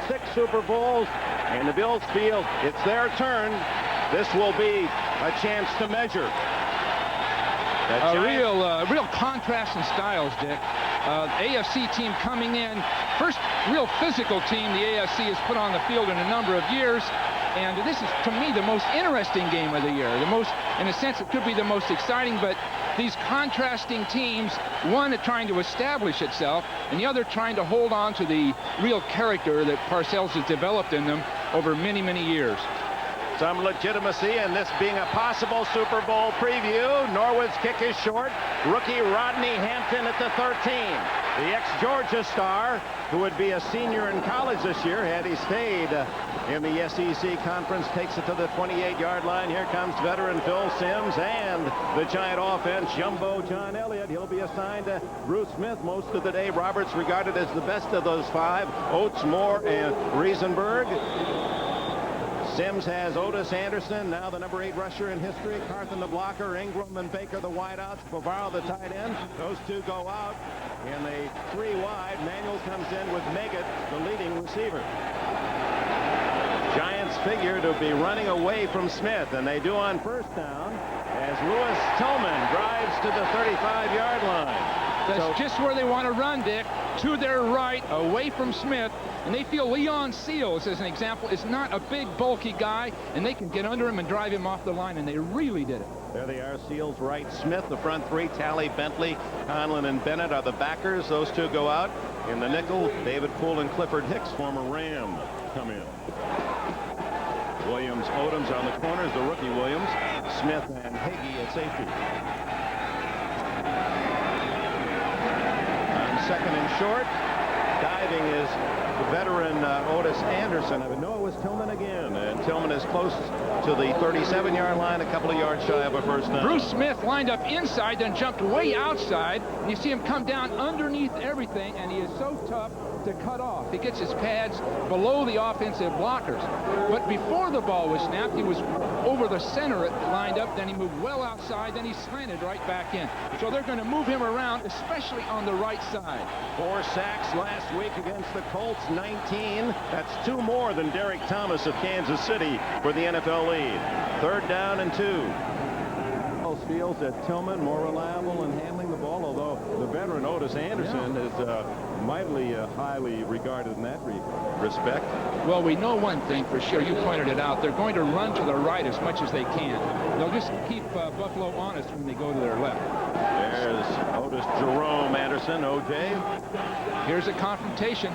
6 Super Bowls, and the Bills feel it's their turn. This will be a chance to measure. A real contrast in styles, Dick. AFC team coming in, first real physical team the AFC has put on the field in a number of years. And this is, to me, the most interesting game of the year. The most, in a sense, it could be the most exciting, but these contrasting teams, one trying to establish itself, and the other trying to hold on to the real character that Parcells has developed in them over many, many years. Some legitimacy in this being a possible Super Bowl preview. Norwood's kick is short. Rookie Rodney Hampton at the 13. The ex-Georgia star, who would be a senior in college this year had he stayed in the SEC Conference, takes it to the 28-yard line. Here comes veteran Phil Simms and the Giant offense, Jumbo John Elliott. He'll be assigned to Bruce Smith most of the day. Roberts regarded as the best of those 5. Oates, Moore, and Riesenberg. Simms has Otis Anderson, now the number 8 rusher in history. Carthen the blocker, Ingram and Baker the wideouts. Bavaro the tight end. Those two go out in the 3 wide. Manuel comes in with Meggett, the leading receiver. Giants figure to be running away from Smith, and they do on first down as Louis Tillman drives to the 35-yard line. That's just where they want to run, Dick, to their right, away from Smith. And they feel Leon Seals, as an example, is not a big, bulky guy, and they can get under him and drive him off the line, and they really did it. There they are, Seals, Wright, Smith, the front 3. Talley, Bentley, Conlon, and Bennett are the backers. Those two go out. In the nickel, David Poole and Clifford Hicks, former Ram, come in. Williams, Odoms on the corners, the rookie Williams. Smith and Hagee at safety. On second and short, diving is the veteran Otis Anderson. I would know it was Tillman again, and Tillman is close to the 37-yard line, a couple of yards shy of a first down. Bruce Smith lined up inside, then jumped way outside, and you see him come down underneath everything, and he is so tough to cut off. He gets his pads below the offensive blockers. But before the ball was snapped, he was over the center lined up, then he moved well outside, then he slanted right back in. So they're going to move him around, especially on the right side. 4 sacks last week against the Colts, 19. That's 2 more than Derek Thomas of Kansas City for the NFL lead. 3rd down and 2. Feels that Tillman more reliable in handling the ball, although the veteran Otis Anderson is mightily highly regarded in that respect. Well, we know one thing for sure. You pointed it out. They're going to run to the right as much as they can. They'll just keep Buffalo honest when they go to their left. There's Otis Jerome Anderson, OJ. Here's a confrontation.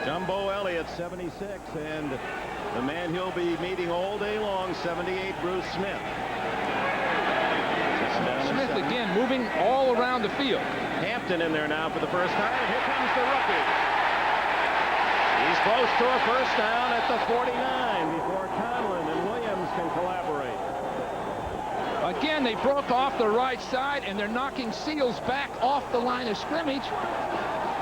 Jumbo Elliott, 76, and the man he'll be meeting all day long, 78, Bruce Smith. Smith again moving all around the field. Hampton in there now for the first time. Here comes the rookie. He's close to a first down at the 49 before Conlon and Williams can collaborate. Again, they broke off the right side, and they're knocking Seals back off the line of scrimmage.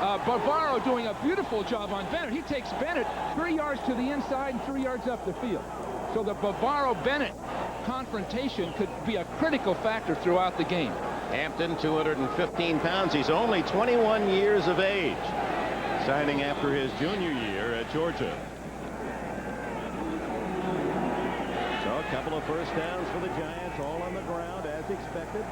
Bavaro doing a beautiful job on Bennett. He takes Bennett 3 yards to the inside and 3 yards up the field. So the Bavaro-Bennett confrontation could be a critical factor throughout the game. Hampton, 215 pounds. He's only 21 years of age, signing after his junior year at Georgia. So a couple of first downs for the Giants, all on the ground as expected.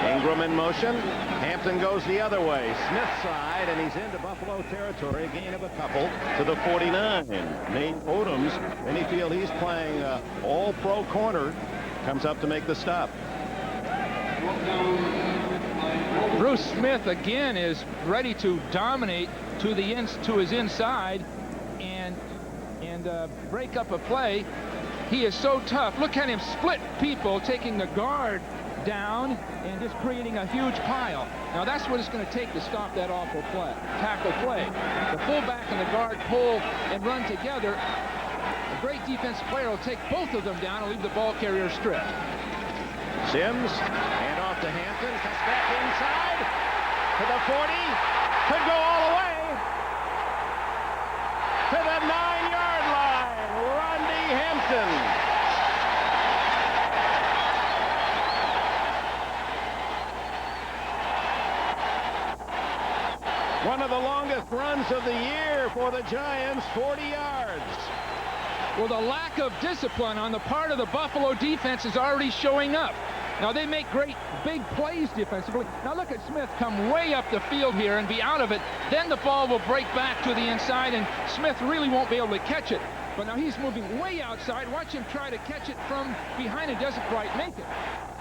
Ingram in motion. Hampton goes the other way. Smith's side, and he's into Buffalo territory. A gain of a couple to the 49. Nate Odoms, any field he's playing all-pro corner, comes up to make the stop. Bruce Smith again is ready to dominate to his inside and break up a play. He is so tough. Look at him split people, taking the guard down and just creating a huge pile. Now that's what it's going to take to stop that awful tackle play. The fullback and the guard pull and run together. A great defensive player will take both of them down and leave the ball carrier stripped. Simms, hand off to Hampton, cuts back inside to the 40, could go all the way to the 9-yard line. Rodney Hampton. One of the longest runs of the year for the Giants, 40 yards. Well, the lack of discipline on the part of the Buffalo defense is already showing up. Now, they make great big plays defensively. Now, look at Smith come way up the field here and be out of it. Then the ball will break back to the inside, and Smith really won't be able to catch it. But now he's moving way outside. Watch him try to catch it from behind and doesn't quite make it.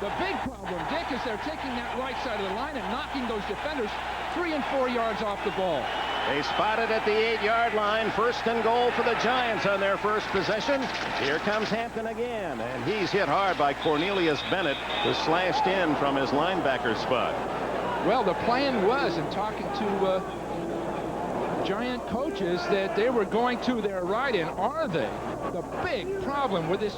The big problem, Dick, is they're taking that right side of the line and knocking those defenders 3 and 4 yards off the ball. They spotted at the 8-yard line. First and goal for the Giants on their first possession. Here comes Hampton again, and he's hit hard by Cornelius Bennett, who slashed in from his linebacker spot. Well, the plan was, in talking to Giant coaches, that they were going to their right, and are they? The big problem with this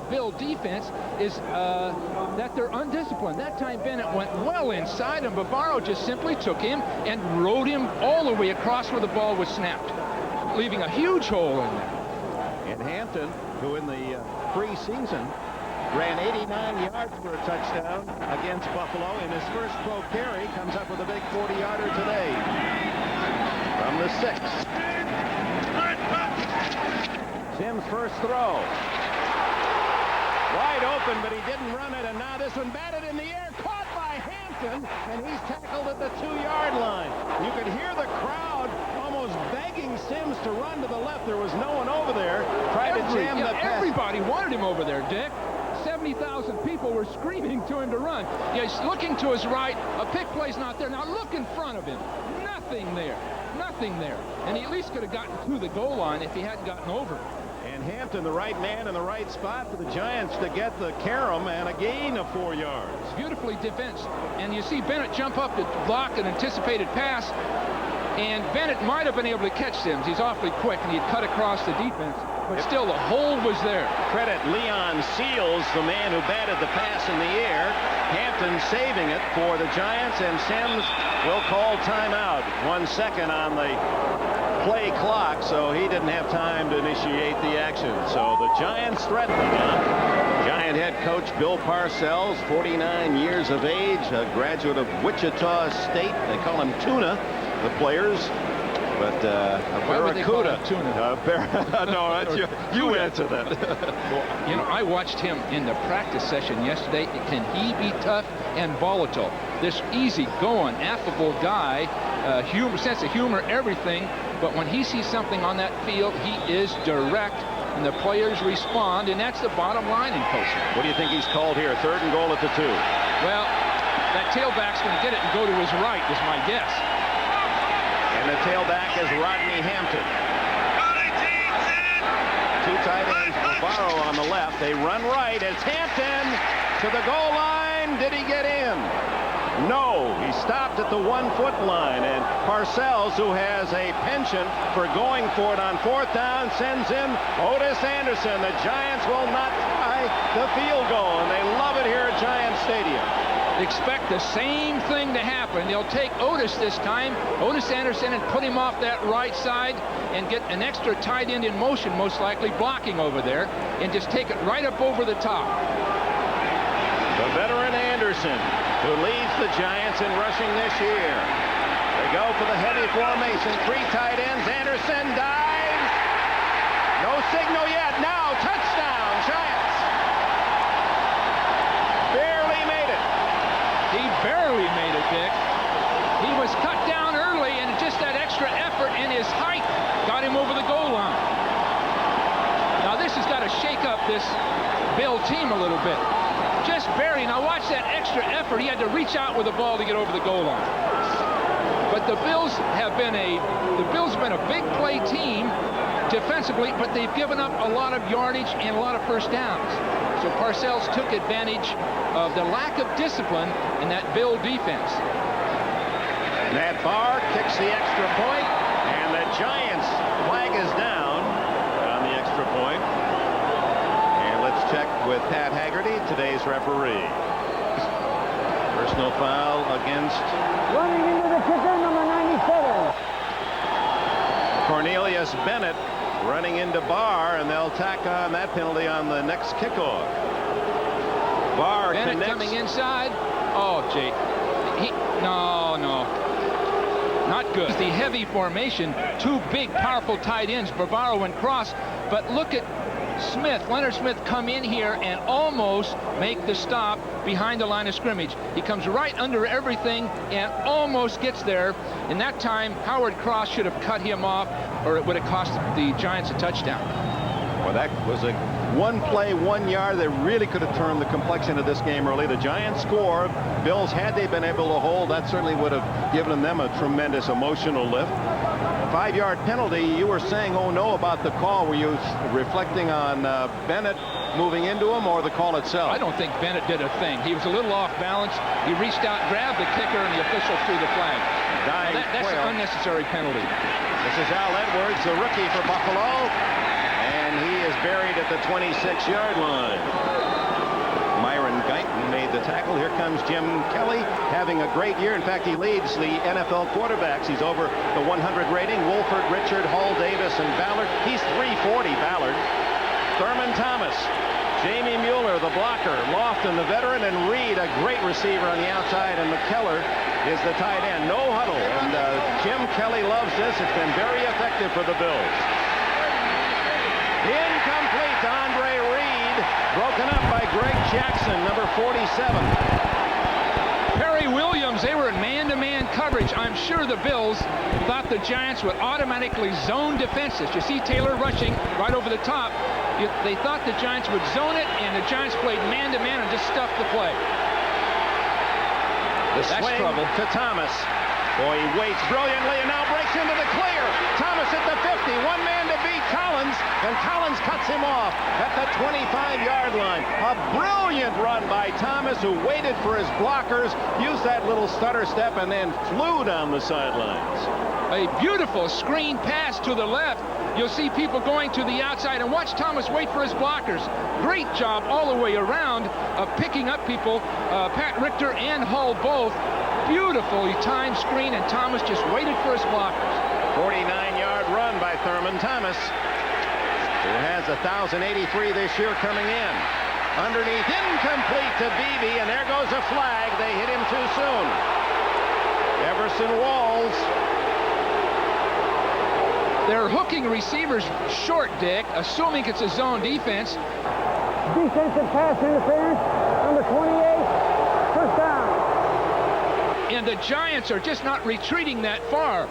Bill defense is that they're undisciplined. That time Bennett went well inside, and Bavaro just simply took him and rode him all the way across where the ball was snapped, leaving a huge hole in there. And Hampton, who in the preseason ran 89 yards for a touchdown against Buffalo, in his first pro carry, comes up with a big 40-yarder today from the 6. Simms' first throw. Wide open, but he didn't run it, and now this one batted in the air, caught by Hampton, and he's tackled at the 2-yard line. You could hear the crowd almost begging Simms to run to the left. There was no one over there trying to jam the pass. Everybody wanted him over there, Dick. 70,000 people were screaming to him to run. Yeah, he's looking to his right. A pick play's not there. Now look in front of him. Nothing there. Nothing there. And he at least could have gotten to the goal line if he hadn't gotten over. And Hampton, the right man in the right spot for the Giants to get the carom and a gain of 4 yards. Beautifully defensed. And you see Bennett jump up to block an anticipated pass. And Bennett might have been able to catch Simms. He's awfully quick, and he'd cut across the defense. But still, the hole was there. Credit Leon Seals, the man who batted the pass in the air. Hampton saving it for the Giants, and Simms will call timeout. 1 second on the play clock, so he didn't have time to initiate the action. So the Giants threatening now. Giant head coach Bill Parcells, 49 years of age, a graduate of Wichita State. They call him Tuna, the players. But a Barracuda. No, that's you answer that. Well, you know, I watched him in the practice session yesterday. Can he be tough and volatile? This easy-going, affable guy, sense of humor, everything. But when he sees something on that field, he is direct, and the players respond, and that's the bottom line in coaching. What do you think he's called here? 3rd and goal at the 2. Well, that tailback's going to get it and go to his right, is my guess. And the tailback is Rodney Hampton. 2 tight ends, Bavaro on the left. They run right. It's Hampton to the goal line. Did he get in? No, he stopped at the 1-foot line, and Parcells, who has a penchant for going for it on 4th down, sends in Otis Anderson. The Giants will not try the field goal, and they love it here at Giant Stadium. Expect the same thing to happen. They'll take Otis this time, Otis Anderson, and put him off that right side and get an extra tight end in motion, most likely blocking over there, and just take it right up over the top. The veteran Anderson, who leads the Giants in rushing this year. They go for the heavy formation. 3 tight ends. Anderson dives. No signal yet. Now touchdown, Giants. Barely made it. He barely made it, Dick. He was cut down early, and just that extra effort and his height got him over the goal line. Now this has got to shake up this Bill team a little bit. Just barely. Now watch that extra effort. He had to reach out with the ball to get over the goal line. But the Bills have been a big play team defensively, but they've given up a lot of yardage and a lot of first downs. So Parcells took advantage of the lack of discipline in that Bill defense. Matt Barr kicks the extra point, and the Giants flag is down on the extra point. And let's check with Pat Haggerty, today's referee. Personal foul against running into the kicker, number 97. Cornelius Bennett running into Barr, and they'll tack on that penalty on the next kickoff. Barr Bennett connects. coming inside. Oh, Jake. No. not good. The heavy formation, two big, powerful tight ends, Bavaro and Cross. But look at Smith, Leonard Smith, come in here and almost make the stop behind the line of scrimmage. He comes right under everything and almost gets there. In that time, Howard Cross should have cut him off, or it would have cost the Giants a touchdown. Well, that was a one play, 1 yard that really could have turned the complexion of this game early. The Giants score. Bills, had they been able to hold, that certainly would have given them a tremendous emotional lift. 5-yard penalty. You were saying, oh no, about the call. Were you reflecting on Bennett moving into him, or the call itself? I don't think Bennett did a thing. He was a little off balance. He reached out, grabbed the kicker, and the official threw the flag. That's an unnecessary penalty. This is Al Edwards, the rookie for Buffalo, and he is buried at the 26-yard line. Myron Guyton made the tackle. Here comes Jim Kelly, having a great year. In fact, he leads the NFL quarterbacks. He's over the 100 rating. Wolford, Richard, Hall, Davis, and Ballard. He's 340, Ballard. Thurman Thomas, Jamie Mueller, the blocker, Lofton, the veteran, and Reed, a great receiver on the outside, and McKellar is the tight end. No huddle, and Jim Kelly loves this. It's been very effective for the Bills. Incomplete to Andre Reed, broken up by Greg Jackson, number 47. Perry Williams, they were in man-to-man coverage. I'm sure the Bills thought the Giants would automatically zone defenses. You see Taylor rushing right over the top. They thought the Giants would zone it, and the Giants played man-to-man and just stuffed the play. The swing to Thomas. Boy, he waits brilliantly and now breaks into the clear. Thomas at the 50. One man to beat Collins, and Collins cuts him off at the 25-yard line. A brilliant run by Thomas, who waited for his blockers, used that little stutter step, and then flew down the sidelines. A beautiful screen pass to the left. You'll see people going to the outside, and watch Thomas wait for his blockers. Great job all the way around of picking up people, Pat Richter and Hull both. Beautifully timed screen, and Thomas just waited for his blockers. 49-yard run by Thurman Thomas, who has 1,083 this year coming in. Underneath, incomplete to Beebe, and there goes a flag. They hit him too soon. Everson Walls. They're hooking receivers short, Dick, assuming it's a zone defense. Defensive pass interference, number 28, first down. And the Giants are just not retreating that far.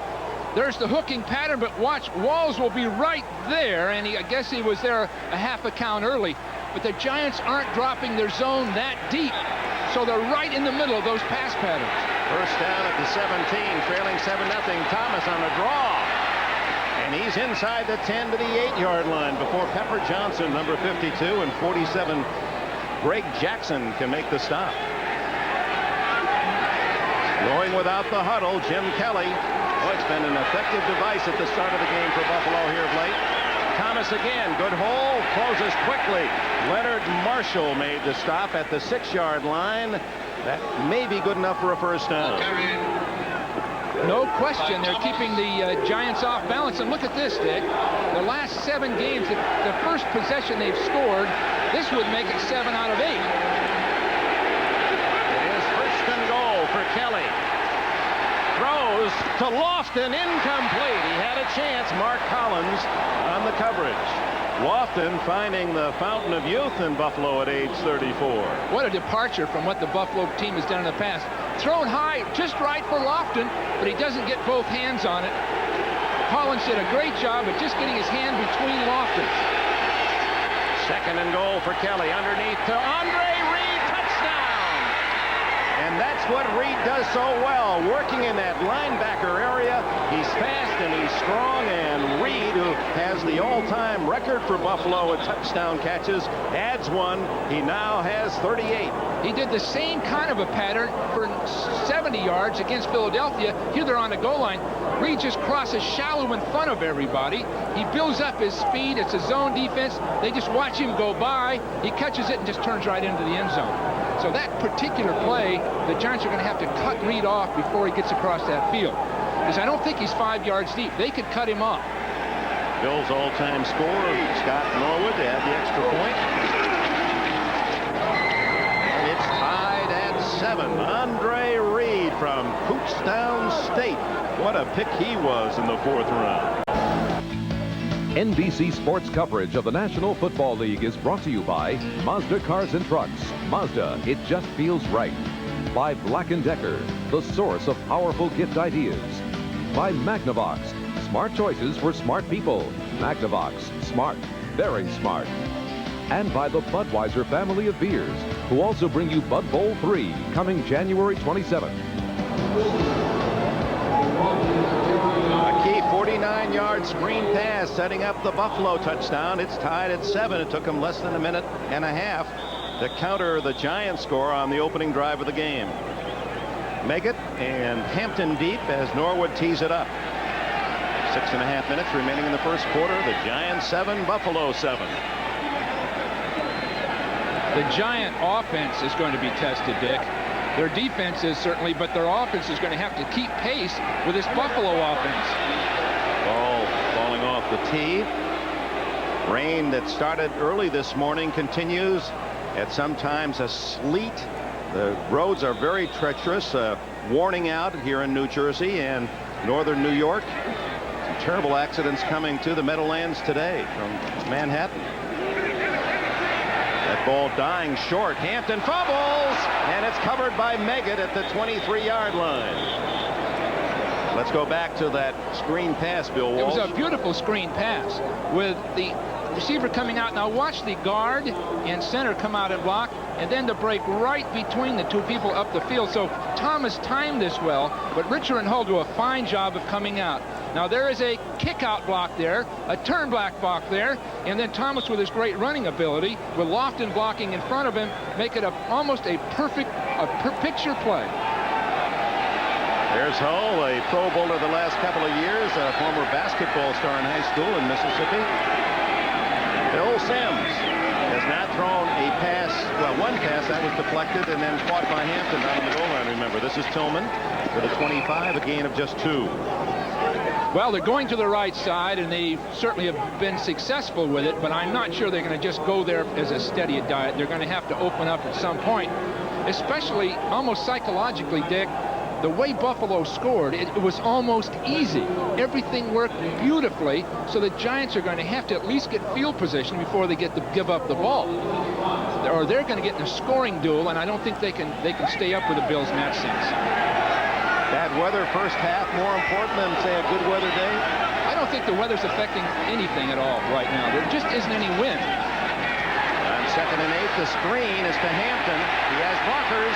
There's the hooking pattern, but watch, Walls will be right there, and I guess he was there a half a count early. But the Giants aren't dropping their zone that deep, so they're right in the middle of those pass patterns. First down at the 17, trailing 7-0. Thomas on a draw. And he's inside the 10 to the 8-yard line before Pepper Johnson, number 52, and 47, Greg Jackson, can make the stop. Going without the huddle, Jim Kelly. Oh, it's been an effective device at the start of the game for Buffalo here of late. Thomas again, good hole, closes quickly. Leonard Marshall made the stop at the 6-yard line. That may be good enough for a first down. No question, they're keeping the Giants off balance. And look at this, Dick. The last 7 games, the first possession they've scored, this would make it 7 out of 8. It is first and goal for Kelly. Throws to Lofton, incomplete. He had a chance. Mark Collins on the coverage. Lofton finding the fountain of youth in Buffalo at age 34. What a departure from what the Buffalo team has done in the past. Thrown high, just right for Lofton, but he doesn't get both hands on it. Collins did a great job of just getting his hand between Lofton. Second and goal for Kelly. Underneath to Andre Reed, touchdown! And that's what Reed does so well, working in that linebacker area. He's fast and he's strong, and Reed, who has the all-time record for Buffalo at touchdown catches, adds one. He now has 38. He did the same kind of a pattern for 70 yards against Philadelphia. Here they're on the goal line. Reed just crosses shallow in front of everybody. He builds up his speed. It's a zone defense. They just watch him go by. He catches it and just turns right into the end zone. So that particular play, the Giants are going to have to cut Reed off before he gets across that field, because I don't think he's 5 yards deep. They could cut him off. Bill's all-time scorer, Scott Norwood, to add the extra point. And it's tied at 7. Andre Reed from Kutztown State. What a pick he was in the 4th round. NBC Sports coverage of the National Football League is brought to you by Mazda Cars and Trucks. Mazda, it just feels right. By Black & Decker, the source of powerful gift ideas. By Magnavox, smart choices for smart people. Magnavox, smart, very smart. And by the Budweiser family of beers, who also bring you Bud Bowl 3, coming January 27th. A key 49-yard screen pass setting up the Buffalo touchdown. It's tied at 7. It took them less than a minute and a half to counter the Giants score on the opening drive of the game. Meggett and Hampton deep as Norwood tees it up. 6.5 minutes remaining in the first quarter. The Giants 7, Buffalo 7. The Giant offense is going to be tested, Dick. Their defense is certainly, but their offense is going to have to keep pace with this Buffalo offense. Ball falling off the tee. Rain that started early this morning continues. At sometimes a sleet. The roads are very treacherous. Warning out here in New Jersey and northern New York. Some terrible accidents coming to the Meadowlands today from Manhattan. That ball dying short. Hampton fumbles, and it's covered by Meggett at the 23-yard line. Let's go back to that screen pass, Bill Walsh. It was a beautiful screen pass with the receiver coming out. Now watch the guard and center come out and block, and then to break right between the two people up the field. So Thomas timed this well, but Richer and Hull do a fine job of coming out. Now there is a kick-out block there, a turn-back block there, and then Thomas with his great running ability, with Lofton blocking in front of him, make it almost a perfect picture play. There's Hull, a Pro Bowler the last couple of years, a former basketball star in high school in Mississippi. Bill Sims has not thrown a pass, well, one pass that was deflected and then caught by Hampton down on the goal line. Remember, this is Tillman with a 25, a gain of just 2. Well, they're going to the right side, and they certainly have been successful with it, but I'm not sure they're going to just go there as a steady diet. They're going to have to open up at some point, especially almost psychologically, Dick. The way Buffalo scored, it was almost easy. Everything worked beautifully, so the Giants are going to have to at least get field position before they get to give up the ball. Or they're going to get in a scoring duel, and I don't think they can stay up with the Bills in that sense. Bad weather first half more important than, say, a good weather day? I don't think the weather's affecting anything at all right now. There just isn't any wind. On 2nd and 8, the screen is to Hampton. He has blockers.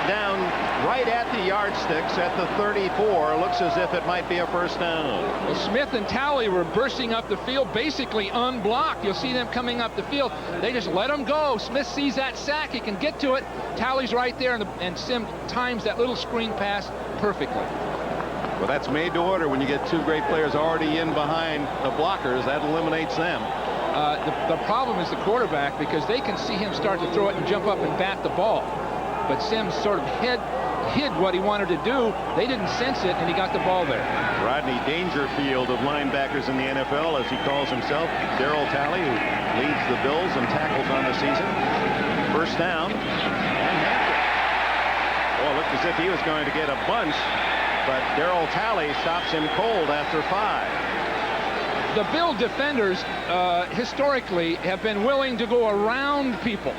Down right at the yardsticks at the 34. Looks as if it might be a first down. Well, Smith and Talley were bursting up the field, basically unblocked. You'll see them coming up the field. They just let them go. Smith sees that sack. He can get to it. Talley's right there, and Sim times that little screen pass perfectly. Well, that's made to order when you get 2 great players already in behind the blockers. That eliminates them. The problem is the quarterback, because they can see him start to throw it and jump up and bat the ball. But Sims sort of hid what he wanted to do. They didn't sense it, and he got the ball there. Rodney Dangerfield of linebackers in the NFL, as he calls himself. Darryl Talley, who leads the Bills in tackles on the season. First down. And Hampton. Oh, it looked as if he was going to get a bunch, but Darryl Talley stops him cold after 5. The Bill defenders historically have been willing to go around people.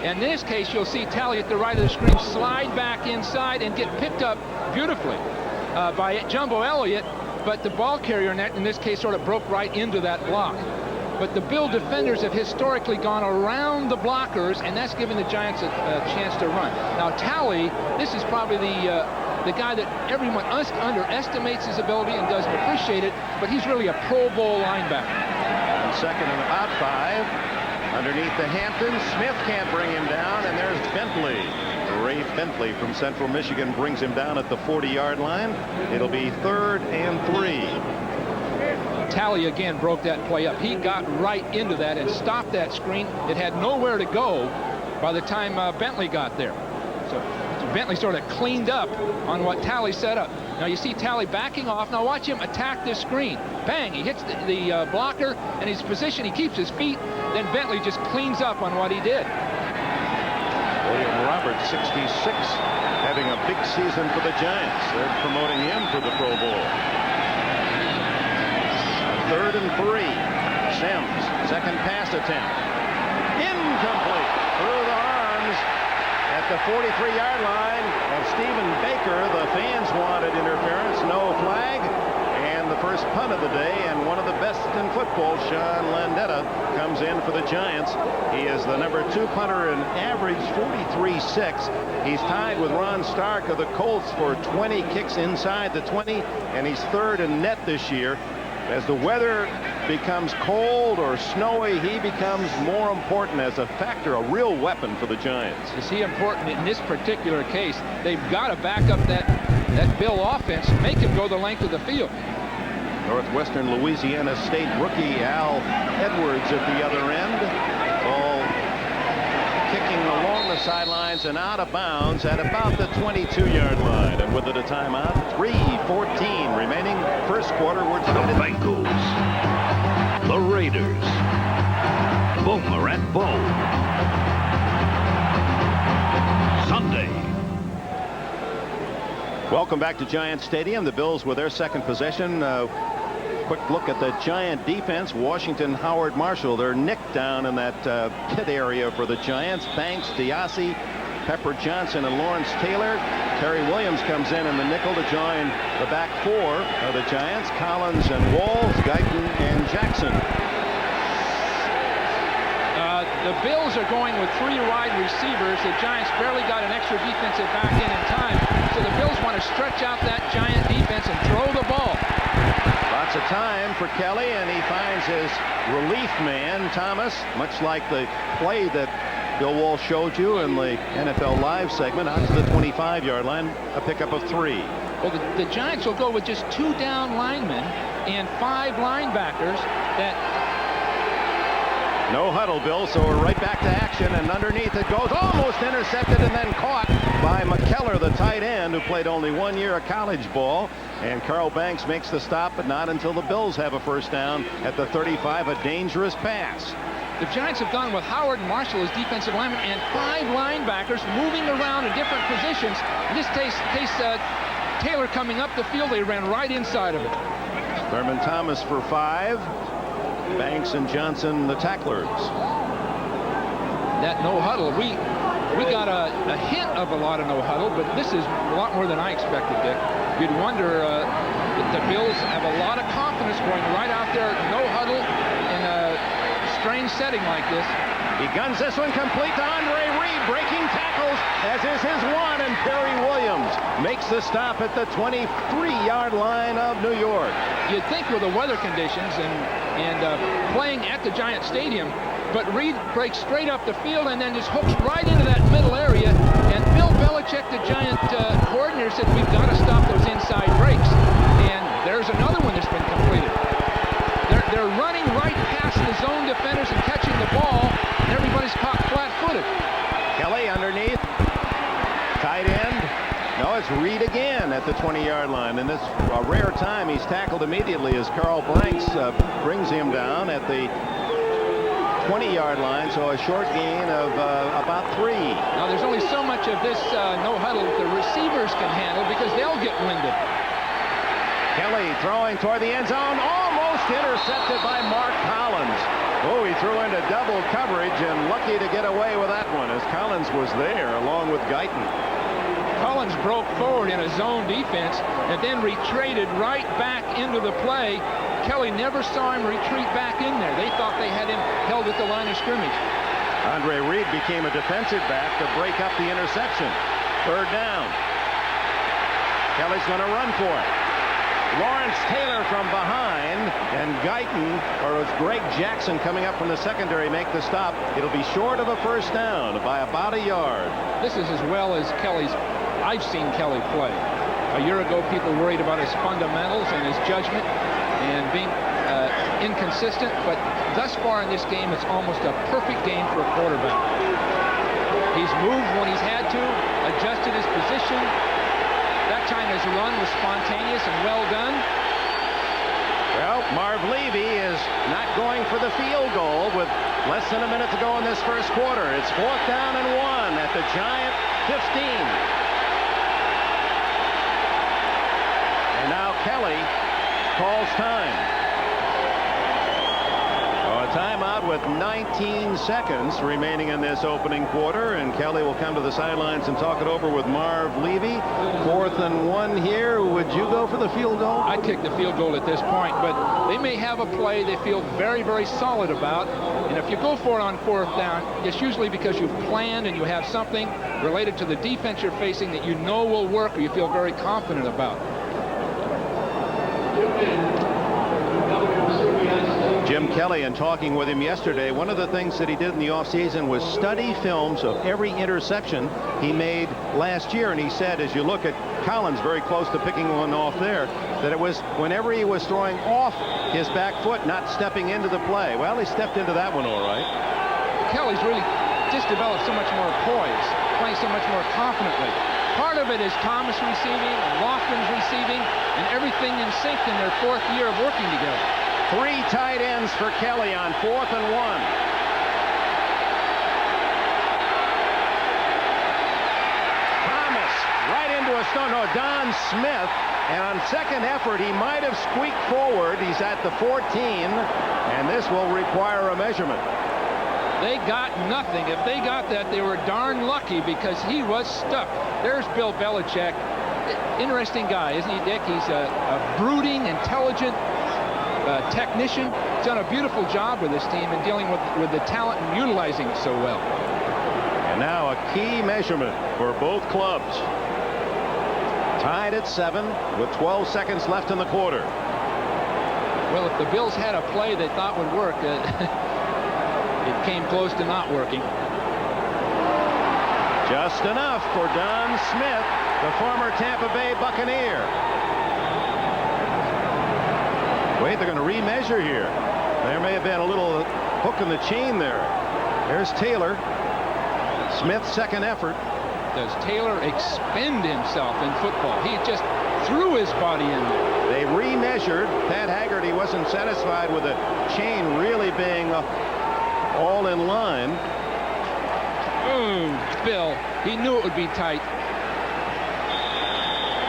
In this case, you'll see Talley at the right of the screen slide back inside and get picked up beautifully by Jumbo Elliott, but the ball carrier in this case sort of broke right into that block. But the Bill defenders have historically gone around the blockers, and that's given the Giants a chance to run. Now Talley, this is probably the guy that everyone underestimates his ability and doesn't appreciate it, but he's really a Pro Bowl linebacker. And 2nd and about 5. Underneath the Hampton, Smith can't bring him down, and there's Bentley. Rafe Bentley from Central Michigan brings him down at the 40-yard line. It'll be 3rd and 3. Talley again broke that play up. He got right into that and stopped that screen. It had nowhere to go by the time Bentley got there. So Bentley sort of cleaned up on what Talley set up. Now you see Talley backing off. Now watch him attack this screen. Bang, he hits the blocker, and his position, he keeps his feet. Then Bentley just cleans up on what he did. William Roberts, 66, having a big season for the Giants. They're promoting him for the Pro Bowl. 3rd and 3. Sims, second pass attempt. Incomplete. Through the arms at the 43-yard line of Stephen Baker. The fans wanted interference. No flag. And the first punt of the day, and one of the best in football, Sean Landeta, comes in for the Giants. He is the number 2 punter in average, 43.6. He's tied with Ron Stark of the Colts for 20 kicks inside the 20, and he's 3rd in net this year. As the weather becomes cold or snowy, he becomes more important as a factor, a real weapon for the Giants. Is he important in this particular case? They've got to back up that Bill offense, make him go the length of the field. Northwestern Louisiana State rookie Al Edwards at the other end. Ball kicking along the sidelines and out of bounds at about the 22-yard line. And with it a timeout, 3:14 remaining. First quarter, we're tied. The Bengals. The Raiders. Boomer and Bo. Sunday. Welcome back to Giant Stadium. The Bills with their second possession. Quick look at the Giant defense. Washington, Howard, Marshall. They're nicked down in that pit area for the Giants. Banks, Diassi, Pepper Johnson, and Lawrence Taylor. Terry Williams comes in the nickel to join the back 4 of the Giants. Collins and Walls, Guyton and Jackson. The Bills are going with 3 wide receivers. The Giants barely got an extra defensive back in time. So the Bills want to stretch out that Giant defense and throw the ball. Lots of time for Kelly, and he finds his relief man, Thomas, much like the play that Bill Walsh showed you in the NFL Live segment, out to the 25-yard line, a pickup of 3. Well, the Giants will go with just 2 down linemen and 5 linebackers. That no huddle, Bill, so we're right back to action, and underneath it goes, almost intercepted and then caught by McKellar, the tight end, who played only 1 year of college ball. And Carl Banks makes the stop, but not until the Bills have a first down at the 35, a dangerous pass. The Giants have gone with Howard and Marshall as defensive linemen and 5 linebackers moving around in different positions. In this case, Taylor coming up the field, they ran right inside of it. Thurman Thomas for 5. Banks and Johnson, the tacklers. That no huddle, we got a hint of a lot of no huddle, but this is a lot more than I expected, Dick. You'd wonder that the Bills have a lot of confidence going right out there, no huddle in a strange setting like this. He guns this one complete to Andre Reed, breaking tackles, as is his one, and Perry Williams makes the stop at the 23-yard line of New York. You'd think with the weather conditions and playing at the Giant Stadium, but Reed breaks straight up the field and then just hooks right into that middle area. And Bill Belichick, the Giant coordinator, said we've got to stop those inside breaks. And there's another one that's been completed. They're running right past the zone defenders and catching the ball, and everybody's caught flat-footed. Kelly underneath, tight end. No, it's Reed again at the 20-yard line. And this a rare time he's tackled immediately as Carl Banks brings him down at the 20-yard line, so a short gain of about 3. Now, there's only so much of this no huddle the receivers can handle because they'll get winded. Kelly throwing toward the end zone, almost intercepted by Mark Collins. Oh, he threw into double coverage and lucky to get away with that one as Collins was there along with Guyton. Collins broke forward in a zone defense and then retreated right back into the play. Kelly never saw him retreat back in there. They thought they had him held at the line of scrimmage. Andre Reed became a defensive back to break up the interception. 3rd down. Kelly's going to run for it. Lawrence Taylor from behind, and Guyton, or it's Greg Jackson coming up from the secondary, make the stop. It'll be short of a first down by about a yard. This is as well as I've seen Kelly play. A year ago, people worried about his fundamentals and his judgment and being inconsistent, but thus far in this game, it's almost a perfect game for a quarterback. He's moved when he's had to, adjusted his position. That time his run was spontaneous and well done. Well, Marv Levy is not going for the field goal with less than a minute to go in this first quarter. It's 4th down and 1 at the Giant 15. And now Kelly calls time. A timeout with 19 seconds remaining in this opening quarter, and Kelly will come to the sidelines and talk it over with Marv Levy. 4th and 1 here. Would you go for the field goal? I'd kick the field goal at this point, but they may have a play they feel very, very solid about, and if you go for it on 4th down, it's usually because you've planned and you have something related to the defense you're facing that you know will work or you feel very confident about. Jim Kelly, in talking with him yesterday, one of the things that he did in the offseason was study films of every interception he made last year. And he said, as you look at Collins very close to picking one off there, that it was whenever he was throwing off his back foot, not stepping into the play. Well, he stepped into that one all right. Kelly's really just developed so much more poise, playing so much more confidently. Part of it is Thomas receiving and Lofton's receiving and everything in sync in their 4th year of working together. 3 tight ends for Kelly on 4th and 1. Thomas right into a stone. No, Don Smith. And on second effort, he might have squeaked forward. He's at the 14, and this will require a measurement. They got nothing. If they got that, they were darn lucky because he was stuck. There's Bill Belichick. Interesting guy, isn't he, Dick? He's a brooding, intelligent technician. He's done a beautiful job with this team in dealing with the talent and utilizing it so well. And now a key measurement for both clubs. Tied at 7 with 12 seconds left in the quarter. Well, if the Bills had a play they thought would work, it came close to not working. Just enough for Don Smith, the former Tampa Bay Buccaneer. Wait, they're going to remeasure here. There may have been a little hook in the chain there. There's Taylor. Smith's second effort. Does Taylor expend himself in football? He just threw his body in there. They remeasured. Pat Haggerty wasn't satisfied with the chain really being all in line. Bill, he knew it would be tight.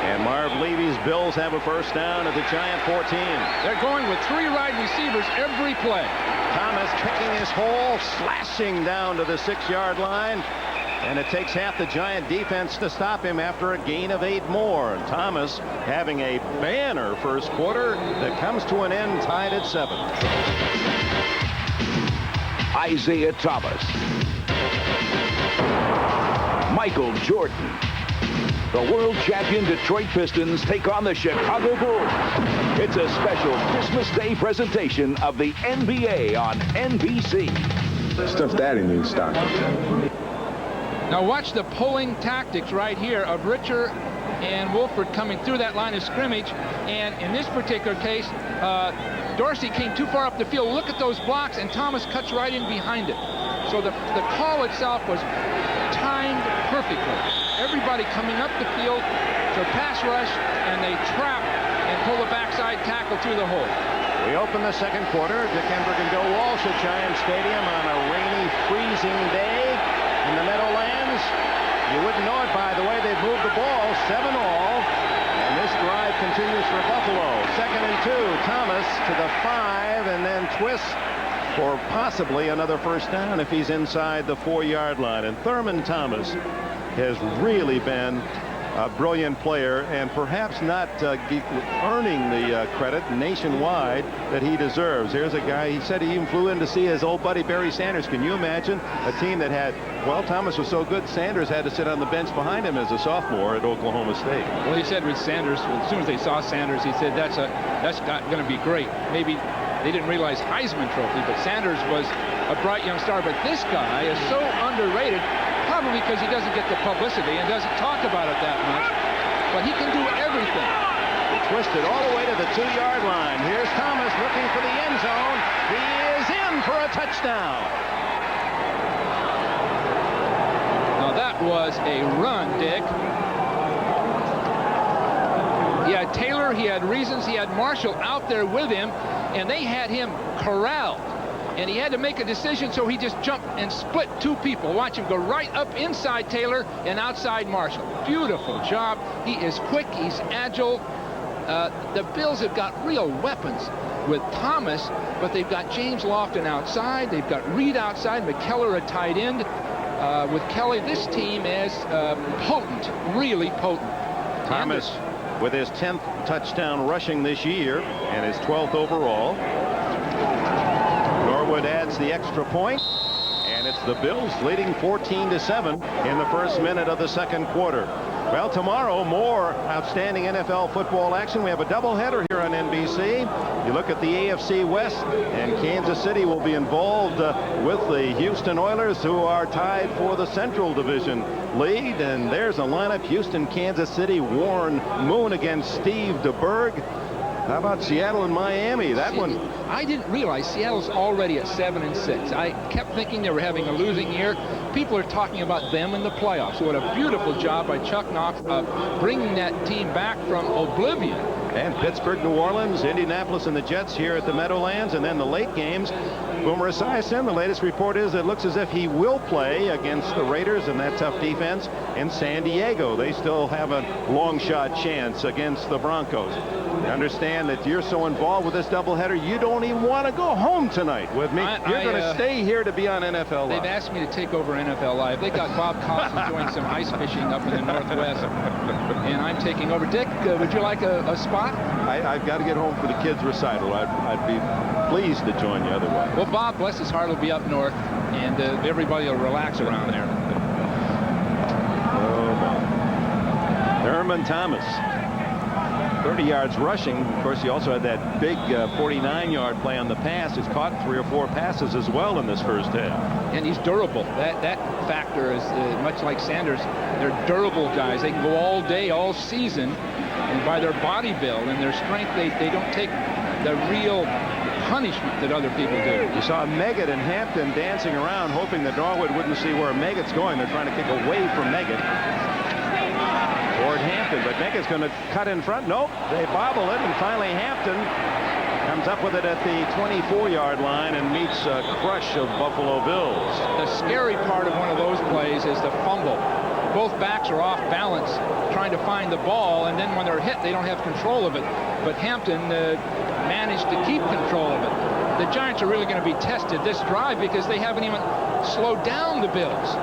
And Marv Levy's Bills have a first down at the Giant 14. They're going with 3 wide receivers every play. Thomas picking his hole, slashing down to the 6-yard line. And it takes half the Giant defense to stop him after a gain of 8 more. And Thomas having a banner first quarter that comes to an end tied at 7. Isaiah Thomas. Michael Jordan. The world champion Detroit Pistons take on the Chicago Bulls. It's a special Christmas Day presentation of the NBA on NBC. Stuff Daddy needs Stockton. Now watch the pulling tactics right here of Richer and Wolford coming through that line of scrimmage. And in this particular case, Dorsey came too far up the field. Look at those blocks, and Thomas cuts right in behind it. So the call itself was timed perfectly. Everybody coming up the field to pass rush, and they trap and pull the backside tackle through the hole. We open the second quarter. Dick Enberg and Bill Walsh at Giant Stadium on a rainy, freezing day in the Meadowlands. You wouldn't know it by the way they've moved the ball. 7-all. And this drive continues for Buffalo. 2nd and 2. Thomas to the 5 and then twists for possibly another first down if he's inside the 4-yard line. And Thurman Thomas has really been a brilliant player and perhaps not earning the credit nationwide that he deserves. Here's a guy, he said he even flew in to see his old buddy Barry Sanders. Can you imagine a team that had, well, Thomas was so good, Sanders had to sit on the bench behind him as a sophomore at Oklahoma State. Well, he said with Sanders, as soon as they saw Sanders, he said that's going to be great. Maybe they didn't realize Heisman Trophy, but Sanders was a bright young star. But this guy is so underrated, probably because he doesn't get the publicity and doesn't talk about it that much. But he can do everything. He twisted all the way to the 2-yard line. Here's Thomas looking for the end zone. He is in for a touchdown. Now that was a run, Dick. He had Taylor, he had Reasons, he had Marshall out there with him, and they had him corralled. And he had to make a decision, so he just jumped and split two people. Watch him go right up inside Taylor and outside Marshall. Beautiful job. He is quick, he's agile. The Bills have got real weapons with Thomas, but they've got James Lofton outside. They've got Reed outside, McKellar a tight end. With Kelly, this team is potent, really potent. Thomas with his 10th touchdown rushing this year and his 12th overall. Norwood adds the extra point, and it's the Bills leading 14-7 in the first minute of the second quarter. Well, tomorrow, more outstanding NFL football action. We have a doubleheader here on NBC. You look at the AFC West, and Kansas City will be involved with the Houston Oilers, who are tied for the Central Division lead. And there's a lineup: Houston, Kansas City, Warren Moon against Steve DeBerg. How about Seattle and Miami? That one. I didn't realize Seattle's already at 7-6. I kept thinking they were having a losing year. People are talking about them in the playoffs. What a beautiful job by Chuck Knox of bringing that team back from oblivion. And Pittsburgh, New Orleans, Indianapolis, and the Jets here at the Meadowlands. And then the late games. Boomer Esiason, the latest report is it looks as if he will play against the Raiders and that tough defense in San Diego. They still have a long shot chance against the Broncos. I understand that you're so involved with this doubleheader, you don't even want to go home tonight with me. You're going to stay here to be on NFL Live. They've asked me to take over NFL Live. They got Bob Costin doing some ice fishing up in the Northwest, and I'm taking over. Dick, would you like a spot? I've got to get home for the kids' recital. I'd be pleased to join you otherwise. Well, Bob, bless his heart, will be up north, and everybody will relax around there. Oh, my. Thurman Thomas. 30 yards rushing. Of course, he also had that big 49-yard play on the pass. He's caught 3 or 4 passes as well in this first half. And he's durable. That factor is much like Sanders. They're durable guys. They can go all day, all season, and by their body build and their strength, they don't take the real punishment that other people do. You saw Meggett and Hampton dancing around, hoping that Norwood wouldn't see where Meggett's going. They're trying to kick away from Meggett toward Hampton, but Meggett's going to cut in front. Nope, they bobble it, and finally Hampton comes up with it at the 24-yard line and meets a crush of Buffalo Bills. The scary part of one of those plays is the fumble. Both backs are off balance trying to find the ball, and then when they're hit, they don't have control of it. But Hampton managed to keep control of it. The Giants are really going to be tested this drive because they haven't even slowed down the Bills.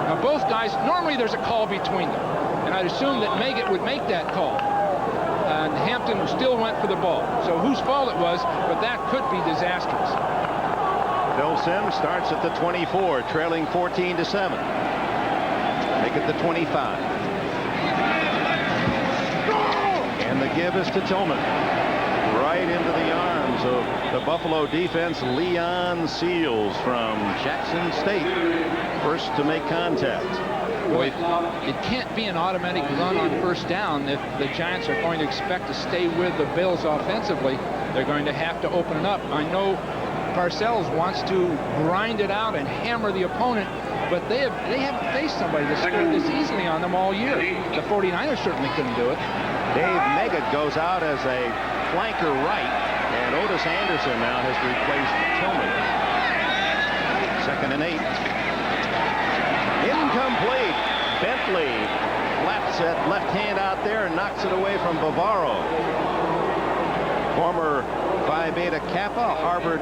Now, both guys, normally there's a call between them, and I'd assume that Meggett would make that call. And Hampton still went for the ball. So whose fault it was, but that could be disastrous. Bill Sims starts at the 24, trailing 14-7. Make it the 25. And the give is to Tillman. Right into the arms of the Buffalo defense, Leon Seals from Jackson State. First to make contact. Boy, it can't be an automatic run on first down. If the Giants are going to expect to stay with the Bills offensively, they're going to have to open it up. I know Parcells wants to grind it out and hammer the opponent, but they haven't faced somebody that scored this easily on them all year. The 49ers certainly couldn't do it. Dave Meggett goes out as a flanker right, and Otis Anderson now has replaced Tillman. 2nd and 8. Incomplete. Bentley flaps that left hand out there and knocks it away from Bavaro. Former Phi Beta Kappa, Harvard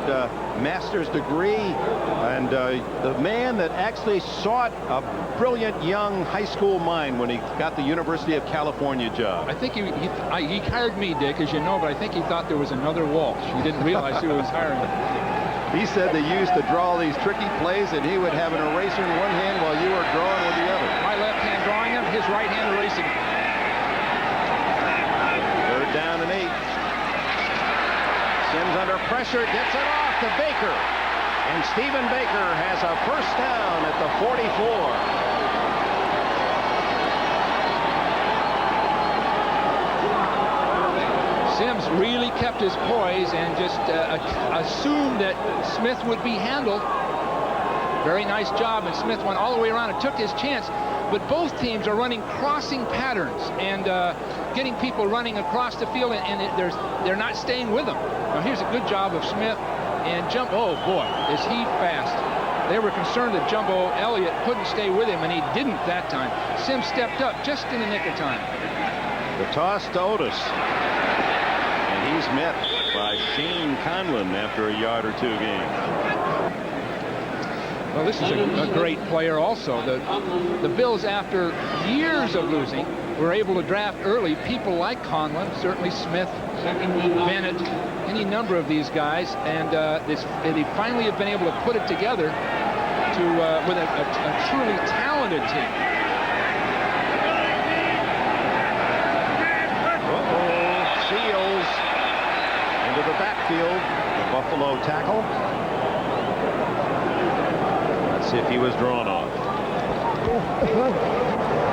master's degree, and the man that actually sought a brilliant young high school mind when he got the University of California job. I think he hired me, Dick, as you know, but I think he thought there was another Walsh. He didn't realize who was hiring him. He said they used to draw these tricky plays, and he would have an eraser in one hand while you were drawing with the other. My left hand drawing him, his right hand erasing him. 3rd down and 8. Sims under pressure, gets it off to Baker. And Stephen Baker has a first down at the 44. Sims really kept his poise and just assumed that Smith would be handled. Very nice job, and Smith went all the way around and took his chance. but both teams are running crossing patterns and getting people running across the field, and they're not staying with them. Now here's a good job of Smith, and oh boy, is he fast. They were concerned that Jumbo Elliott couldn't stay with him, and he didn't that time. Sims stepped up just in the nick of time. The toss to Otis, and he's met by Shane Conlon after a yard or two gain. Well, this is a great player also. The Bills, after years of losing, were able to draft early people like Conlon, certainly Smith, Bennett, any number of these guys, and they finally have been able to put it together with a truly talented team. Seals into the backfield, the Buffalo tackle. Let's see if he was drawn off.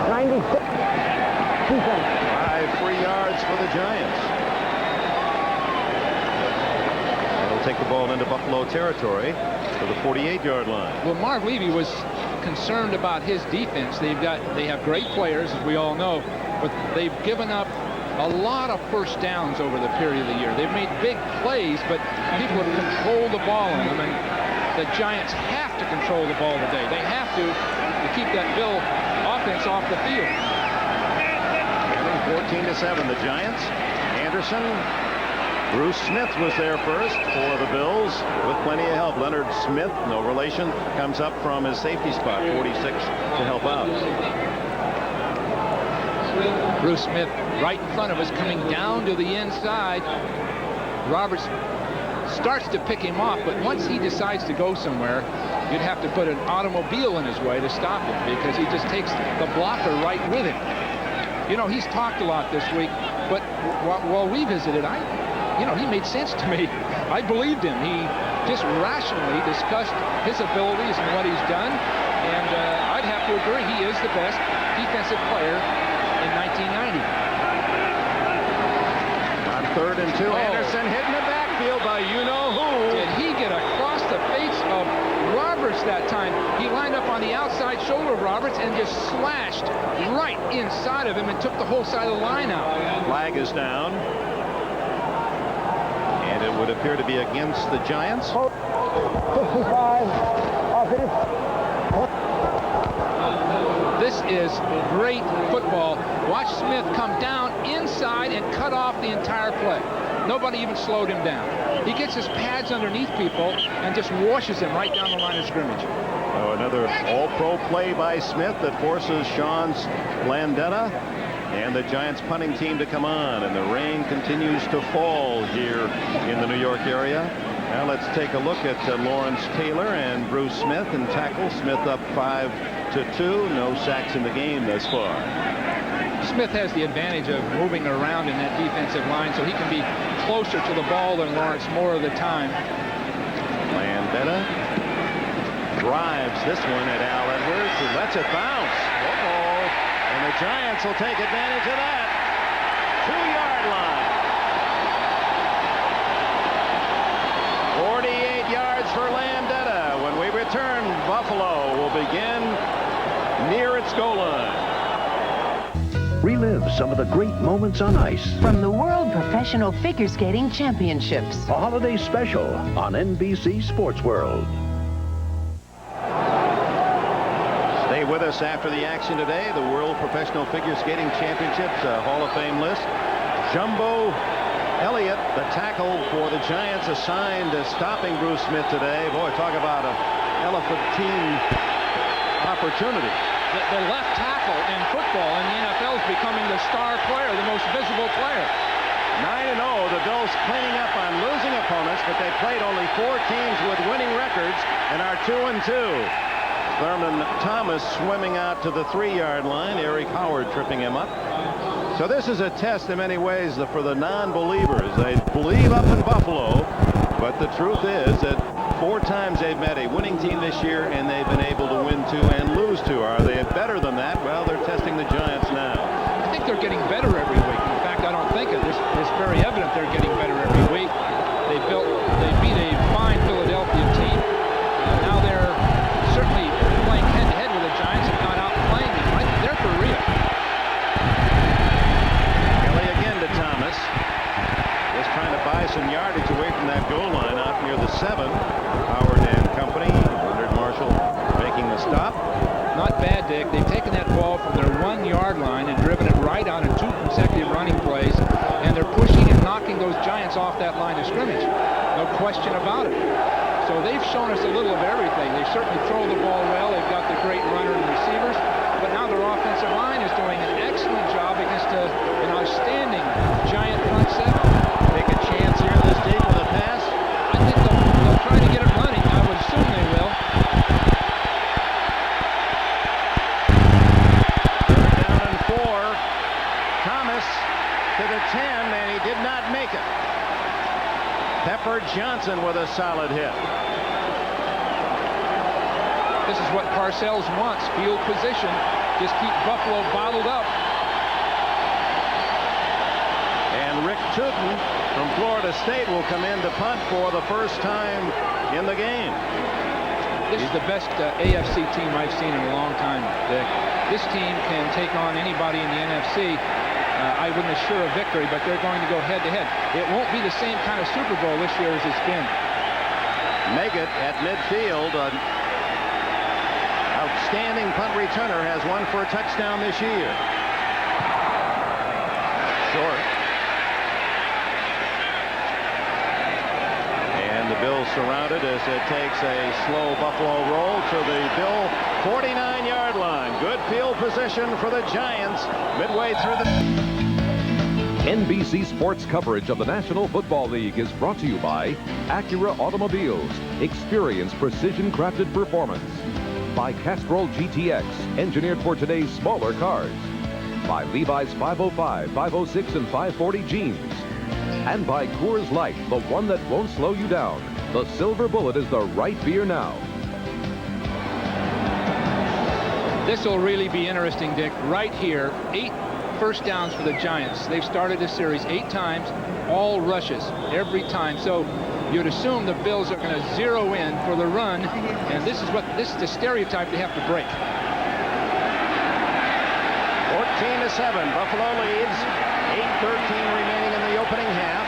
96. 5 free yards for the Giants. They'll take the ball into Buffalo territory to the 48-yard line. Well, Marv Levy was concerned about his defense. They have great players, as we all know, but they've given up a lot of first downs over the period of the year. They've made big plays, but people have controlled the ball on them, and the Giants have to control the ball today. They have to keep that Bill offense off the field. 14-7, the Giants. Anderson. Bruce Smith was there first for the Bills with plenty of help. Leonard Smith, no relation, comes up from his safety spot, 46, to help out. Bruce Smith right in front of us, coming down to the inside. Roberts starts to pick him off, but once he decides to go somewhere, you'd have to put an automobile in his way to stop him, because he just takes the blocker right with him. You know, he's talked a lot this week, but while we visited, he made sense to me. I believed him. He just rationally discussed his abilities and what he's done, and I'd have to agree he is the best defensive player in 1990. On 3rd and 2, Anderson hit in the backfield by you-know-who. Did he get across the face of Roberts that time? He lined up on the outside shoulder of Roberts and just slashed right inside of him and took the whole side of the line out. Flag is down. And it would appear to be against the Giants. 65. Offense. This is great football. Watch Smith come down inside and cut off the entire play. Nobody even slowed him down. He gets his pads underneath people and just washes them right down the line of scrimmage. Oh, another all-pro play by Smith that forces Sean Landeta and the Giants punting team to come on, and the rain continues to fall here in the New York area. Now let's take a look at Lawrence Taylor and Bruce Smith and tackle. Smith up 5-2. No sacks in the game thus far. Smith has the advantage of moving around in that defensive line, so he can be closer to the ball than Lawrence more of the time. Landeta drives this one at Al Edwards and lets it bounce. And the Giants will take advantage of that. 2-yard line. 48 yards for Landeta. When we return, Buffalo will begin near its goal line. Relive some of the great moments on ice. From the World Professional Figure Skating Championships. A holiday special on NBC Sports World. Stay with us after the action today. The World Professional Figure Skating Championships Hall of Fame list. Jumbo Elliott, the tackle for the Giants, assigned to stopping Bruce Smith today. Boy, talk about an elephantine opportunity. The left tackle in football in the NFL is becoming the star player, the most visible player. 9-0, the Bills cleaning up on losing opponents, but they played only 4 teams with winning records and are 2-2. Thurman Thomas swimming out to the 3-yard line. Eric Howard tripping him up. So this is a test in many ways for the non-believers. They believe up in Buffalo, but the truth is that 4 times they've met a winning team this year, and they've been able to win 2 and lose 2. Are they better than that? Well, they're testing the Giants now. I think they're getting better every week. In fact, I don't think it's very evident they're getting better every week. They beat a fine Philadelphia team. Now they're certainly playing head-to-head with the Giants and not out playing them. 7. Howard and company. Leonard Marshall making the stop. Not bad, Dick. They've taken that ball from their 1-yard line and driven it right out in 2 consecutive running plays, and they're pushing and knocking those Giants off that line of scrimmage. No question about it. So they've shown us a little of everything. They certainly throw the ball well. They've got the great runner and receivers, but now their offensive line is doing an excellent job against an outstanding Giant front 7. Take a chance here this deep with a pass. I think they'll try to get it running. I would assume they will. To the 10, and he did not make it. Pepper Johnson with a solid hit. This is what Parcells wants, field position. Just keep Buffalo bottled up. And Rick Tootin from Florida State will come in to punt for the first time in the game. This is the best AFC team I've seen in a long time, Dick. This team can take on anybody in the NFC. I wouldn't assure a victory, but they're going to go head-to-head. It won't be the same kind of Super Bowl this year as it's been. Meggett at midfield. An outstanding punt returner, has one for a touchdown this year. Short. And the Bills surrounded as it takes a slow Buffalo roll to the Bill 49-yard line. Good field position for the Giants midway through the... NBC Sports coverage of the National Football League is brought to you by Acura Automobiles. Experience precision-crafted performance. By Castrol GTX, engineered for today's smaller cars. By Levi's 505, 506, and 540 jeans. And by Coors Light, the one that won't slow you down. The Silver Bullet is the right beer now. This will really be interesting, Dick. Right here, 8 first downs for the Giants. They've started this series 8 times, all rushes every time. So you'd assume the Bills are going to zero in for the run, and this is the stereotype they have to break. 14-7, Buffalo leads. 8:13 remaining in the opening half.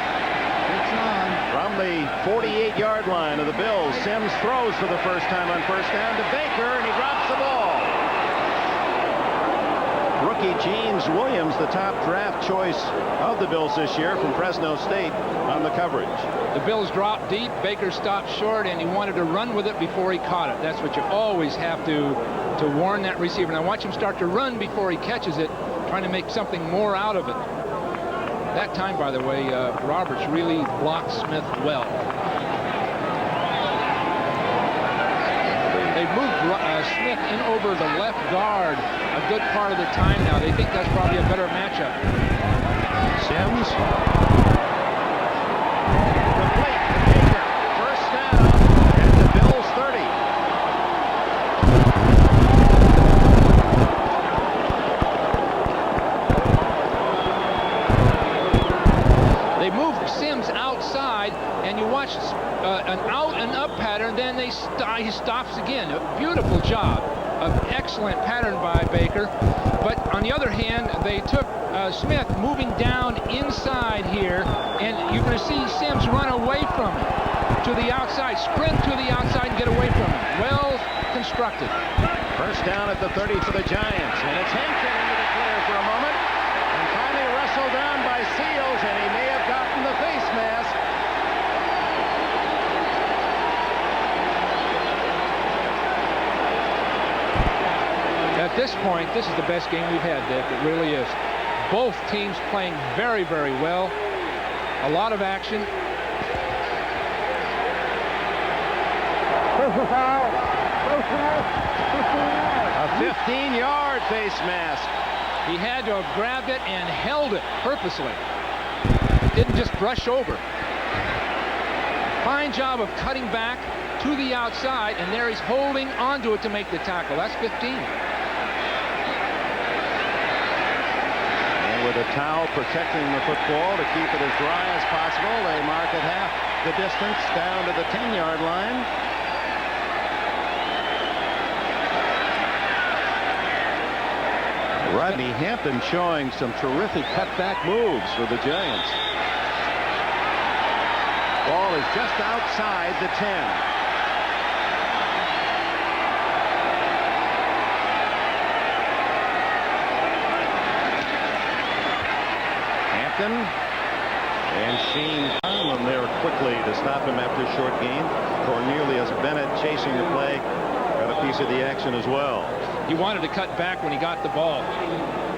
From the 48-yard line of the Bills, Sims throws for the first time on first down to Baker, and he drops the ball. Rookie James Williams, the top draft choice of the Bills this year from Fresno State, on the coverage. The Bills dropped deep. Baker stopped short, and he wanted to run with it before he caught it. That's what you always have to warn that receiver. Now watch him start to run before he catches it, trying to make something more out of it. That time, by the way, Roberts really blocked Smith well. They moved Smith in over the left guard a good part of the time now. They think that's probably a better matchup. Sims. Complete to Baker. First down at the Bills 30. They moved Sims outside, and you watch an out and up pattern, then he stops again. A beautiful job. An excellent pattern by Baker. But on the other hand, they took Smith moving down inside here, and you're going to see Sims run away from him to the outside, sprint to the outside and get away from him. Well constructed. First down at the 30 for the Giants, and it's Hampton into the clear for a moment, and finally wrestled down by Seals, and he may have gotten the face mask. At this point, this is the best game we've had, Dick. It really is. Both teams playing very, very well. A lot of action. Personal foul. Face mask. 15 yards. A 15-yard face mask. He had to have grabbed it and held it purposely. Didn't just brush over. Fine job of cutting back to the outside, and there he's holding onto it to make the tackle. That's 15. With a towel protecting the football to keep it as dry as possible, they mark it half the distance down to the 10-yard line. Rodney Hampton showing some terrific cutback moves for the Giants. Ball is just outside the 10. Hampton and Sheen Conlon there quickly to stop him after a short gain. Cornelius Bennett chasing the play, got a piece of the action as well. He wanted to cut back when he got the ball.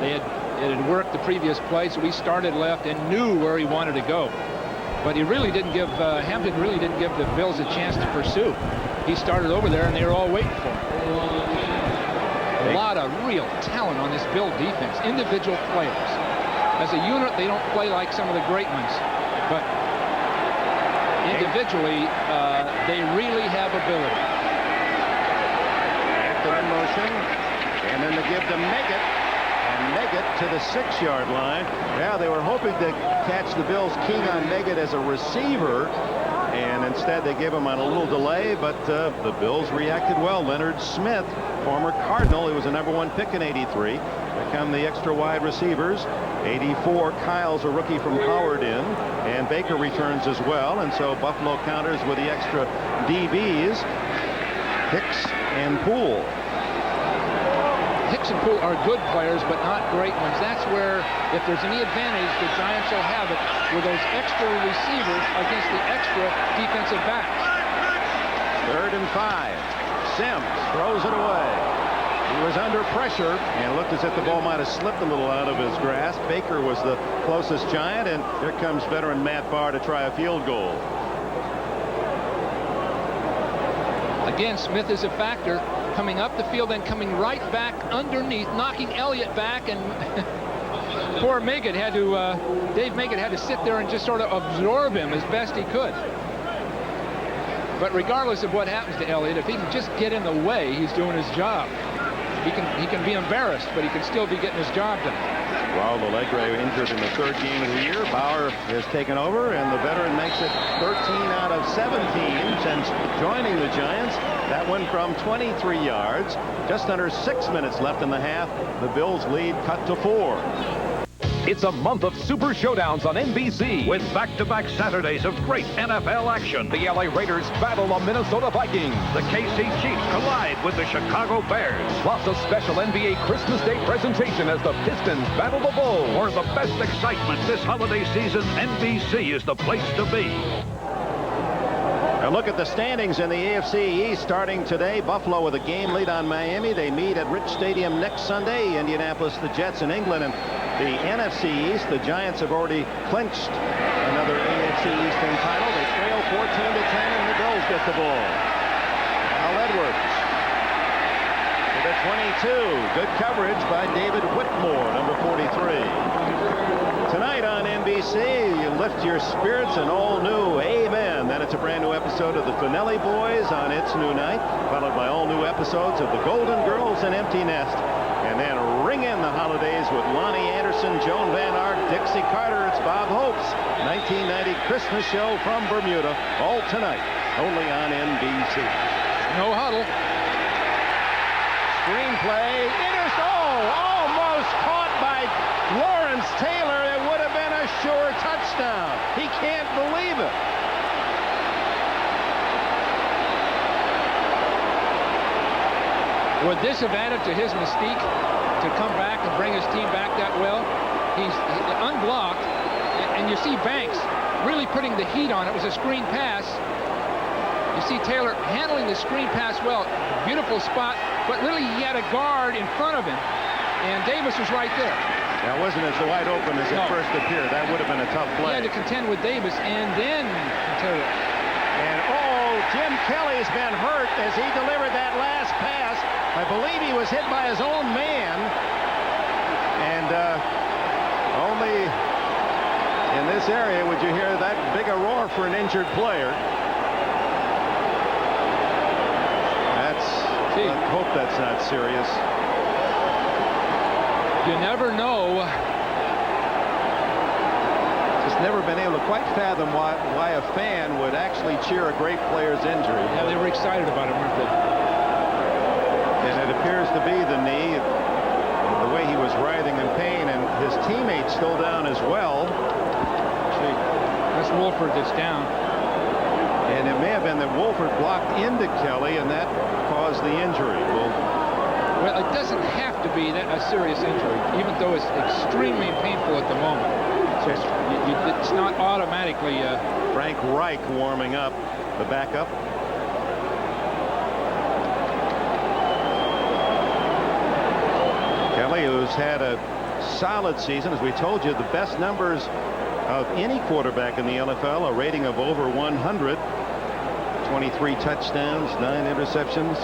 It had worked the previous play, so he started left and knew where he wanted to go. But he really didn't give, Hampton really didn't give the Bills a chance to pursue. He started over there, and they were all waiting for him. A lot of real talent on this Bill defense, individual players. As a unit, they don't play like some of the great ones, but individually, they really have ability. Hampton in motion, and then the give to Meggett. Meggett to the 6-yard line. Yeah, they were hoping to catch the Bills keen on Meggett as a receiver, and instead they gave him on a little delay, but the Bills reacted well. Leonard Smith, former Cardinal, he was a #1 pick in '83, become the extra wide receivers. 84, Kyle's a rookie from Howard in, and Baker returns as well, and so Buffalo counters with the extra DBs, Hicks and Poole. Hicks and Poole are good players, but not great ones. That's where, if there's any advantage, the Giants will have it with those extra receivers against the extra defensive backs. 3rd and 5. Sims throws it away. He was under pressure and looked as if the ball might have slipped a little out of his grasp. Baker was the closest Giant, and here comes veteran Matt Barr to try a field goal. Again, Smith is a factor, coming up the field and coming right back underneath, knocking Elliott back, and poor Meggett had to, Dave Meggett had to sit there and just sort of absorb him as best he could. But regardless of what happens to Elliott, if he can just get in the way, he's doing his job. He can be embarrassed, but he can still be getting his job done. Raul Alegre injured in the 3rd game of the year. Bauer has taken over, and the veteran makes it 13 out of 17 since joining the Giants. That one from 23 yards. Just under 6 minutes left in the half. The Bills lead cut to 4. It's a month of Super Showdowns on NBC. With back-to-back Saturdays of great NFL action. The LA Raiders battle the Minnesota Vikings. The KC Chiefs collide with the Chicago Bears. Plus a special NBA Christmas Day presentation as the Pistons battle the Bulls. For the best excitement this holiday season, NBC is the place to be. A look at the standings in the AFC East starting today. Buffalo with a game lead on Miami. They meet at Rich Stadium next Sunday. Indianapolis, the Jets in England. And the NFC East, the Giants have already clinched another AFC Eastern title. They trail 14-10, and the Bills get the ball. Al Edwards to the 22. Good coverage by David Whitmore, number 43. Tonight on NBC, you lift your spirits, an all-new Amen. Then it's a brand new episode of the Finelli Boys on its new night, followed by all new episodes of the Golden Girls and Empty Nest. And then ring in the holidays with Lonnie Anderson, Joan Van Ark, Dixie Carter. It's Bob Hope's 1990 Christmas show from Bermuda. All tonight, only on NBC. No huddle. Screenplay. Almost caught by Lawrence Taylor. It would have been a sure touchdown. He can't believe it. Would this have added to his mystique to come back and bring his team back that well? He's unblocked, and you see Banks really putting the heat on it. It was a screen pass. You see Taylor handling the screen pass well. Beautiful spot, but really he had a guard in front of him, and Davis was right there. That wasn't as wide open as it first appeared. That would have been a tough play. He had to contend with Davis, and then Taylor. And Jim Kelly's been hurt as he delivered that last pass. I believe he was hit by his own man, and only in this area would you hear that big a roar for an injured player. I hope that's not serious. You never know. Just never been able to quite fathom why a fan would actually cheer a great player's injury. Yeah, they were excited about it, weren't they? And it appears to be the knee, the way he was writhing in pain, and his teammate's still down as well. That's Wolford that's down. And it may have been that Wolford blocked into Kelly, and that caused the injury. Well, it doesn't have to be a serious injury, even though it's extremely painful at the moment. So it's not automatically. Frank Reich warming up, the backup. Kelly, who's had a solid season, as we told you, the best numbers of any quarterback in the NFL, a rating of over 100, 23 touchdowns, 9 interceptions.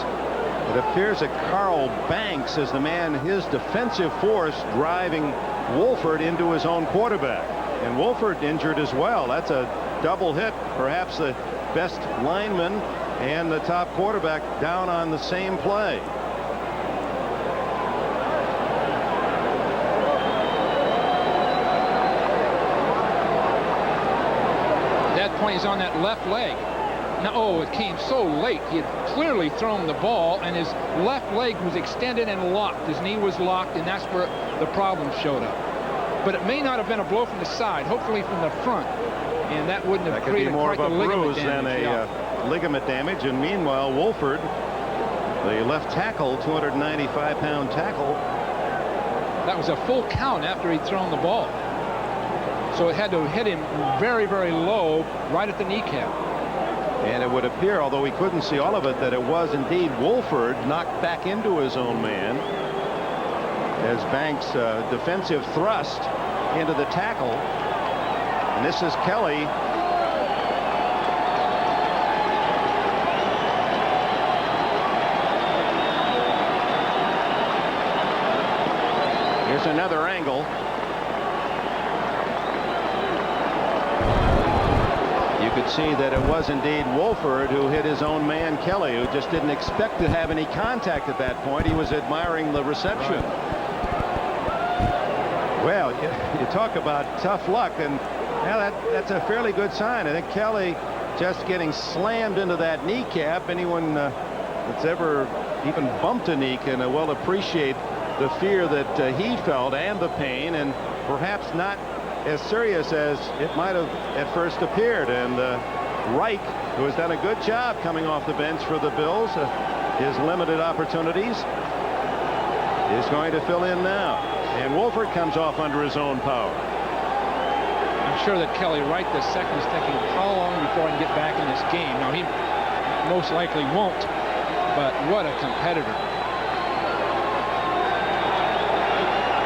It appears that Carl Banks is the man, his defensive force, driving Wolford into his own quarterback. And Wolford injured as well. That's a double hit. Perhaps the best lineman and the top quarterback down on the same play. At that point, he's on that left leg. Now, oh, it came so late. He had clearly thrown the ball, and his left leg was extended and locked. His knee was locked, and that's where the problem showed up. But it may not have been a blow from the side, hopefully from the front, and that wouldn't have created more quite of a the ligament bruise than damage. a ligament damage. And meanwhile, Wolford, the left tackle, 295-pound tackle. That was a full count after he'd thrown the ball. So it had to hit him very, very low, right at the kneecap. And it would appear, although we couldn't see all of it, that it was indeed Wolford knocked back into his own man as Banks' defensive thrust into the tackle. And this is Kelly. Here's another angle. You could see that it was indeed Wolford who hit his own man Kelly, who just didn't expect to have any contact at that point. He was admiring the reception. Right. Well, you talk about tough luck, and now that's a fairly good sign. I think Kelly just getting slammed into that kneecap. Anyone that's ever even bumped a knee can well appreciate the fear that he felt and the pain, and perhaps not as serious as it might have at first appeared. And Reich, who has done a good job coming off the bench for the Bills, his limited opportunities, is going to fill in now. And Wolford comes off under his own power. I'm sure that Kelly right this second is thinking, how long before I can get back in this game? Now, he most likely won't, but what a competitor.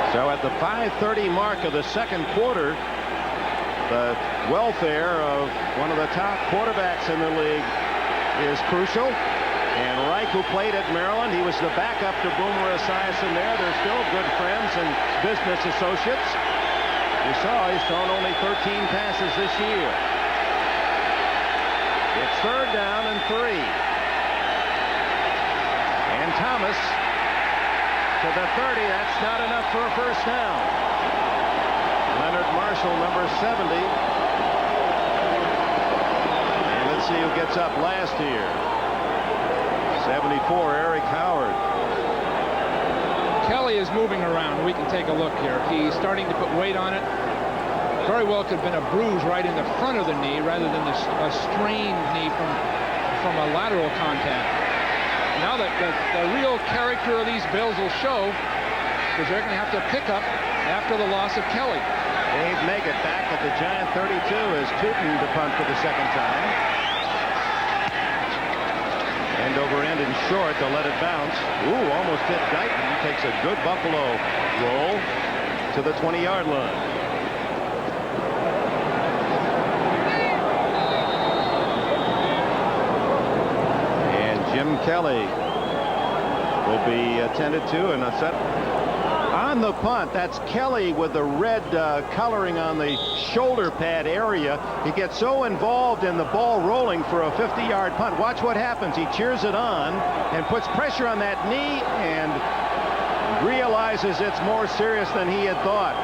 So at the 5:30 mark of the second quarter, the welfare of one of the top quarterbacks in the league is crucial. And Reich, who played at Maryland, he was the backup to Boomer Esiason there. They're still good friends and business associates. You saw he's thrown only 13 passes this year. It's third down and 3. And Thomas to the 30. That's not enough for a first down. Leonard Marshall, number 70. And let's see who gets up last here. 74, Eric Howard. Kelly is moving around. We can take a look here. He's starting to put weight on it. Very well could have been a bruise right in the front of the knee rather than a strained knee from a lateral contact. Now that the real character of these Bills will show, because they're going to have to pick up after the loss of Kelly. Dave Meggett back at the Giant 32 as Tootin to punt for the second time. End over end and short, they'll let it bounce. Ooh, almost hit Guyton. Takes a good Buffalo roll to the 20-yard line. And Jim Kelly will be attended to, and a set on the punt. That's Kelly with the red coloring on the shoulder pad area. He gets so involved in the ball rolling for a 50-yard punt. Watch what happens. He cheers it on and puts pressure on that knee and realizes it's more serious than he had thought.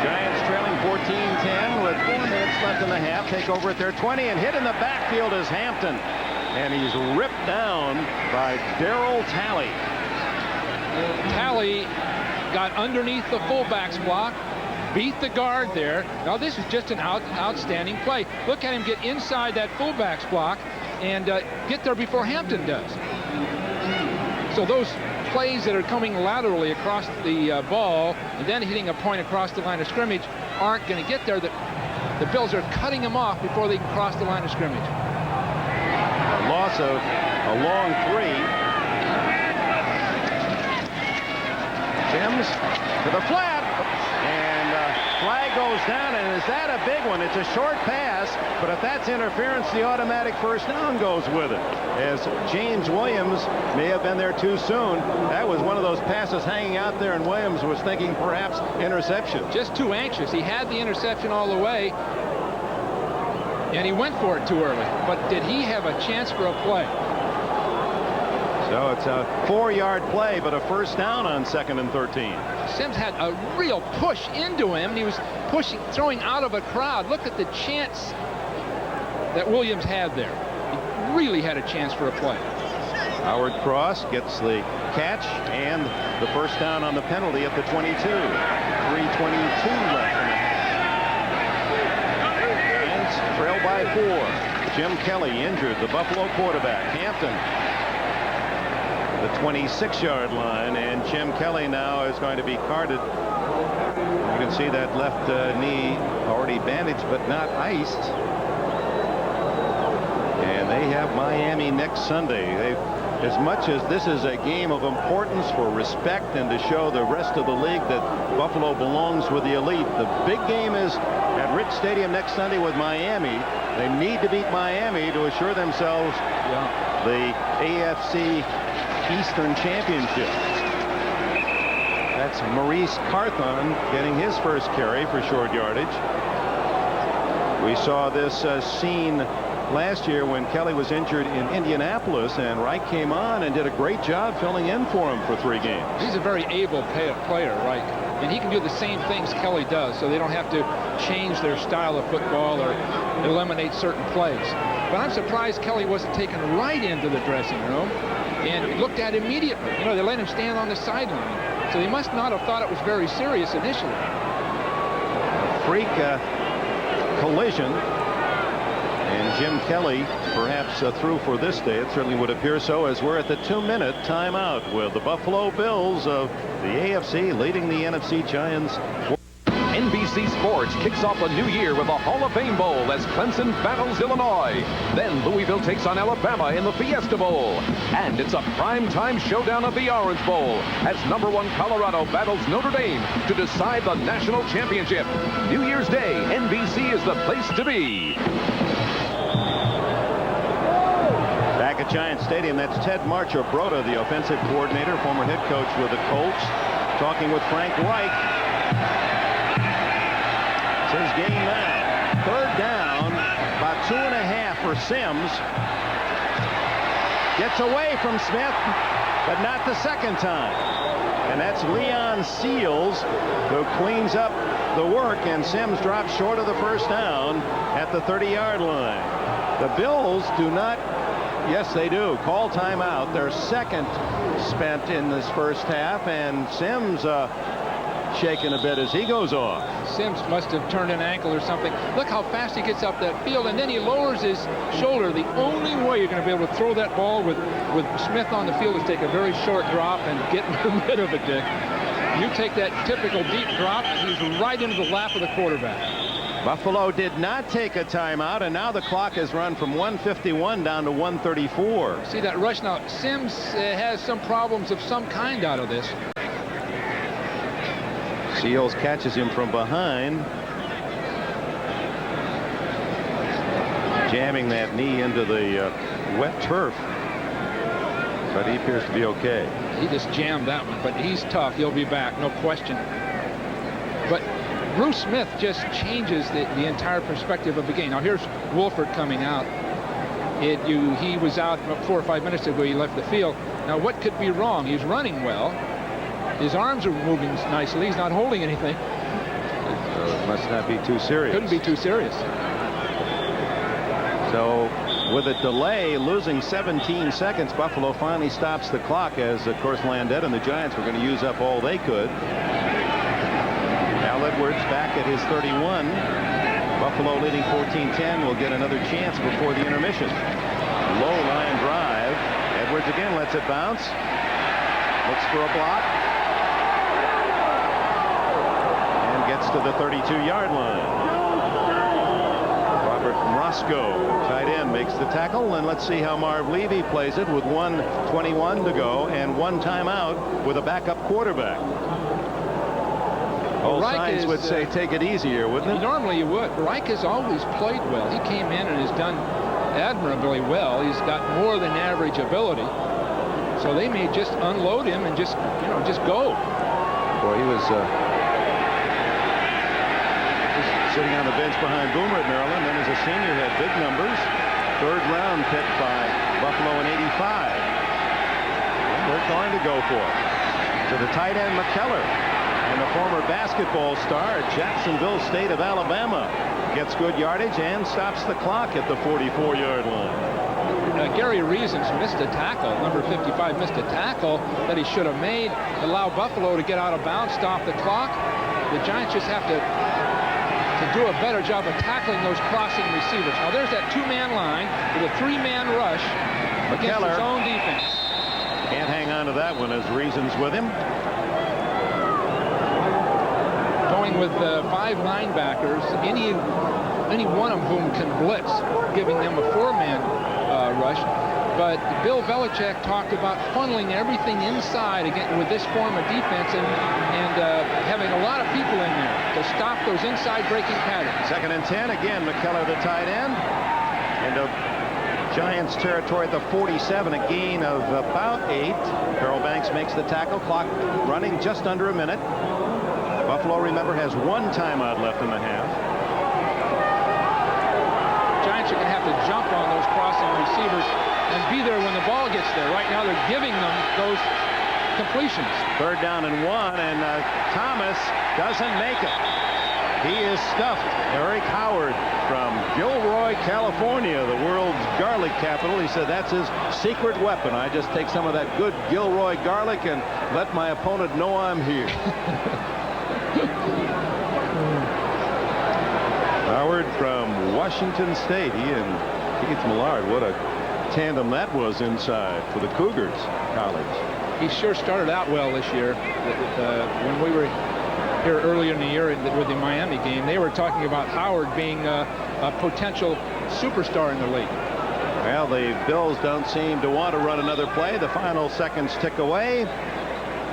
Giants trailing 14-10 with 4 minutes left in the half. Take over at their 20 and hit in the backfield is Hampton. And he's ripped down by Darryl Talley. Talley got underneath the fullback's block, beat the guard there. Now this is just an outstanding play. Look at him get inside that fullback's block and get there before Hampton does. So those plays that are coming laterally across the ball and then hitting a point across the line of scrimmage aren't going to get there. The Bills are cutting them off before they can cross the line of scrimmage. A loss of a long 3. Sims to the flat, and flag goes down, and is that a big one? It's a short pass, but if that's interference, the automatic first down goes with it, as James Williams may have been there too soon. That was one of those passes hanging out there, and Williams was thinking perhaps interception. Just too anxious. He had the interception all the way, and he went for it too early. But did he have a chance for a play? So it's a 4-yard play, but a first down on 2nd and 13. Sims had a real push into him, and he was throwing out of a crowd. Look at the chance that Williams had there. He really had a chance for a play. Howard Cross gets the catch and the first down on the penalty at the 22. 3:22 left in the half. And trail by 4. Jim Kelly injured, the Buffalo quarterback. Hampton, the 26-yard line, and Jim Kelly now is going to be carted. You can see that left knee already bandaged but not iced. And they have Miami next Sunday. As much as this is a game of importance for respect and to show the rest of the league that Buffalo belongs with the elite, the big game is at Rich Stadium next Sunday with Miami. They need to beat Miami to assure themselves the AFC Eastern Championship. That's Maurice Carthon getting his first carry for short yardage. We saw this scene last year when Kelly was injured in Indianapolis, and Wright came on and did a great job filling in for him for 3 games. He's a very able player, Wright, and he can do the same things Kelly does, so they don't have to change their style of football or eliminate certain plays. But I'm surprised Kelly wasn't taken right into the dressing room and looked at immediately. You know, they let him stand on the sideline, so they must not have thought it was very serious initially. A freak collision, and Jim Kelly perhaps through for this day. It certainly would appear so, as we're at the 2-minute timeout with the Buffalo Bills of the AFC leading the NFC Giants. NBC Sports kicks off a new year with a Hall of Fame Bowl as Clemson battles Illinois. Then Louisville takes on Alabama in the Fiesta Bowl. And it's a primetime showdown of the Orange Bowl as #1 Colorado battles Notre Dame to decide the national championship. New Year's Day, NBC is the place to be. Back at Giant Stadium, that's Ted Marchibroda, the offensive coordinator, former head coach with the Colts, talking with Frank Reich. His game now. 3rd down, about 2.5 for Sims. Gets away from Smith, but not the second time. And that's Leon Seals who cleans up the work, and Sims drops short of the first down at the 30-yard line. The Bills do not, yes they do, call timeout. Their second spent in this first half, and Sims shaking a bit as he goes off. Sims must have turned an ankle or something. Look how fast he gets up that field, and then he lowers his shoulder. The only way you're going to be able to throw that ball with Smith on the field is take a very short drop and get in the mid of it, Dick. You take that typical deep drop, he's right into the lap of the quarterback. Buffalo did not take a timeout, and now the clock has run from 1:51 down to 1:34. See that rush now. Sims has some problems of some kind out of this. Seals catches him from behind, jamming that knee into the wet turf, but he appears to be okay. He just jammed that one, but he's tough. He'll be back, no question. But Bruce Smith just changes the entire perspective of the game. Now here's Wolford coming out. He was out 4 or 5 minutes ago. He left the field. Now what could be wrong? He's running well. His arms are moving nicely. He's not holding anything. It must not be too serious. Couldn't be too serious. So with a delay, losing 17 seconds, Buffalo finally stops the clock, as of course Landette and the Giants were going to use up all they could. Now let Edwards back at his 31. Buffalo leading 14-10 will get another chance before the intermission. Low line drive. Edwards again lets it bounce. Looks for a block. And gets to the 32-yard line. Robert Roscoe, tight end, makes the tackle. And let's see how Marv Levy plays it with 1:21 to go and one timeout with a backup quarterback. All signs would say take it easier, wouldn't it? Normally you would. Reich has always played well. He came in and has done admirably well. He's got more than average ability. So they may just unload him and just go. Boy, he was sitting on the bench behind Boomer at Maryland. Then as a senior had big numbers. Third round pick by Buffalo in '85. And they're going to go for it. To the tight end McKellar. And the former basketball star at Jacksonville State of Alabama gets good yardage and stops the clock at the 44-yard line. Gary Reasons missed a tackle. Number 55 missed a tackle that he should have made. Allow Buffalo to get out of bounds, stop the clock. The Giants just have to do a better job of tackling those crossing receivers. Now there's that two-man line with a three-man rush against his own defense. Can't hang on to that one as Reasons with him. Going with 5 linebackers, any one of whom can blitz, giving them a 4-man rush. But Bill Belichick talked about funneling everything inside again with this form of defense and having a lot of people in there to stop those inside breaking patterns. 2nd and 10. Again, McKellar the tight end. Into Giants territory at the 47, a gain of about 8. Carol Banks makes the tackle. Clock running just under a minute. Buffalo, remember, has 1 timeout left in the half. Giants are going to have to jump on those crossing receivers and be there when the ball gets there. Right now they're giving them those completions. 3rd down and 1, and Thomas doesn't make it. He is stuffed. Eric Howard from Gilroy, California, the world's garlic capital. He said that's his secret weapon. I just take some of that good Gilroy garlic and let my opponent know I'm here. Howard from Washington State. He and Keith Millard. What a tandem that was inside for the Cougars college. He sure started out well this year. When we were here earlier in the year with the Miami game, they were talking about Howard being a potential superstar in the league. Well, the Bills don't seem to want to run another play. The final seconds tick away.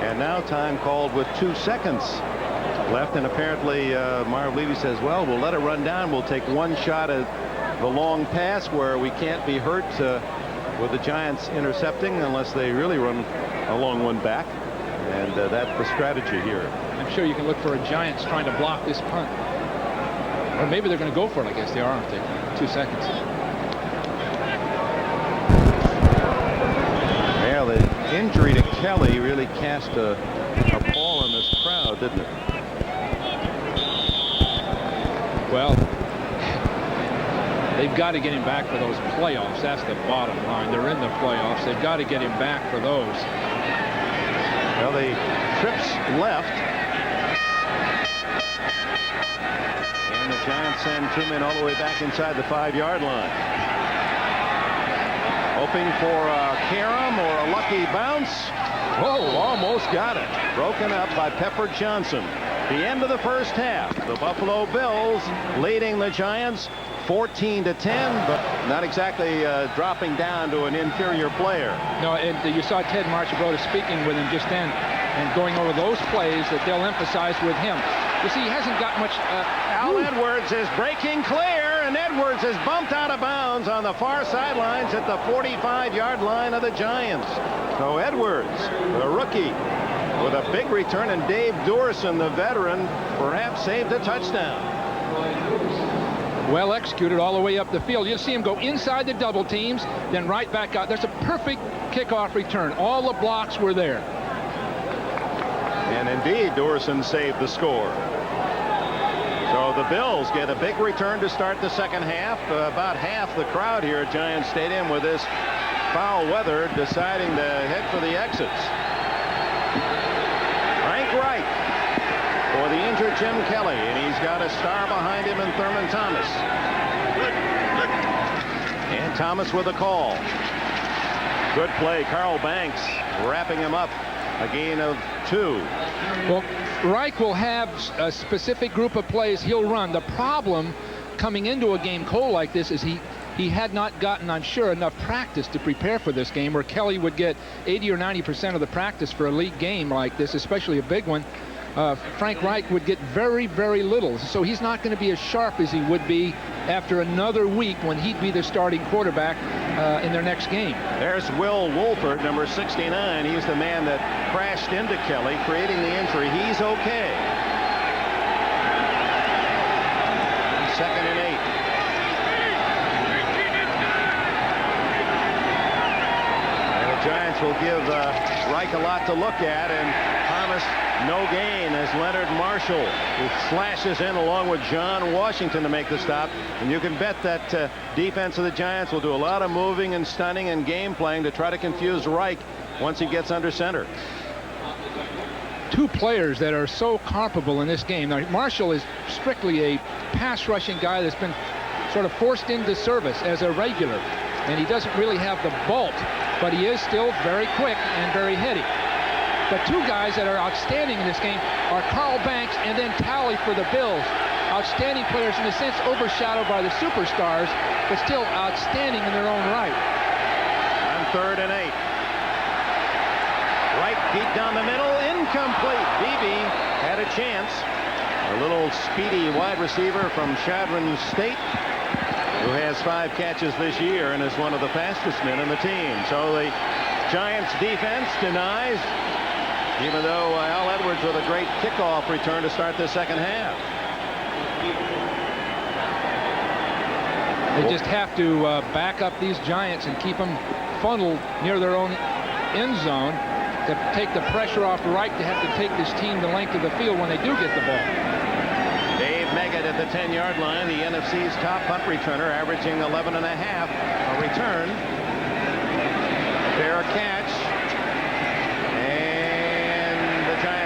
And now time called with 2 seconds left, and apparently Marv Levy says, well, we'll let it run down. We'll take one shot at the long pass where we can't be hurt with the Giants intercepting unless they really run a long one back. And that's the strategy here. I'm sure you can look for a Giants trying to block this punt. Or maybe they're going to go for it. I guess they are, aren't they? 2 seconds. Well, the injury to Kelly really cast a pall on this crowd, didn't it? Well, they've got to get him back for those playoffs. That's the bottom line. They're in the playoffs. They've got to get him back for those. Well, the trips left. And the Giants send 2 men all the way back inside the 5-yard line. Hoping for a carom or a lucky bounce. Whoa, almost got it. Broken up by Pepper Johnson. The end of the first half. The Buffalo Bills leading the Giants 14-10, but not exactly dropping down to an inferior player. No, and you saw Ted Marchibroda speaking with him just then and going over those plays that they'll emphasize with him. You see, he hasn't got much. Al Edwards is breaking clear, and Edwards is bumped out of bounds on the far sidelines at the 45-yard line of the Giants. So Edwards, the rookie, with a big return, and Dave Dorson, the veteran, perhaps saved a touchdown. Well executed all the way up the field. You'll see him go inside the double teams, then right back out. There's a perfect kickoff return. All the blocks were there. And indeed, Dorson saved the score. So the Bills get a big return to start the second half. About half the crowd here at Giants Stadium with this foul weather deciding to head for the exits. Frank Reich for the injured Jim Kelly, and he's got a star behind him in Thurman Thomas. And Thomas with a call. Good play. Carl Banks wrapping him up. A gain of 2. Well, Reich will have a specific group of plays he'll run. The problem coming into a game cold like this is he had not gotten, I'm sure, enough practice to prepare for this game, where Kelly would get 80 or 90% of the practice for a league game like this, especially a big one. Frank Reich would get very, very little. So he's not going to be as sharp as he would be after another week when he'd be the starting quarterback in their next game. There's Will Wolford, number 69. He's the man that crashed into Kelly, creating the injury. He's okay. 2nd and 8. And the Giants will give Reich a lot to look at, and Thomas no gain as Leonard Marshall, who slashes in along with John Washington to make the stop. And you can bet that defense of the Giants will do a lot of moving and stunning and game playing to try to confuse Reich once he gets under center. 2 players that are so comparable in this game. Now, Marshall is strictly a pass rushing guy that's been sort of forced into service as a regular, and he doesn't really have the bulk, but he is still very quick and very heady. The 2 guys that are outstanding in this game are Carl Banks and then Talley for the Bills. Outstanding players, in a sense overshadowed by the superstars, but still outstanding in their own right. On 3rd and 8. Right deep down the middle, incomplete. Beebe had a chance. A little speedy wide receiver from Chadron State, who has 5 catches this year and is one of the fastest men in the team. So the Giants defense denies, even though Al Edwards with a great kickoff return to start the second half. They just have to back up these Giants and keep them funneled near their own end zone to take the pressure off Reich to have to take this team the length of the field when they do get the ball. Dave Meggett at the 10-yard line, the NFC's top punt returner, averaging 11.5 a return. Fair catch.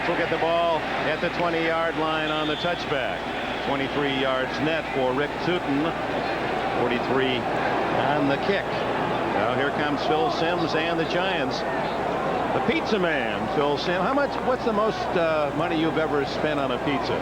Will get the ball at the 20-yard line on the touchback. 23 yards net for Rick Tootin. 43 on the kick. Now here comes Phil Simms and the Giants. The pizza man, Phil Simms. What's the most money you've ever spent on a pizza?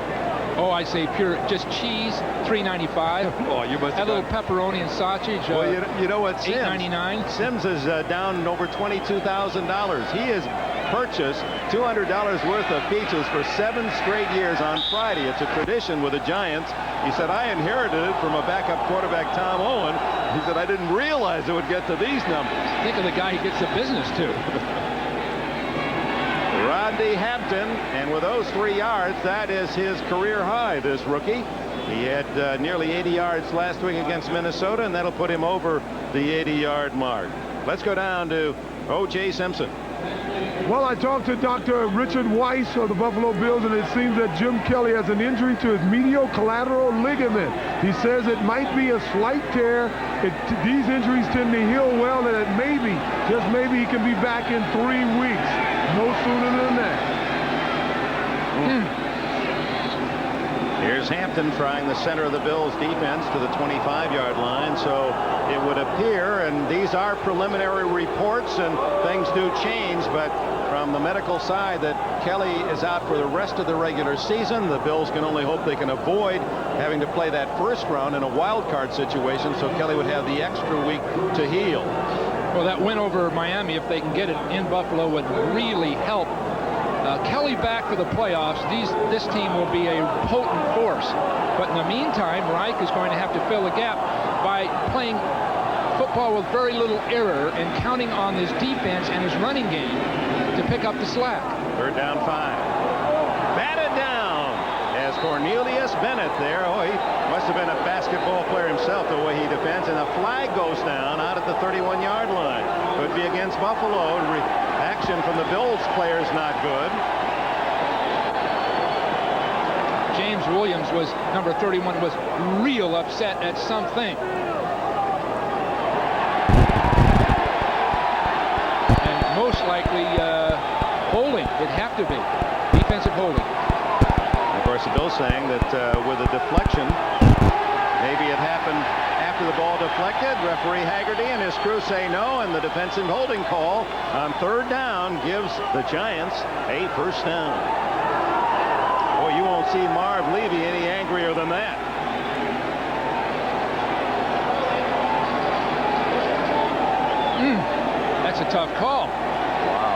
Oh, I say pure, just cheese, $3.95. Oh, you must have a little pepperoni and sausage. Well, you know what, Simms? $8.99. Simms is down over $22,000. He has purchased $200 worth of pizzas for 7 straight years on Friday. It's a tradition with the Giants. He said, I inherited it from a backup quarterback, Tom Owen. He said, I didn't realize it would get to these numbers. Think of the guy he gets the business to. Rodney Hampton, and with those 3 yards, that is his career high, this rookie. He had nearly 80 yards last week against Minnesota, and that'll put him over the 80-yard mark. Let's go down to O.J. Simpson. Well, I talked to Dr. Richard Weiss of the Buffalo Bills, and it seems that Jim Kelly has an injury to his medial collateral ligament. He says it might be a slight tear. These injuries tend to heal well, and it maybe, just maybe, he can be back in 3 weeks. No sooner than that. Here's Hampton trying the center of the Bills defense to the 25-yard line. So it would appear, and these are preliminary reports and things do change, but from the medical side, that Kelly is out for the rest of the regular season. The Bills can only hope they can avoid having to play that first round in a wild card situation, so Kelly would have the extra week to heal. Well, that win over Miami, if they can get it in Buffalo, would really help. Kelly back for the playoffs. This team will be a potent force. But in the meantime, Reich is going to have to fill the gap by playing football with very little error and counting on his defense and his running game to pick up the slack. 3rd down 5. Batted down as Cornelius Bennett there. Oh, he must have been a basketball player himself, the way he defends. And the flag goes down out at the 31-yard line. Could be against Buffalo. Action from the Bills players not good. James Williams was number 31, was real upset at something. And most likely holding. It'd have to be defensive holding. Of course, course, the Bills saying that with a deflection, maybe it happened after the ball deflected. Referee Haggerty and his crew say no, and the defensive holding call on 3rd down gives the Giants a first down. Boy, you won't see Marv Levy any angrier than that. That's a tough call. Wow.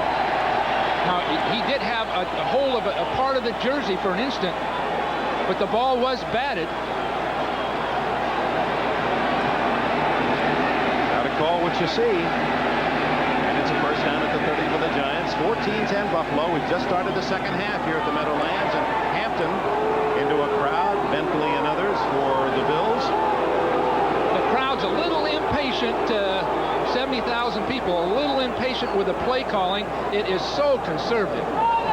Now, he did have a hold of a part of the jersey for an instant, but the ball was batted. Gotta call what you see. And it's a first down at the 30 for the Giants. 14-10 Buffalo. We've just started the second half here at the Meadowlands, and Hampton into a crowd. Bentley and others for the Bills. The crowd's a little impatient. 70,000 people, a little impatient with the play calling. It is so conservative,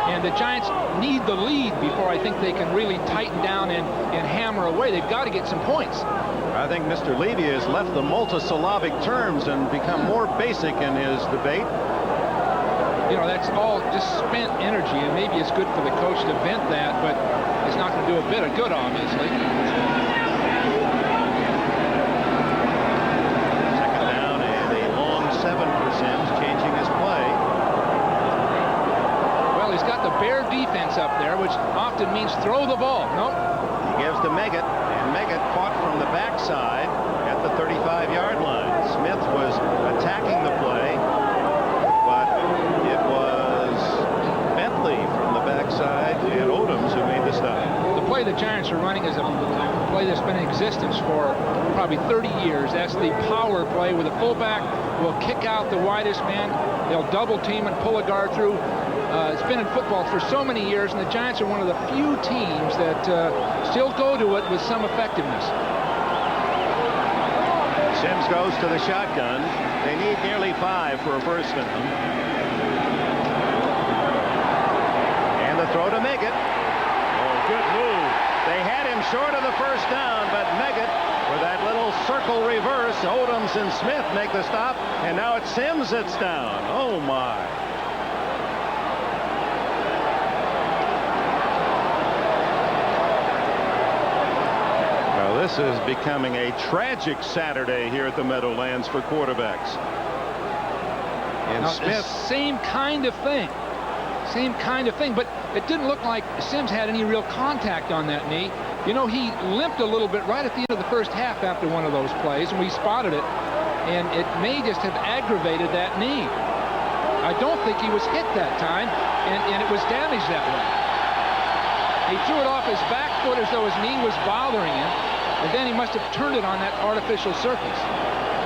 and the Giants need the lead before I think they can really tighten down and hammer away. They've got to get some points. I think Mr. Levy has left the multisyllabic terms and become more basic in his debate. You know, that's all just spent energy, and maybe it's good for the coach to vent that, but it's not going to do a bit of good, obviously. Changing his play. Well, he's got the Bear defense up there, which often means throw the ball. Nope. He gives to Meggett, and Meggett caught from the backside at the 35-yard line. Smith was attacking the play, but it was Bentley from the backside and Odoms who made the stop. The play the Giants are running is a play that's been in existence for probably 30 years. That's the power play where the fullback will kick out the widest man. They'll double team and pull a guard through. It's been in football for so many years, and the Giants are one of the few teams that still go to it with some effectiveness. Sims goes to the shotgun. They need nearly 5 for a first down. And the throw to Meggett. Oh, good move. They had him short of the first down, but Meggett, with that little circle reverse, Odoms and Smith make the stop, and now it's Sims that's down. Oh, my. Well, this is becoming a tragic Saturday here at the Meadowlands for quarterbacks. And now, Smith. Same kind of thing. Same kind of thing, but it didn't look like Sims had any real contact on that knee. You know, he limped a little bit right at the end of the first half after one of those plays, and we spotted it, and it may just have aggravated that knee. I don't think he was hit that time, and it was damaged that way. He threw it off his back foot as though his knee was bothering him, and then he must have turned it on that artificial surface.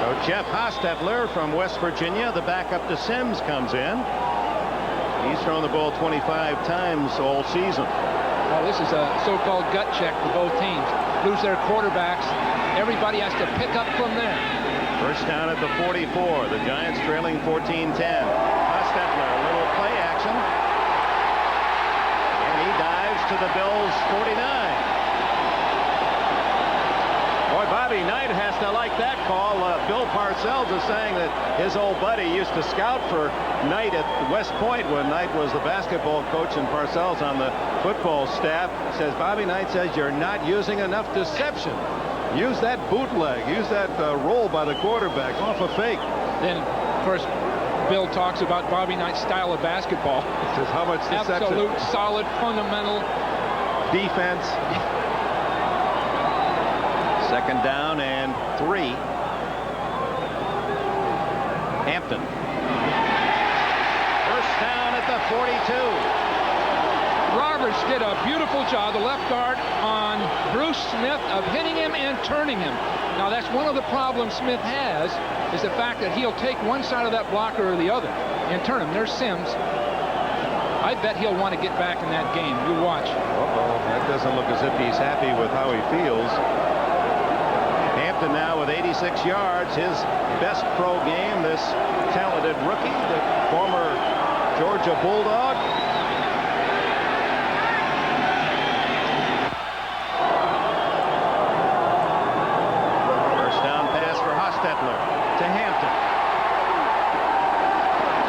So Jeff Hostetler from West Virginia, the backup to Sims, comes in. He's thrown the ball 25 times all season. Well, this is a so-called gut check for both teams. Lose their quarterbacks. Everybody has to pick up from there. First down at the 44. The Giants trailing 14-10. Hostetler, a little play action. And he dives to the Bills' 49. Boy, Bobby Knight has to like that call. Bill Parcells is saying that his old buddy used to scout for Knight at West Point when Knight was the basketball coach and Parcells on the football staff. Says Bobby Knight says you're not using enough deception. Use that bootleg. Use that roll by the quarterback off a fake. Then, of course, Bill talks about Bobby Knight's style of basketball. Says how much deception. Absolute, solid, fundamental defense. Second down and 3. Hampton. First down at the 42. Roberts did a beautiful job, the left guard, on Bruce Smith of hitting him and turning him. Now, that's one of the problems Smith has, is the fact that he'll take one side of that blocker or the other and turn him. There's Sims. I bet he'll want to get back in that game. You watch. Uh-oh, that doesn't look as if he's happy with how he feels. Hampton now with 86 yards, his best pro game, this talented rookie, the former Georgia Bulldog. First down pass for Hostetler to Hampton.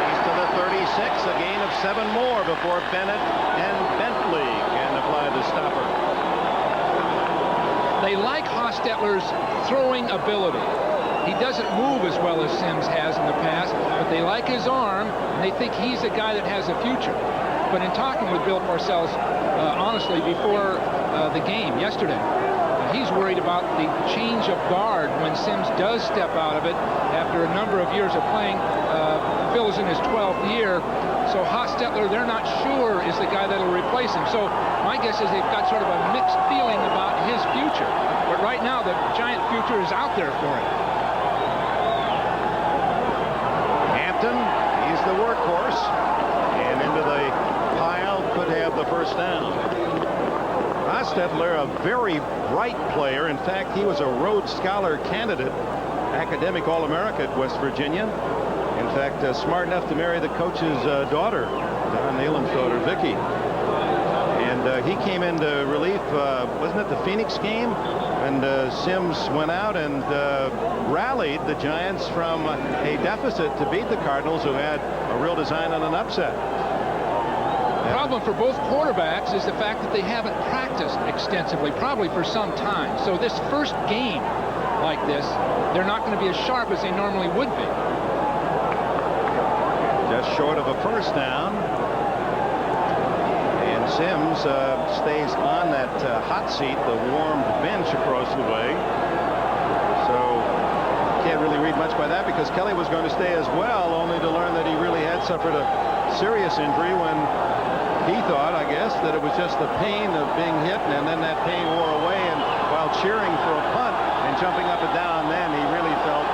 He's to the 36, a gain of 7 more before Bennett and Bentley can apply the stopper. They like Hostetler's throwing ability. He doesn't move as well as Sims has in the past, but they like his arm, and they think he's a guy that has a future. But in talking with Bill Parcells, honestly, before the game yesterday, he's worried about the change of guard when Sims does step out of it after a number of years of playing. Phil is in his 12th year, so Hostetler, they're not sure is the guy that'll replace him. So my guess is they've got sort of a mixed feeling about his future. But right now, the Giant future is out there for him. Hampton, he's the workhorse, and into the pile, could have the first down. Hostetler, a very bright player. In fact, he was a Rhodes Scholar candidate, academic All-America at West Virginia. In fact, smart enough to marry the coach's daughter, Don Neyland's daughter, Vicky. And he came into relief, wasn't it the Phoenix game? And Sims went out and rallied the Giants from a deficit to beat the Cardinals, who had a real design on an upset. The problem for both quarterbacks is the fact that they haven't practiced extensively, probably for some time. So this first game like this, they're not going to be as sharp as they normally would be. Just short of a first down. And Sims stays on that hot seat, the warmed bench across the way. So can't really read much by that, because Kelly was going to stay as well, only to learn that he really had suffered a serious injury when he thought, I guess, that it was just the pain of being hit, and then that pain wore away, and while cheering for a punt and jumping up and down, then he really felt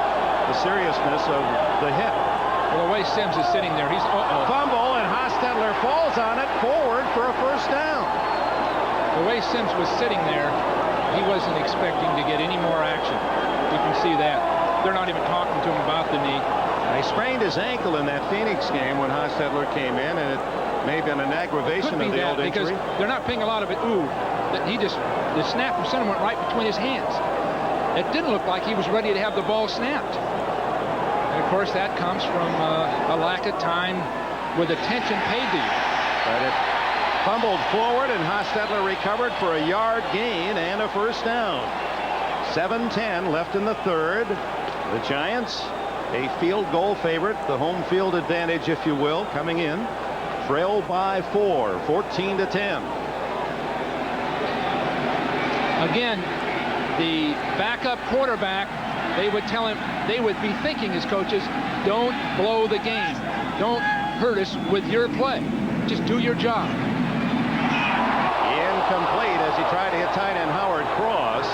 the seriousness of the hit. Well, the way Sims is sitting there, he's fumble, and Hostetler falls on it forward for a first down. The way Sims was sitting there, he wasn't expecting to get any more action. You can see that. They're not even talking to him about the knee. He sprained his ankle in that Phoenix game when Hostetler came in, and it may have been an aggravation of the old injury. Because they're not paying a lot of it. The snap from center went right between his hands. It didn't look like he was ready to have the ball snapped. And of course, that comes from a lack of time with attention paid to you. But it fumbled forward, and Hostetler recovered for a yard gain and a first down. 7:10 left in the third. The Giants, a field goal favorite, the home field advantage, if you will, coming in. Trail by 4, 14-10. Again, the backup quarterback, they would tell him, they would be thinking as coaches, don't blow the game. Don't hurt us with your play. Just do your job. Incomplete as he tried to hit tight end Howard Cross.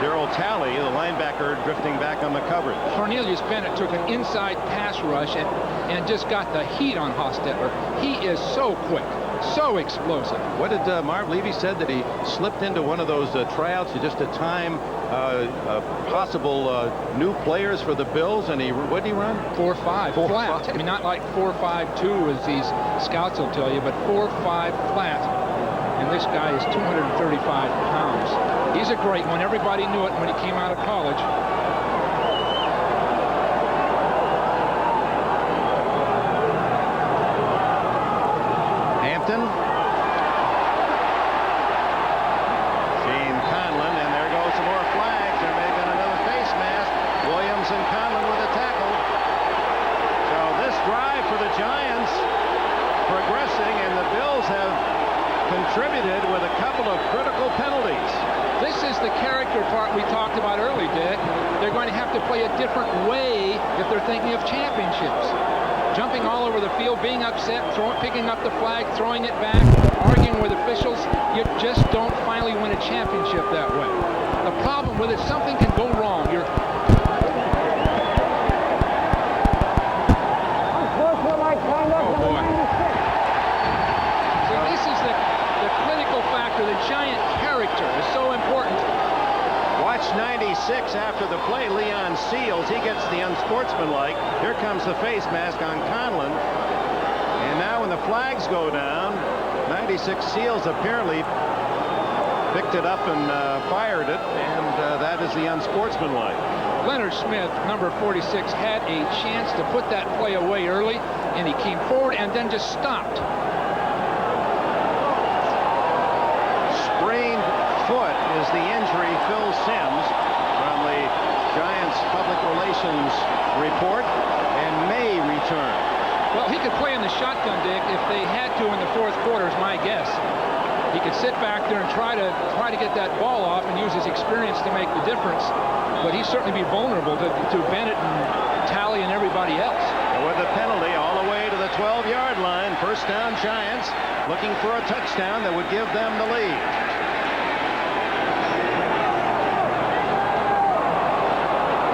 Darryl Talley, the linebacker, drifting back on the coverage. Cornelius Bennett took an inside pass rush and just got the heat on Hostetler. He is so quick, so explosive. What did Marv Levy said, that he slipped into one of those tryouts just to time possible new players for the Bills, and what did he run? 4.5 flat. I mean, not like 4.52 as these scouts will tell you, but 4.5 flat. And this guy is 235 pounds. He's a great one. Everybody knew it when he came out of college. Hampton. Shane Conlon, and there goes some more flags. There may have been another face mask. Williams and Conlon with a tackle. So this drive for the Giants progressing, and the Bills have contributed with a couple of critical penalties. This is the character part we talked about early, Dick. They're going to have to play a different way if they're thinking of championships. Jumping all over the field, being upset, picking up the flag, throwing it back, arguing with officials. You just don't finally win a championship that way. The problem with it, something can go wrong. The Giant character is so important. Watch 96 after the play. Leon Seals, he gets the unsportsmanlike. Here comes the face mask on Conlon. And now when the flags go down, 96 Seals apparently picked it up and fired it, and that is the unsportsmanlike. Leonard Smith, number 46, had a chance to put that play away early, and he came forward and then just stopped. Foot is the injury Phil Anderson's report, and may return. Well, he could play in the shotgun, Dick, if they had to in the fourth quarter, is my guess. He could sit back there and try to get that ball off and use his experience to make the difference. But he'd certainly be vulnerable to Bennett and Talley and everybody else. And with the penalty all the way to the 12-yard line, first down Giants looking for a touchdown that would give them the lead.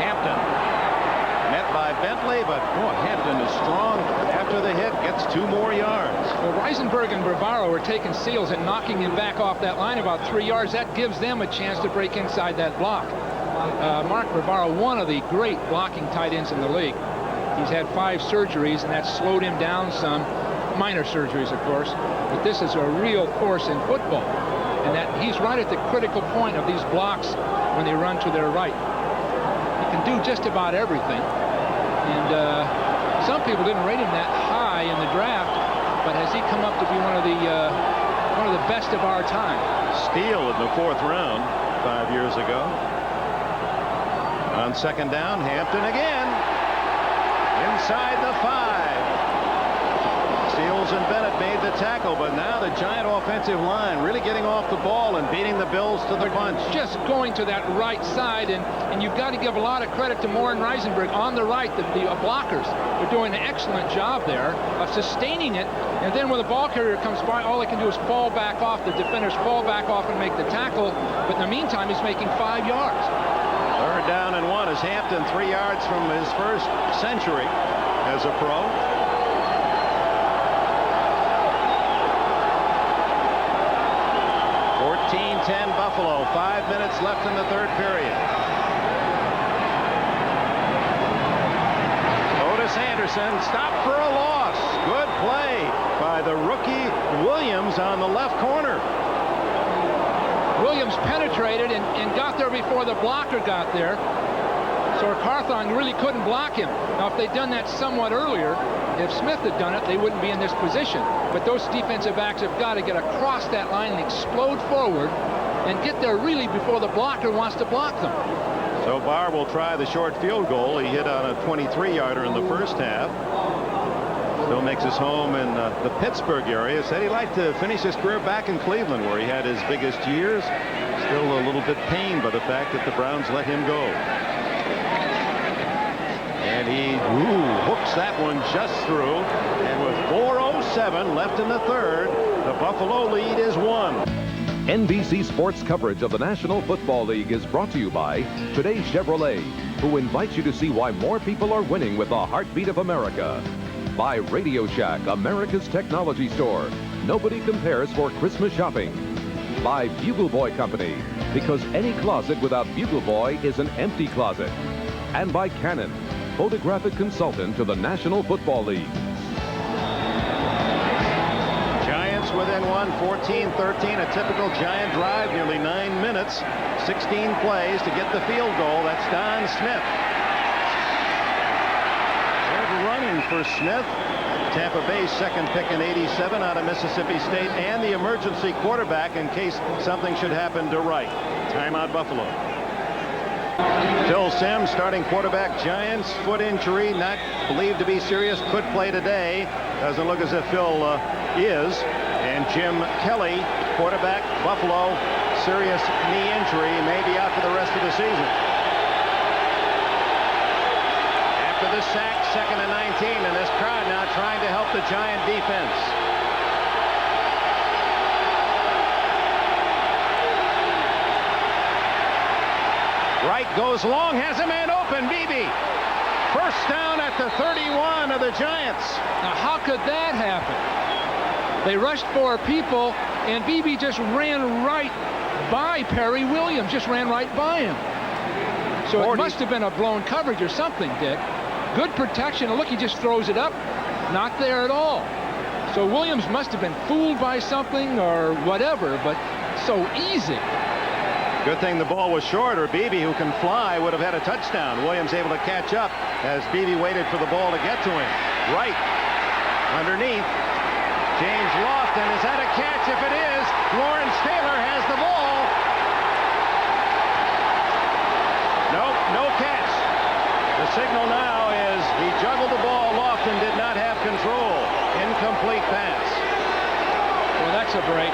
Hampton met by Bentley, but boy, Hampton is strong. After the hit, gets 2 more yards. Well, Reisenberg and Bravaro are taking Seals and knocking him back off that line about 3 yards. That gives them a chance to break inside that block. Mark Bravaro, one of the great blocking tight ends in the league. He's had 5 surgeries, and that slowed him down some. Minor surgeries, of course. But this is a real force in football. And that he's right at the critical point of these blocks when they run to their right. He can do just about everything. And some people didn't rate him that high in the draft, but has he come up to be one of the best of our time? Steele in the 4th round 5 years ago. On second down, Hampton again. Inside the 5. Seals and Bennett made the tackle, but now the Giant offensive line really getting off the ball and beating the Bills to the punch. Just going to that right side, and you've got to give a lot of credit to Moore and Reisenberg on the right. The blockers are doing an excellent job there of sustaining it, and then when the ball carrier comes by, all they can do is fall back off. The defenders fall back off and make the tackle, but in the meantime, he's making 5 yards. 3rd down and 1 as Hampton 3 yards from his first century as a pro. Buffalo, 5 minutes left in the 3rd period. Otis Anderson stopped for a loss. Good play by the rookie Williams on the left corner. Williams penetrated and got there before the blocker got there. So Carthon really couldn't block him. Now, if they'd done that somewhat earlier, if Smith had done it, they wouldn't be in this position. But those defensive backs have got to get across that line and explode forward and get there really before the blocker wants to block them. So Barr will try the short field goal. He hit on a 23-yarder in the first half. Still makes his home in the Pittsburgh area. Said he'd like to finish his career back in Cleveland, where he had his biggest years. Still a little bit pained by the fact that the Browns let him go. And he hooks that one just through. And with 4:07 left in the 3rd, the Buffalo lead is 1. NBC Sports coverage of the National Football League is brought to you by Today Chevrolet, who invites you to see why more people are winning with the heartbeat of America. By Radio Shack, America's technology store. Nobody compares for Christmas shopping. By Bugle Boy Company, because any closet without Bugle Boy is an empty closet. And by Canon, photographic consultant to the National Football League. Giants within 1, 14-13, a typical Giant drive, nearly 9 minutes, 16 plays to get the field goal. That's Don Smith. Good running for Smith. Tampa Bay's 2nd pick in '87 out of Mississippi State, and the emergency quarterback in case something should happen to Wright. Timeout Buffalo. Phil Simms, starting quarterback, Giants, foot injury, not believed to be serious, could play today. Doesn't look as if Phil is. And Jim Kelly, quarterback, Buffalo, serious knee injury, may be out for the rest of the season. After the sack, 2nd and 19, and this crowd now trying to help the Giant defense. Wright goes long, has a man open, Beebe. First down at the 31 of the Giants. Now, how could that happen? They rushed 4 people, and Beebe just ran right by Perry Williams, just ran right by him. So 40. It must have been a blown coverage or something, Dick. Good protection. Look, he just throws it up. Not there at all. So Williams must have been fooled by something or whatever, but so easy. Good thing the ball was short, or Beebe, who can fly, would have had a touchdown. Williams able to catch up as Beebe waited for the ball to get to him. Right underneath. James Lofton, is that a catch? If it is, Lawrence Taylor has the ball. Nope, no catch. The signal now is he juggled the ball. Lofton did not have control. Incomplete pass. Well, that's a break.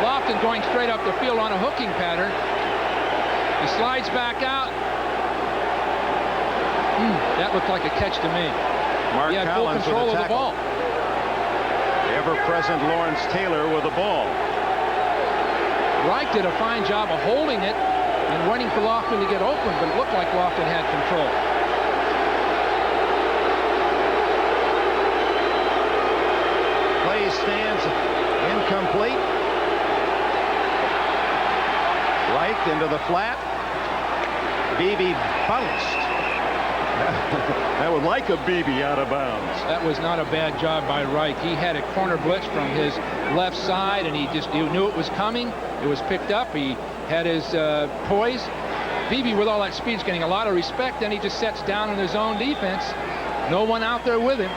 Lofton going straight up the field on a hooking pattern. He slides back out. That looked like a catch to me. Mark He had full Collins control with of the the ball. The ever-present Lawrence Taylor with the ball. Reich did a fine job of holding it and waiting for Lofton to get open, but it looked like Lofton had control. Play stands incomplete. Reich into the flat. Beebe bounced. That would like a Beebe out of bounds. That was not a bad job by Reich. He had a corner blitz from his left side, and he knew it was coming. It was picked up. He had his poise. Beebe, with all that speed, is getting a lot of respect. Then he just sets down in his own defense. No one out there with him.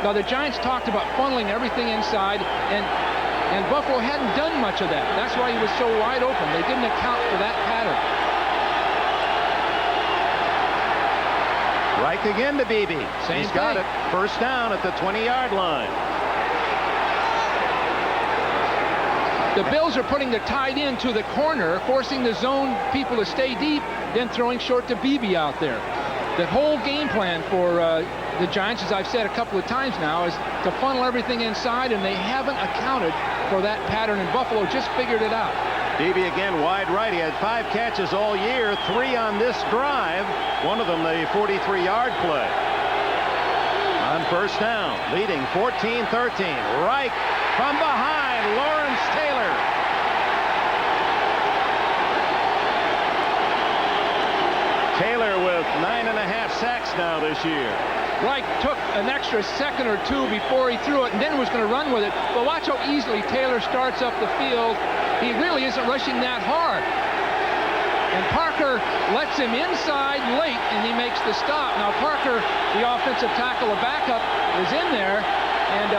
Now, the Giants talked about funneling everything inside, and Buffalo hadn't done much of that. That's why he was so wide open. They didn't account for that pattern. Reich again to Beebe. Same He's got thing. it. First down at the 20-yard line. The Bills are putting the tight end to the corner, forcing the zone people to stay deep, then throwing short to Beebe out there. The whole game plan for the Giants, as I've said a couple of times now, is to funnel everything inside, and they haven't accounted for that pattern, and Buffalo just figured it out. Beebe again wide right. He had 5 catches all year, 3 on this drive. One of them the 43-yard play. On first down, leading 14-13. Reich from behind, Lawrence Taylor. Taylor with 9.5 sacks now this year. Reich took an extra second or two before he threw it and then was going to run with it. But watch how easily Taylor starts up the field. He really isn't rushing that hard. And Parker lets him inside late, and he makes the stop. Now Parker, the offensive tackle, a backup, is in there, and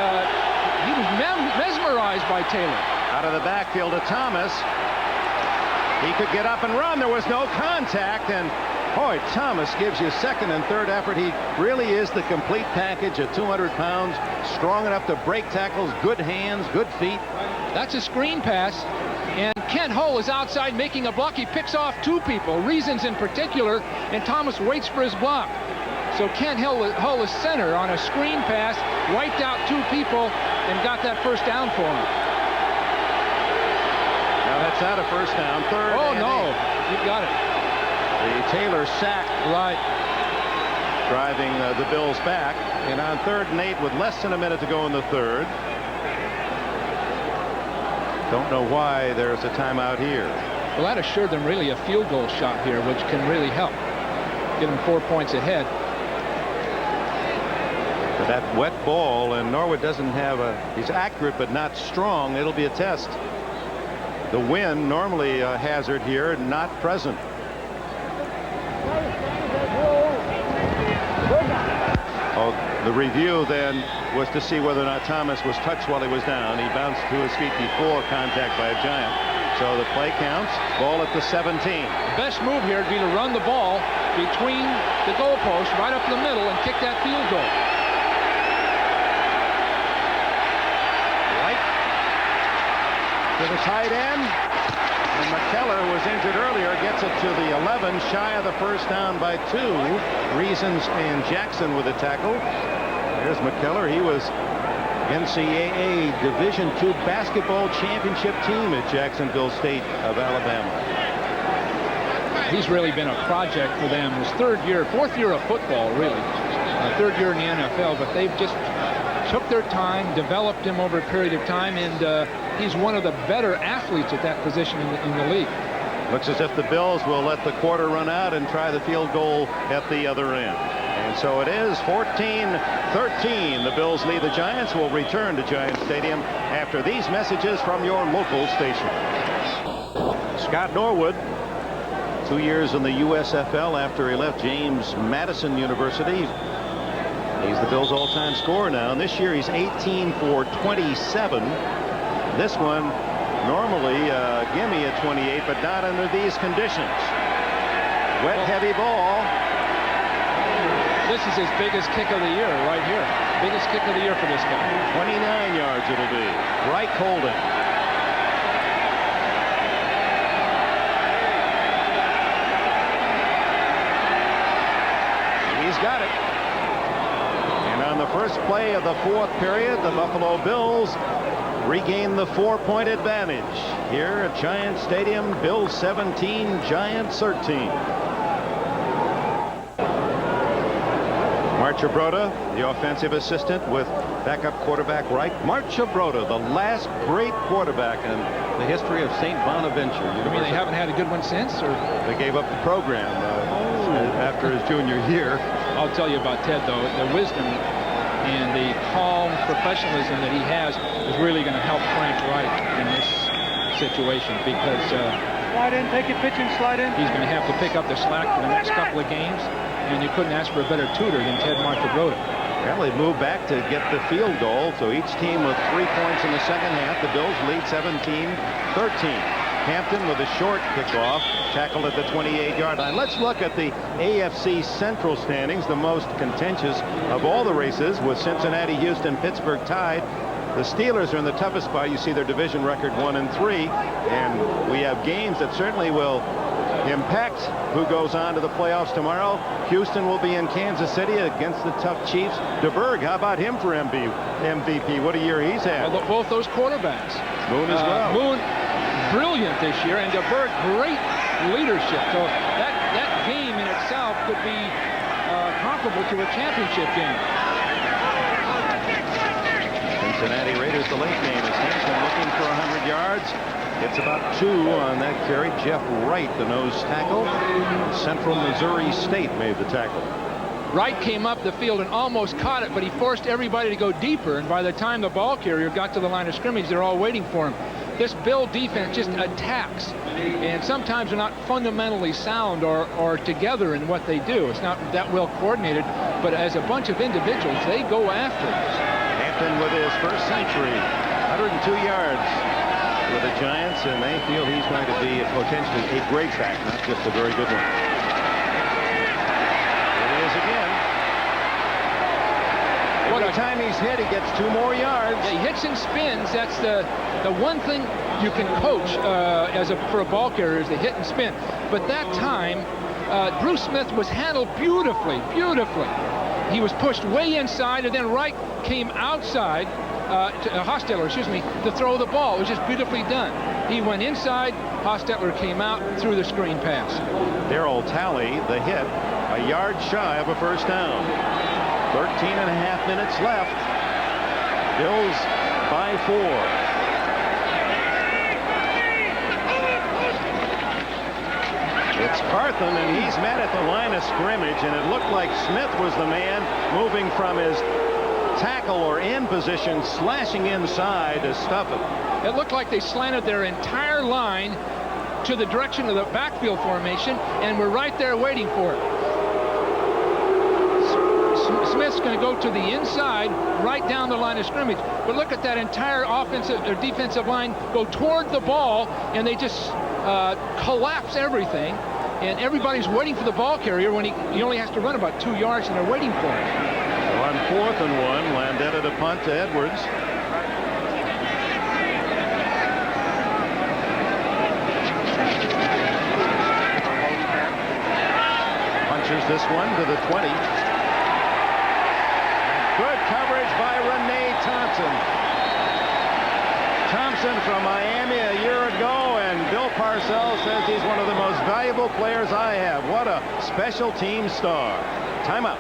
he was mesmerized by Taylor. Out of the backfield to Thomas. He could get up and run. There was no contact, and boy, Thomas gives you second and third effort. He really is the complete package at 200 pounds, strong enough to break tackles, good hands, good feet. That's a screen pass, and Kent Hull is outside making a block. He picks off 2 people, Reasons in particular, and Thomas waits for his block. So Kent Hull is center on a screen pass, wiped out 2 people, and got that first down for him. Now that's not a first down. Third. Oh, and no, 8. you got it. The Taylor sack. Right. Driving the Bills back. And on 3rd and 8 with less than a minute to go in the third. Don't know why there's a timeout here. Well, that assured them really a field goal shot here, which can really help. Get them 4 points ahead. But that wet ball, and Norwood doesn't have he's accurate but not strong. It'll be a test. The wind, normally a hazard here, not present. Oh, the review then was to see whether or not Thomas was touched while he was down. He bounced to his feet before contact by a Giant. So the play counts. Ball at the 17. The best move here would be to run the ball between the goalposts right up the middle and kick that field goal. Right to the tight end. And McKellar was injured earlier, gets it to the 11, shy of the first down by 2. Reasons and Jackson with a tackle. There's McKellar. He was NCAA Division II basketball championship team at Jacksonville State of Alabama. He's really been a project for them. His 4th year of football, really. 3rd year in the NFL, but they've just took their time, developed him over a period of time, and he's one of the better athletes at that position in the league. Looks as if the Bills will let the quarter run out and try the field goal at the other end. And so it is 14-13. The Bills lead the Giants. Will return to Giant Stadium after these messages from your local station. Scott Norwood, 2 years in the USFL after he left James Madison University. He's the Bills' all-time scorer now, and this year he's 18 for 27. This one normally gimme at 28, but not under these conditions. Wet, heavy ball. This is his biggest kick of the year right here. Biggest kick of the year for this guy. 29 yards it'll be. Reich holding. He's got it. And on the first play of the fourth period, the Buffalo Bills regain the 4-point advantage. Here at Giant Stadium, Bills 17, Giants 13. Marchibroda, the offensive assistant with backup quarterback Reich. Marchibroda, the last great quarterback in the history of St. Bonaventure. You mean they haven't had a good one since? Or they gave up the program after his junior year. I'll tell you about Ted, though. The wisdom and the calm professionalism that he has is really going to help Frank Reich in this situation, because slide in, take your pitch and slide in. He's going to have to pick up the slack for the next couple of games. And you couldn't ask for a better tutor than Ted Marchibroda. Well, they moved back to get the field goal, so each team with 3 points in the second half. The Bills lead 17-13. Hampton with a short kickoff, tackled at the 28-yard line. Let's look at the AFC Central standings, the most contentious of all the races, with Cincinnati, Houston, Pittsburgh tied. The Steelers are in the toughest spot. You see their division record 1-3, and we have games that certainly will impact who goes on to the playoffs tomorrow. Houston will be in Kansas City against the tough Chiefs. DeBerg, how about him for MVP? What a year he's had. Well, both those quarterbacks. Moon as well. Moon, brilliant this year, and DeBerg, great leadership. So that game in itself could be comparable to a championship game. Cincinnati Raiders, the late game is Hampton looking for 100 yards. It's about 2 on that carry. Jeff Wright, the nose tackle. Central Missouri State made the tackle. Wright came up the field and almost caught it, but he forced everybody to go deeper, and by the time the ball carrier got to the line of scrimmage, they're all waiting for him. This Bill defense just attacks, and sometimes they're not fundamentally sound or together in what they do. It's not that well coordinated, but as a bunch of individuals, they go after it. Hampton with his first century, 102 yards with the Giants, and they feel he's going to be potentially a great back, not just a very good one. It is again. Every time he's hit, he gets 2 more yards. Yeah, he hits and spins. That's the one thing you can coach for a ball carrier is the hit and spin. But that time, Bruce Smith was handled beautifully. He was pushed way inside, and then Wright came outside. Hostetler, to throw the ball. It was just beautifully done. He went inside, Hostetler came out, threw the screen pass. Darryl Talley, the hit, a yard shy of a first down. 13.5 minutes left. Bills by 4. It's Carthon, and he's met at the line of scrimmage, and it looked like Smith was the man moving from his tackle or end position, slashing inside to stuff it. It looked like they slanted their entire line to the direction of the backfield formation and were right there waiting for it. Smith's going to go to the inside, right down the line of scrimmage. But look at that entire offensive or defensive line go toward the ball, and they just collapse everything. And everybody's waiting for the ball carrier when he only has to run about 2 yards, and they're waiting for him. So on 4th and 1, Landeta to punt to Edwards. Punches this one to the 20. Good coverage by Renee Thompson. Thompson from Miami a year ago, and Bill Parcells says he's one of the most valuable players I have. What a special team star. Timeout.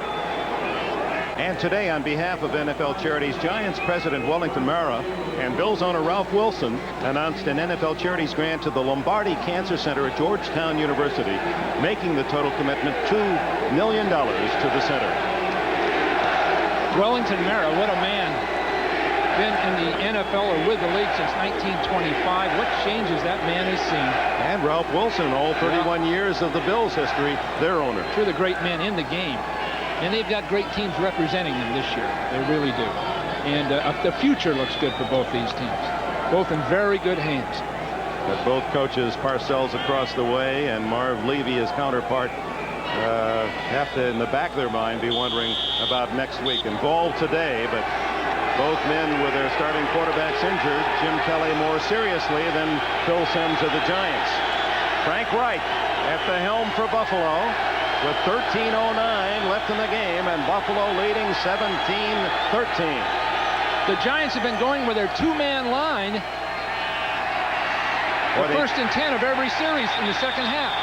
And today, on behalf of NFL Charities, Giants president Wellington Mara and Bills owner Ralph Wilson announced an NFL Charities grant to the Lombardi Cancer Center at Georgetown University, making the total commitment $2 million to the center. Wellington Mara, what a man. Been in the NFL or with the league since 1925. What changes that man has seen. And Ralph Wilson, all 31 years of the Bills' history, their owner. Two of the great men in the game. And they've got great teams representing them this year. They really do. And the future looks good for both these teams. both in very good hands. But both coaches, Parcells across the way and Marv Levy, his counterpart, have to, in the back of their mind, be wondering about next week. Involved today, but both men with their starting quarterbacks injured. Jim Kelly more seriously than Phil Simms of the Giants. Frank Reich at the helm for Buffalo with 13:09 left in the game, and Buffalo leading 17-13. The Giants have been going with their two-man line the first and 10 of every series in the second half.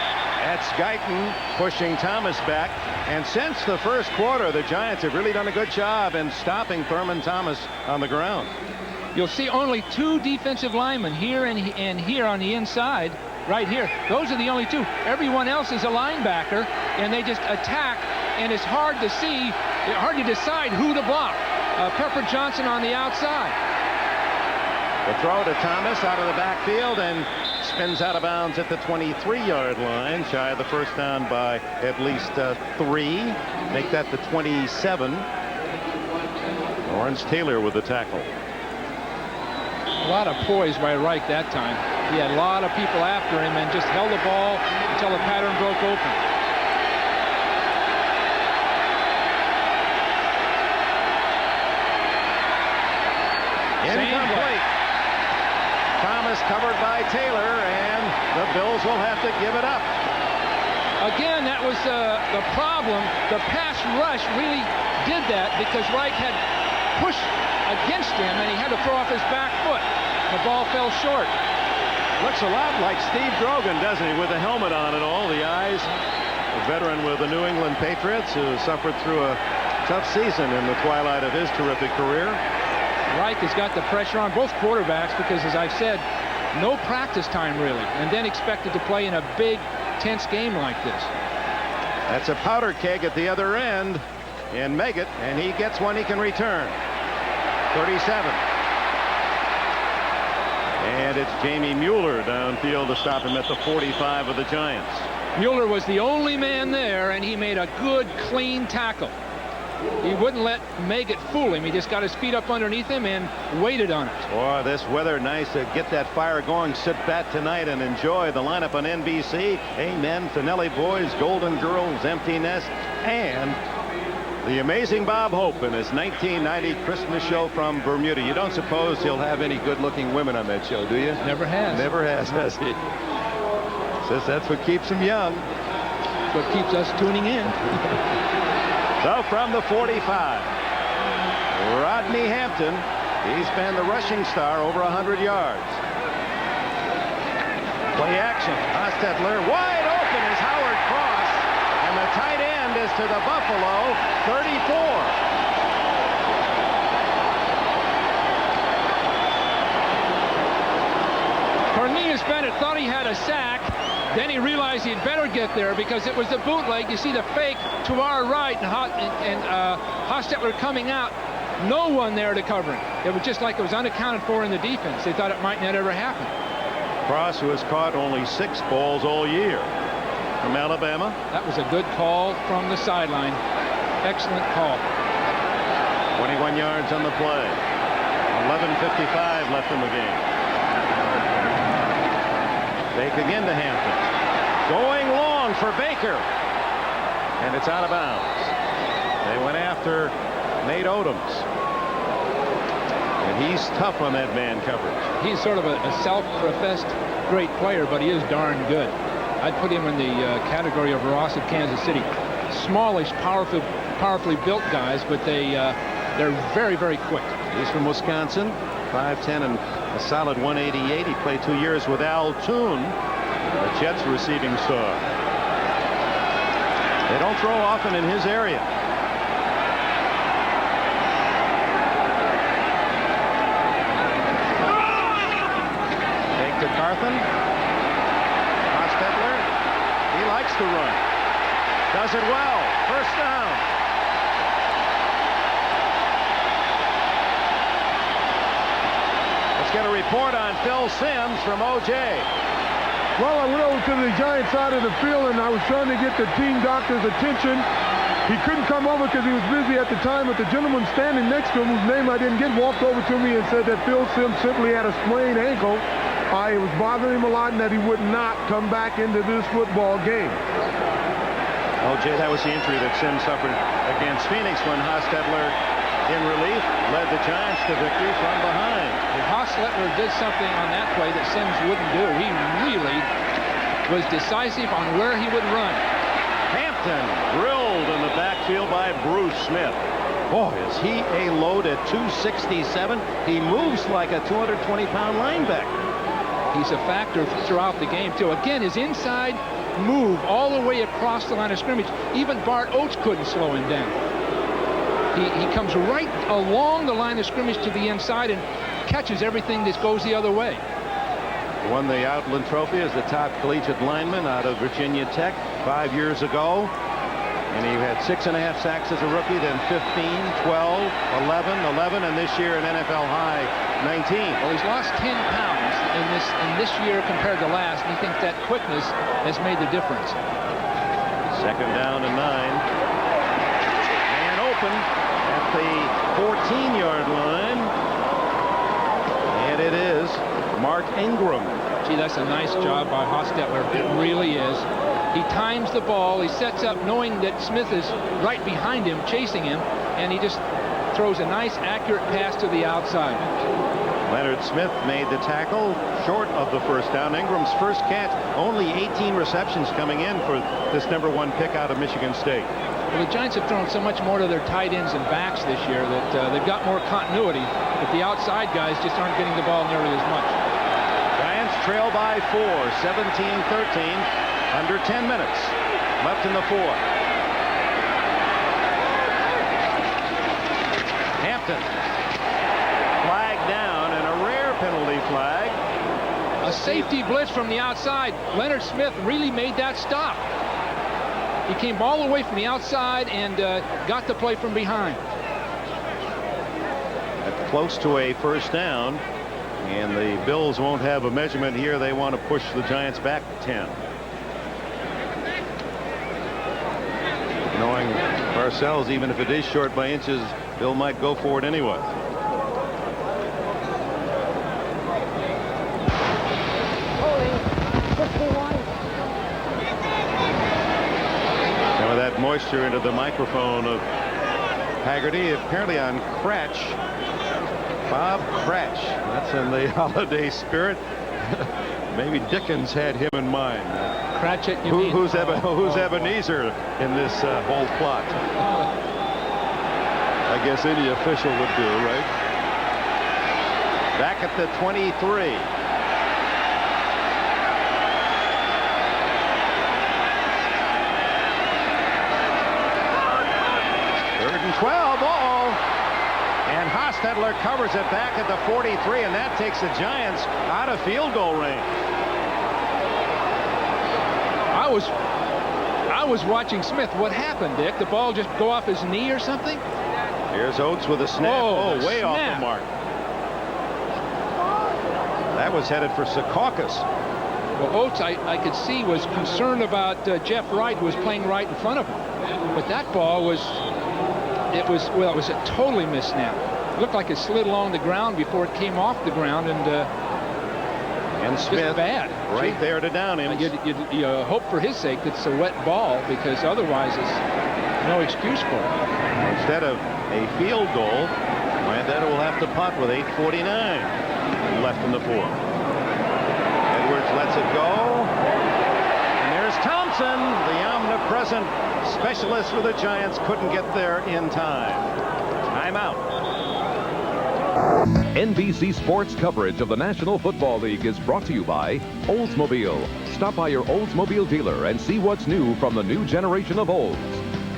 That's Guyton pushing Thomas back. And since the first quarter, the Giants have really done a good job in stopping Thurman Thomas on the ground. You'll see only two defensive linemen here and here on the inside, right here. Those are the only two. Everyone else is a linebacker, and they just attack, and it's hard to see, hard to decide who to block. Pepper Johnson on the outside. The throw to Thomas out of the backfield and spins out of bounds at the 23-yard line, shy of the first down by at least 3. Make that the 27. Lawrence Taylor with the tackle. A lot of poise by Reich that time. He had a lot of people after him and just held the ball until the pattern broke open. Incomplete. Thomas covered by Taylor, and the Bills will have to give it up. Again, that was the problem. The pass rush really did that because Reich had pushed against him, and he had to throw off his back foot. The ball fell short. Looks a lot like Steve Grogan, doesn't he, with the helmet on and all, the eyes. A veteran with the New England Patriots who suffered through a tough season in the twilight of his terrific career. Reich has got the pressure on both quarterbacks because, as I've said, no practice time really, and then expected to play in a big, tense game like this. That's a powder keg at the other end in Meggett, and he gets one he can return. 37. And it's Jamie Mueller downfield to stop him at the 45 of the Giants. Mueller was the only man there, and he made a good, clean tackle. He wouldn't let Meggett fool him. He just got his feet up underneath him and waited on it. Boy, this weather nice to get that fire going. Sit back tonight and enjoy the lineup on NBC. Amen, Finelli Boys, Golden Girls, Empty Nest, and the amazing Bob Hope in his 1990 Christmas show from Bermuda. You don't suppose he'll have any good-looking women on that show, do you? Never has. Never has he? Says that's what keeps him young. That's what keeps us tuning in. So from the 45, Rodney Hampton. He's been the rushing star, over 100 yards. Play action. Hostetler wide open is Howard Cross, and the tight end is to the Buffalo 34. Cornelius Bennett thought he had a sack. Then he realized he'd better get there because it was the bootleg. You see the fake to our right and Hostetler coming out. No one there to cover him. It was just like it was unaccounted for in the defense. They thought it might not ever happen. Cross, who has caught only 6 balls all year from Alabama. That was a good call from the sideline. Excellent call. 21 yards on the play. 11:55 left in the game. Fake again to Hampton. Going long for Baker. And it's out of bounds. They went after Nate Odoms. And he's tough on that man coverage. He's sort of a self-professed great player, but he is darn good. I'd put him in the category of Ross of Kansas City. Smallish, powerfully built guys, but they're very, very quick. He's from Wisconsin. 5'10" and a solid 188. He played 2 years with Al Toon, the Jets receiving star. They don't throw often in his area. Take to Carthen. Hostetler. He likes to run. Does it well. First down. Get a report on Phil Simms from OJ. Well, I went over to the Giant side of the field and I was trying to get the team doctor's attention. He couldn't come over because he was busy at the time, but the gentleman standing next to him, whose name I didn't get, walked over to me and said that Phil Simms simply had a sprained ankle. It was bothering him a lot and that he would not come back into this football game. Oh, Jay, that was the injury that Simms suffered against Phoenix when Hostetler, in relief, led the Giants to victory from behind. Hostetler did something on that play that Simms wouldn't do. He really was decisive on where he would run. Hampton drilled in the backfield by Bruce Smith. Boy, is he a load at 267. He moves like a 220-pound linebacker. He's a factor throughout the game, too. Again, his inside move all the way across the line of scrimmage. Even Bart Oates couldn't slow him down. He comes right along the line of scrimmage to the inside and catches everything that goes the other way. Won the Outland Trophy as the top collegiate lineman out of Virginia Tech 5 years ago. And he had 6.5 sacks as a rookie, then 15, 12, 11, and this year an NFL high 19. Well, he's lost 10 pounds in this year compared to last, and he thinks that quickness has made the difference. Second down and 9. And open at the 14-yard line. And it is Mark Ingram. Gee, that's a nice job by Hostetler. It really is. He times the ball. He sets up knowing that Smith is right behind him, chasing him, and he just throws a nice, accurate pass to the outside. Leonard Smith made the tackle short of the first down. Ingram's first catch, only 18 receptions coming in for this #1 pick out of Michigan State. Well, the Giants have thrown so much more to their tight ends and backs this year that they've got more continuity, but the outside guys just aren't getting the ball nearly as much. Giants trail by 4, 17-13. Under 10 minutes left in the fourth. Hampton flag down, and a rare penalty flag. A safety blitz from the outside. Leonard Smith really made that stop. He came all the way from the outside and got the play from behind. Close to a first down, and the Bills won't have a measurement here. They want to push the Giants back 10. Knowing Parcells, even if it is short by inches, Bill might go for it anyway. Some of that moisture into the microphone of Haggerty, apparently on Cratch. Bob Cratch. That's in the holiday spirit. Maybe Dickens had him in mind. Cratchit, who's Ebenezer in this whole plot? I guess any official would do, right? Back at the 23. Third and 12. And Hostetler covers it back at the 43, and that takes the Giants out of field goal range. I was watching Smith. What happened, Dick? The ball just go off his knee or something? Here's Oates with a snap. Way off the mark. That was headed for Secaucus. Well, Oates, I could see, was concerned about Jeff Wright, who was playing right in front of him. But that ball was a totally missed snap. It looked like it slid along the ground before it came off the ground, and Smith bad. Right there to down him. You hope for his sake that it's a wet ball, because otherwise it's no excuse for it. Instead of a field goal, Landeta will have to punt with 8:49 left in the fourth. Edwards lets it go. And there's Thompson, the omnipresent specialist for the Giants, couldn't get there in time. Timeout. NBC Sports coverage of the National Football League is brought to you by Oldsmobile. Stop by your Oldsmobile dealer and see what's new from the new generation of Olds.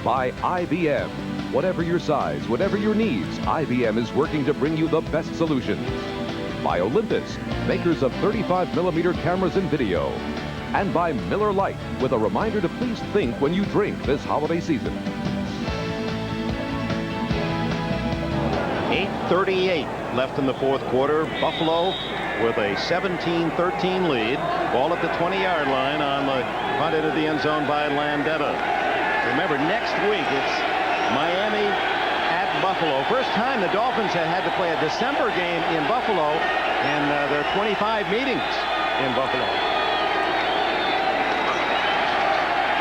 By IBM. Whatever your size, whatever your needs, IBM is working to bring you the best solutions. By Olympus, makers of 35mm cameras and video. And by Miller Lite, with a reminder to please think when you drink this holiday season. 8:38 left in the fourth quarter. Buffalo with a 17-13 lead. Ball at the 20-yard line on the punt into the end zone by Landeta. Remember, next week it's Miami at Buffalo. First time the Dolphins had had to play a December game in Buffalo in their 25 meetings in Buffalo.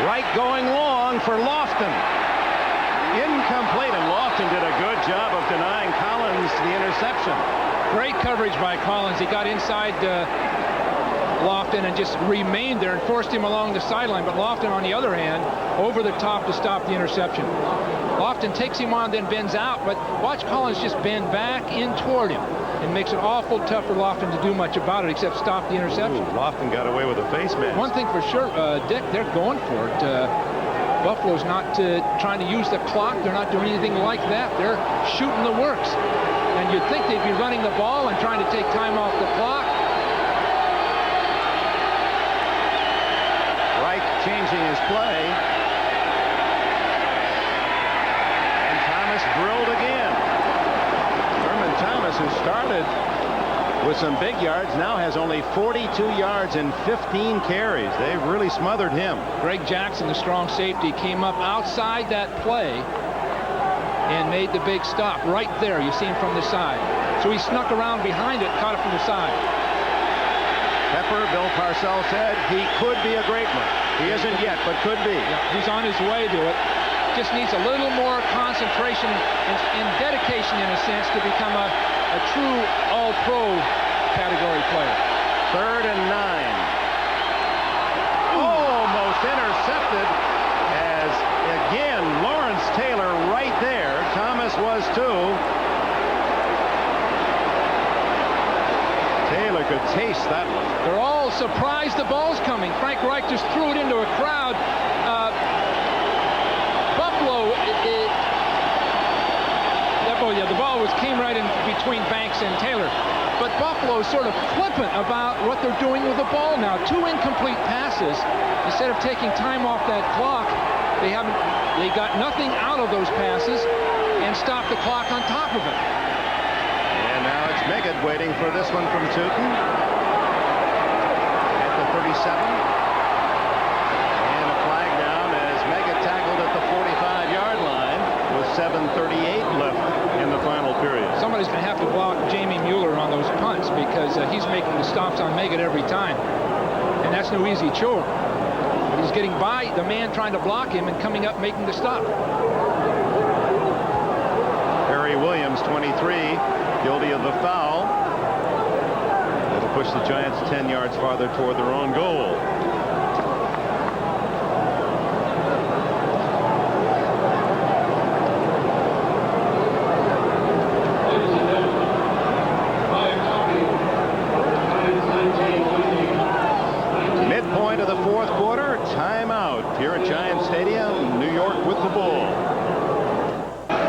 Right going long for Lofton. Incomplete, and Lofton did a good job of denying Collins the interception. Great coverage by Collins. He got inside Lofton and just remained there and forced him along the sideline. But Lofton, on the other hand, over the top to stop the interception. Lofton takes him on, then bends out, but watch Collins just bend back in toward him. It makes it awful tough for Lofton to do much about it except stop the interception. Ooh, Lofton got away with a face mask. One thing for sure, Dick, they're going for it. Buffalo's not trying to use the clock. They're not doing anything like that. They're shooting the works. And you'd think they'd be running the ball and trying to take time off the clock. Reich changing his play. And Thomas drilled again. Thurman Thomas, who started with some big yards, now has only 42 yards and 15 carries. They've really smothered him. Greg Jackson, the strong safety, came up outside that play and made the big stop right there. You see him from the side. So he snuck around behind it, caught it from the side. Pepper, Bill Parcells said he could be a great one. He isn't yet, but could be. Yeah, he's on his way to it. Just needs a little more concentration and dedication, in a sense, to become a true all-pro category player. 3rd and 9. Almost intercepted as, again, Lawrence Taylor right there. Thomas was too. Taylor could taste that one. They're all surprised the ball's coming. Frank Reich just threw it into a crowd. Buffalo, the ball came right in between Banks and Taylor. But Buffalo's sort of flippant about what they're doing with the ball now. 2 incomplete passes. Instead of taking time off that clock, they got nothing out of those passes and stopped the clock on top of it. And now it's Meggett waiting for this one from Tootin at the 37. And a flag down as Meggett tackled at the 45-yard line with 7:38 left in the final period. Somebody's going to have to block Jamie Mueller on those punts because he's making the stops on Meggett every time. And that's no easy chore. He's getting by the man trying to block him and coming up making the stop. Harry Williams, 23, guilty of the foul. That'll push the Giants 10 yards farther toward their own goal. Midpoint of the 4th quarter, timeout here at Giant Stadium, New York with the ball.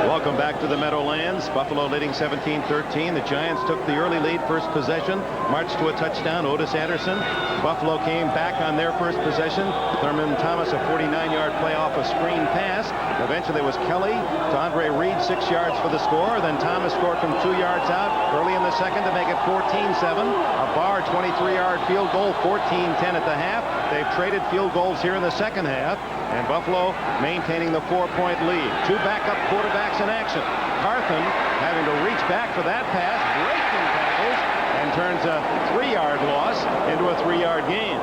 Welcome back to the Meadowlands. Buffalo leading 17-13. The Giants took the early lead, first possession, marched to a touchdown. Otis Anderson. Buffalo came back on their first possession. Thurman Thomas, a 49-yard play off a screen pass. Eventually it was Kelly to Andre Reed, 6 yards for the score. Then Thomas scored from 2 yards out early in the second to make it 14-7. A Barr 23-yard field goal, 14-10 at the half. They've traded field goals here in the second half. And Buffalo maintaining the 4-point lead. 2 backup quarterbacks in action. Carthon having to reach back for that pass, breaking tackles, and turns a 3-yard loss into a 3-yard gain.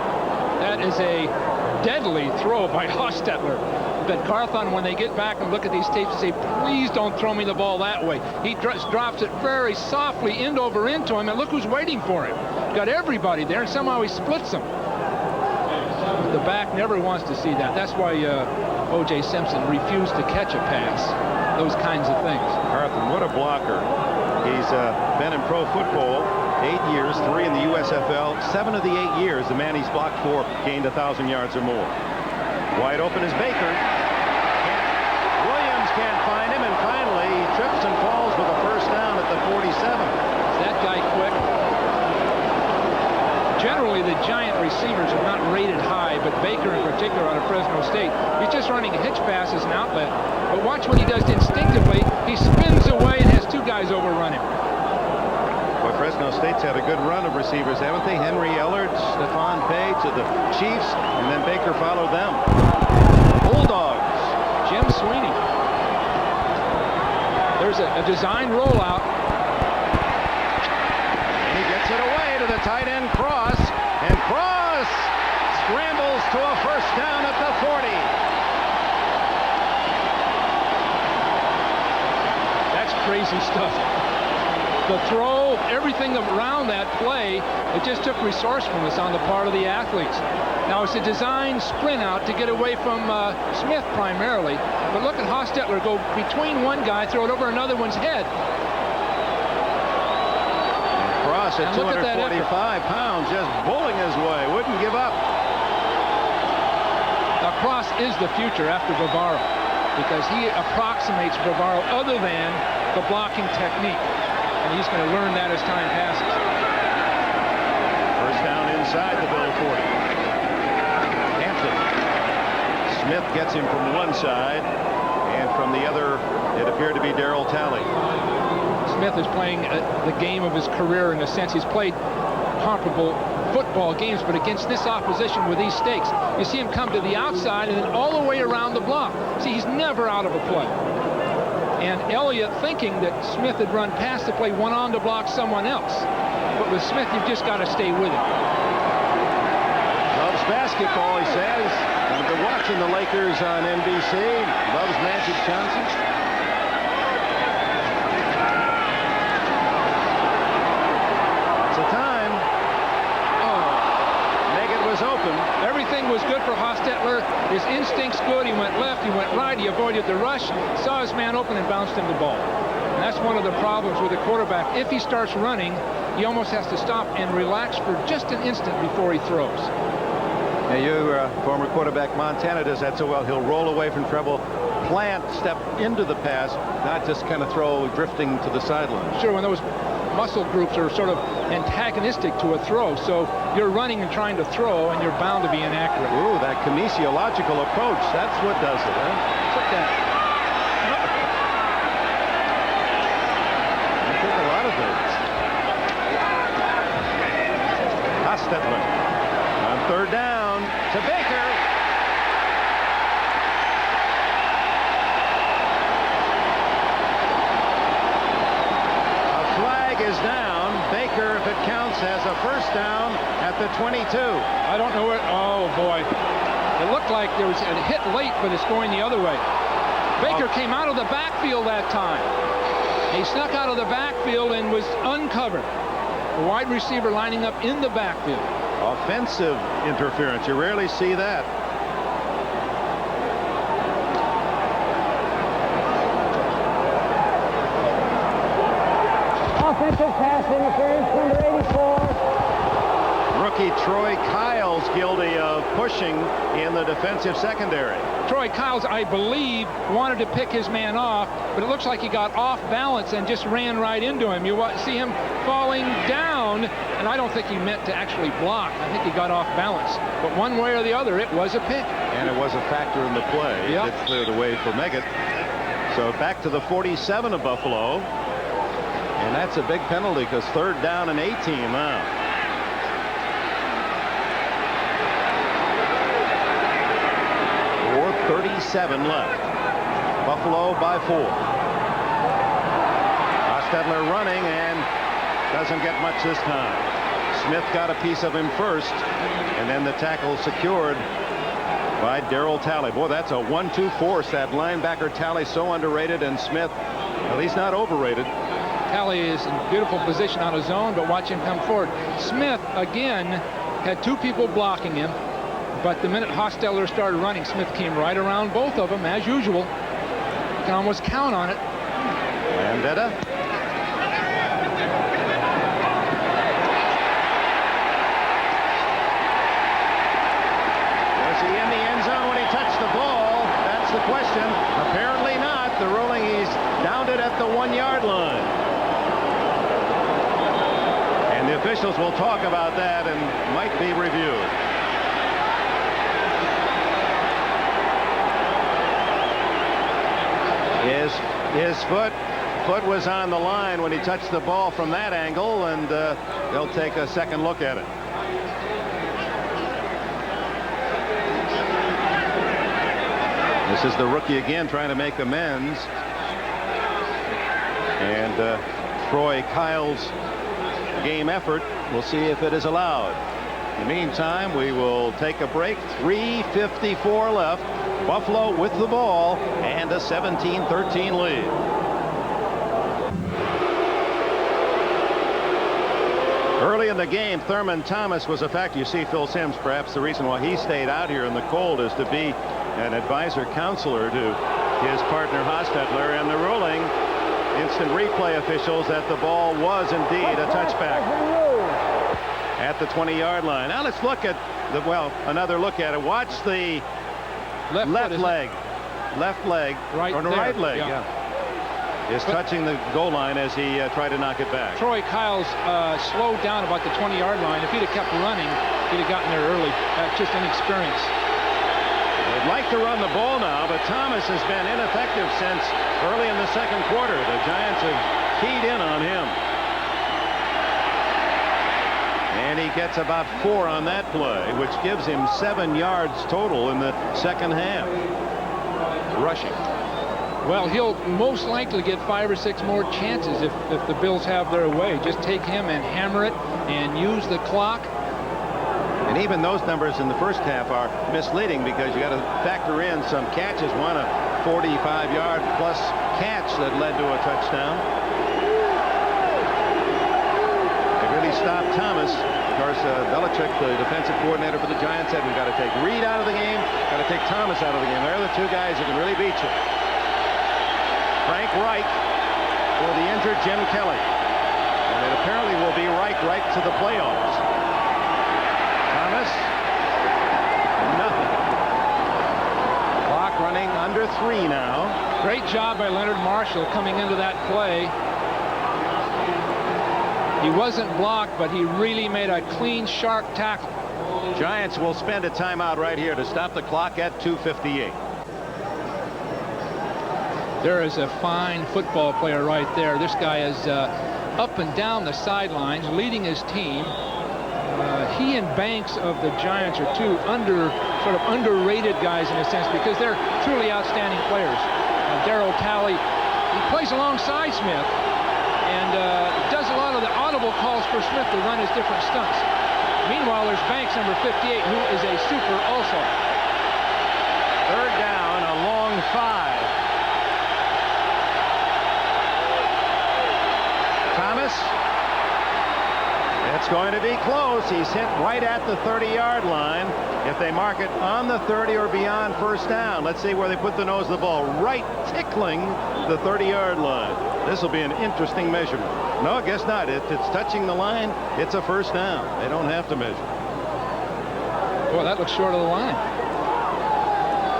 That is a deadly throw by Hostetler. But Carthon, when they get back and look at these tapes, say, please don't throw me the ball that way. He drops it very softly end over into him, and look who's waiting for him. Got everybody there, and somehow he splits them. The back never wants to see that. That's why O.J. Simpson refused to catch a pass. Those kinds of things. Carthon, what a blocker. He's been in pro football 8 years, 3 in the USFL. 7 of the 8 years, the man he's blocked for gained 1,000 yards or more. Wide open is Baker. Williams can't find him, and finally he trips and falls with a first down at the 47. Is that guy quick? Generally, the Giant receivers are not rated high, but Baker in particular out of Fresno State, he's just running a hitch pass as an outlet. But watch what he does instinctively. He spins away and has 2 guys overrun him. Well, Fresno State's had a good run of receivers, haven't they? Henry Ellard, Stephon Page of the Chiefs, and then Baker followed them. Bulldogs Sweeney. There's a design rollout. He gets it away to the tight end Cross, and Cross scrambles to a first down at the 40. That's crazy stuff. The throw, everything around that play, it just took resourcefulness on the part of the athletes. Now it's a design sprint out to get away from Smith primarily, but look at Hostetler go between one guy, throw it over another one's head. Cross at 245 pounds, just bowling his way, wouldn't give up. Now Cross is the future after Bavaro, because he approximates Bavaro other than the blocking technique. And he's going to learn that as time passes. First down inside the Bill 40. Hampton. Smith gets him from one side, and from the other, it appeared to be Darryl Talley. Smith is playing the game of his career in a sense. He's played comparable football games, but against this opposition with these stakes, you see him come to the outside and then all the way around the block. See, he's never out of a play. And Elliott, thinking that Smith had run past the play, went on to block someone else. But with Smith, you've just got to stay with him. Loves basketball, he says. I've been watching the Lakers on NBC. Loves Magic Johnson. That's a time. Oh, Meggett was open. Everything was good for Hostetler. His instinct's good. He went left, he went right, he avoided the rush, saw his man open and bounced him the ball. And that's one of the problems with the quarterback. If he starts running, he almost has to stop and relax for just an instant before he throws. Now you, former quarterback, Montana does that so well. He'll roll away from trouble, plant, step into the pass, not just kind of throw drifting to the sideline. Sure, when those muscle groups are sort of antagonistic to a throw, so you're running and trying to throw, and you're bound to be inaccurate. Ooh, that kinesiological approach, that's what does it, huh? Look at that. I think a lot of things. Hostetler on third down to Baker. Is down. Baker, if it counts, has a first down at the 22. I don't know where. Oh boy, it looked like there was a hit late, but it's going the other way. Baker came out of the backfield that time. He snuck out of the backfield and was uncovered. A wide receiver lining up in the backfield. Offensive interference. You rarely see that. Offensive pass interference, number 84. Rookie Troy Kyles guilty of pushing in the defensive secondary. Troy Kyles, I believe, wanted to pick his man off, but it looks like he got off balance and just ran right into him. You see him falling down, and I don't think he meant to actually block. I think he got off balance. But one way or the other, it was a pick. And it was a factor in the play. Yep. It cleared the way for Meggett. So back to the 47 of Buffalo. And that's a big penalty because third down and 18 now. .37 left. Buffalo by 4. Hostetler running and doesn't get much this time. Smith got a piece of him first, and then the tackle secured by Darryl Talley. Boy, that's a 1-2 force. That linebacker Talley, so underrated, and Smith, well, he's not overrated. Talley is in beautiful position on his own, but watch him come forward. Smith, again, had two people blocking him, but the minute Hostetler started running, Smith came right around both of them, as usual. You can almost count on it. Vendetta. Was he in the end zone when he touched the ball? That's the question. Apparently not. The ruling, he's downed it at the 1-yard line. And the officials will talk about that and might be reviewed. His foot was on the line when he touched the ball from that angle, and they'll take a second look at it. The This is the rookie again trying to make amends. And Troy Kyle's game effort. We'll see if it is allowed. In the meantime, we will take a break. 3:54 left. Buffalo with the ball and a 17-13 lead. Early in the game, Thurman Thomas was a factor. You see Phil Simms, perhaps the reason why he stayed out here in the cold is to be an advisor counselor to his partner Hostetler, and the ruling, instant replay officials, that the ball was indeed a touchback at the 20-yard line. Now let's look at the, well, another look at it. Watch the left leg, right or the there. right leg, Yeah. is touching the goal line as he tried to knock it back. Troy Kyle's slowed down about the 20-yard line. If he'd have kept running, he'd have gotten there early. That's just inexperience. They'd like to run the ball now, but Thomas has been ineffective since early in the second quarter. The Giants have keyed in on him. And he gets about 4 on that play, which gives him 7 yards total in the second half. Rushing. Well, he'll most likely get 5 or 6 more chances if the Bills have their way. Just take him and hammer it and use the clock. And even those numbers in the first half are misleading because you got to factor in some catches. One a 45-yard plus catch that led to a touchdown. They really stopped Thomas. Of course, Belichick, the defensive coordinator for the Giants, said we've got to take Reed out of the game, got to take Thomas out of the game. They're the two guys who can really beat you. Frank Reich for the injured Jim Kelly. And it apparently will be Reich right to the playoffs. Thomas, nothing. Clock running under 3 now. Great job by Leonard Marshall coming into that play. He wasn't blocked, but he really made a clean, sharp tackle. Giants will spend a timeout right here to stop the clock at 2:58. There is a fine football player right there. This guy is up and down the sidelines, leading his team. He and Banks of the Giants are two sort of underrated guys in a sense because they're truly outstanding players. Darryl Talley, he plays alongside Smith and does a lot of the audible calls for Smith to run his different stunts. Meanwhile, there's Banks, number 58, who is a super also. Third down, a long 5. Thomas. It's going to be close. He's hit right at the 30-yard line. If they mark it on the 30 or beyond first down, let's see where they put the nose of the ball. Right tickling the 30-yard line. This will be an interesting measurement. No, I guess not. If it's touching the line, it's a first down. They don't have to measure. Boy, that looks short of the line.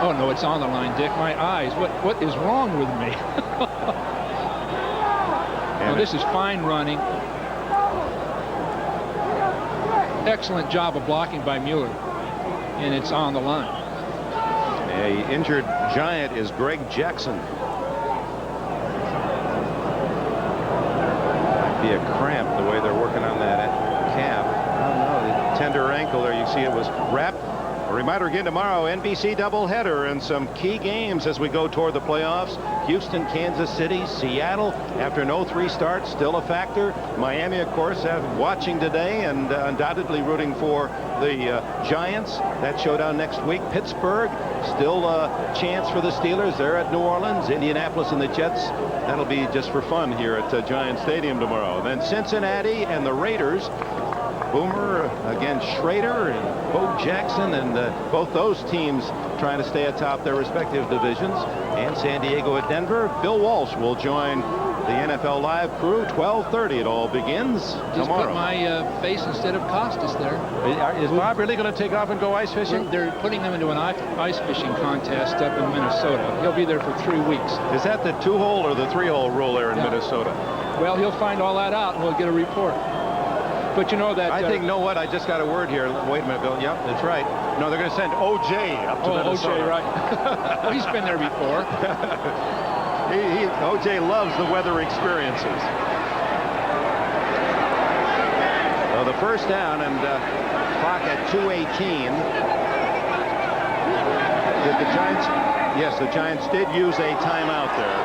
Oh, no, it's on the line, Dick. My eyes. What is wrong with me? Well, this is fine running. Excellent job of blocking by Mueller. And it's on the line. A injured Giant is Greg Jackson. Might be a cramp the way they're working on that calf. I don't know. The tender ankle there, you see it was wrapped. A reminder again tomorrow, NBC doubleheader and some key games as we go toward the playoffs. Houston, Kansas City, Seattle after an 0-3 start, still a factor. Miami, of course, watching today and undoubtedly rooting for the Giants. That showdown next week. Pittsburgh, still a chance for the Steelers. They're at New Orleans. Indianapolis and the Jets. That'll be just for fun here at Giant Stadium tomorrow. Then Cincinnati and the Raiders. Boomer against Schrader and Bo Jackson, and both those teams trying to stay atop their respective divisions. And San Diego at Denver. Bill Walsh will join the NFL Live crew. 12:30 it all begins Just tomorrow. put my face instead of Costas there. Is Bob really going to take off and go ice fishing? They're putting him into an ice fishing contest up in Minnesota. He'll be there for 3 weeks. Is that the 2-hole or the 3-hole rule there in Minnesota? Well, he'll find all that out and we'll get a report. But you know that... I think, know what? I just got a word here. Wait a minute, Bill. Yep, that's right. No, they're going to send O.J. up to Minnesota. O.J., right. Well, he's been there before. O.J. loves the weather experiences. So the first down and clock at 2:18. Did the Giants? Yes, the Giants did use a timeout there.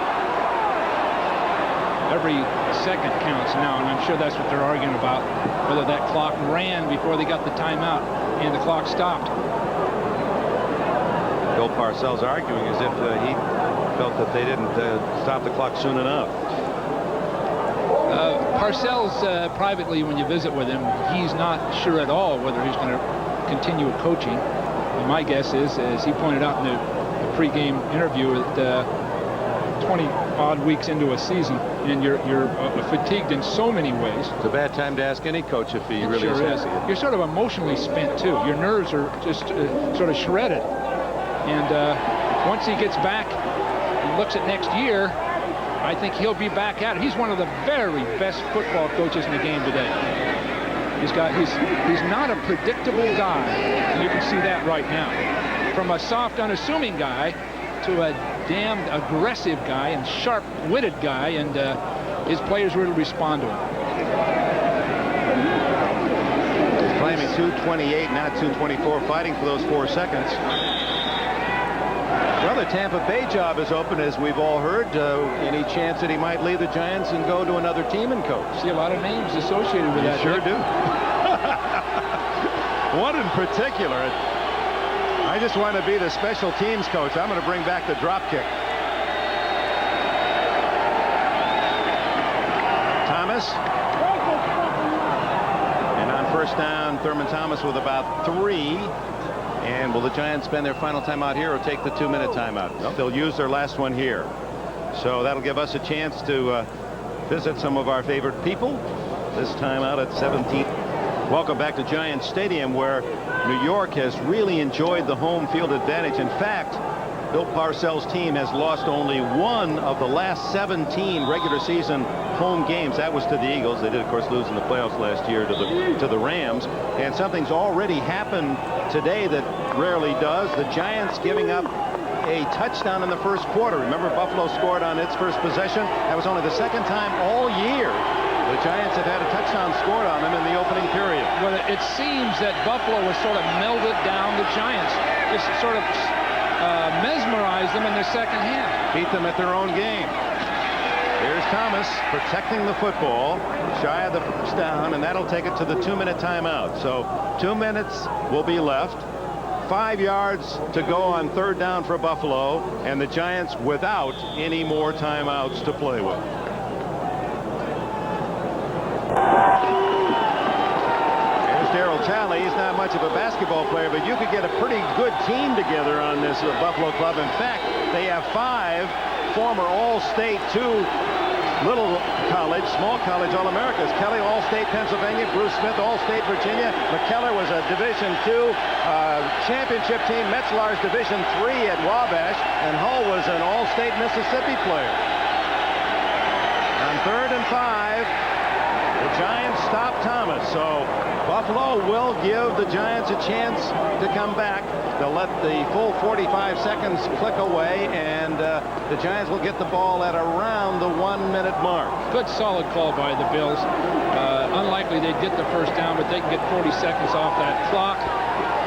Every second counts now, and I'm sure that's what they're arguing about, whether that clock ran before they got the timeout and the clock stopped. Bill Parcells arguing as if he felt that they didn't stop the clock soon enough. Parcells, privately, when you visit with him, he's not sure at all whether he's going to continue coaching. And my guess is, as he pointed out in the pregame interview, that 20-odd weeks into a season, and you're fatigued in so many ways. It's a bad time to ask any coach if he It really sure is is. happy. You're sort of emotionally spent, too. Your nerves are just sort of shredded. And once he gets back and looks at next year, I think he'll be back at it. He's one of the very best football coaches in the game today. He's not a predictable guy, and you can see that right now. From a soft, unassuming guy to a damned aggressive guy and sharp-witted guy, and his players really respond to him. Claiming 2:28, not 2:24, fighting for those 4 seconds. Well, the Tampa Bay job is open, as we've all heard. Any chance that he might leave the Giants and go to another team and coach? See a lot of names associated with that. Sure do. One in particular. I just want to be the special teams coach. I'm going to bring back the drop kick. Thomas. And on first down, Thurman Thomas with about 3. And will the Giants spend their final timeout here or take the 2-minute timeout? Nope. They'll use their last one here. So that'll give us a chance to visit some of our favorite people. This time out at 17th. Welcome back to Giants Stadium, where New York has really enjoyed the home field advantage. In fact, Bill Parcells' team has lost only one of the last 17 regular season home games. That was to the Eagles. They did, of course, lose in the playoffs last year to the Rams. And something's already happened today that rarely does. The Giants giving up a touchdown in the first quarter. Remember, Buffalo scored on its first possession. That was only the second time all year the Giants have had a touchdown scored on them in the opening period. Well, it seems that Buffalo has sort of melded down the Giants. Just sort of mesmerized them in the second half. Beat them at their own game. Here's Thomas protecting the football, shy of the first down, and that'll take it to the 2-minute timeout. So 2 minutes will be left. 5 yards to go on third down for Buffalo, and the Giants without any more timeouts to play with. Darryl Talley. He's not much of a basketball player, but you could get a pretty good team together on this Buffalo club. In fact, they have 5 former All-State, 2 little college, small college All-Americas. Kelly, All-State Pennsylvania. Bruce Smith, All-State Virginia. McKellar was a Division II championship team. Metzlar's Division III at Wabash. And Hull was an All-State Mississippi player. On 3rd and 5, the Giants stop Thomas. So Buffalo will give the Giants a chance to come back. They'll let the full 45 seconds click away, and the Giants will get the ball at around the 1-minute mark. Good solid call by the Bills. Unlikely they'd get the first down, but they can get 40 seconds off that clock,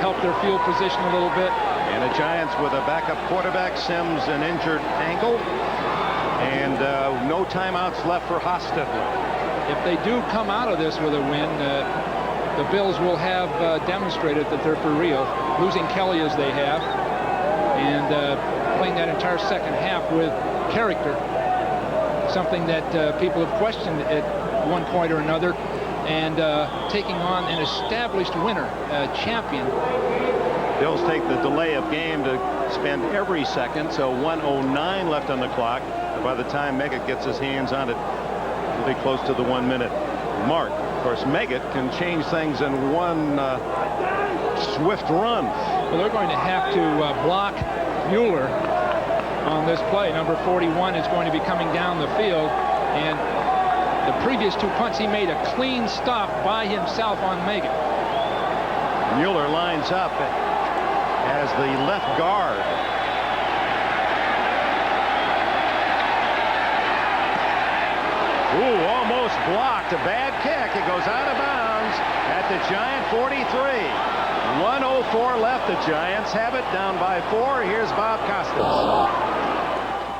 help their field position a little bit. And the Giants with a backup quarterback, Sims an injured ankle, and no timeouts left for Hostetler. If they do come out of this with a win, the Bills will have demonstrated that they're for real, losing Kelly as they have, and playing that entire second half with character, something that people have questioned at one point or another, and taking on an established winner, a champion. Bills take the delay of game to spend every second, so 1:09 left on the clock. By the time Meggett gets his hands on it, it'll be close to the 1-minute mark. Of course, Meggett can change things in one swift run. Well, they're going to have to block Mueller on this play. Number 41 is going to be coming down the field, and the previous 2 punts he made a clean stop by himself on Meggett. Mueller lines up as the left guard. Ooh, almost Almost blocked. A bad kick. It goes out of bounds at the Giant 43. 1:04 left. The Giants have it down by 4. Here's Bob Costas.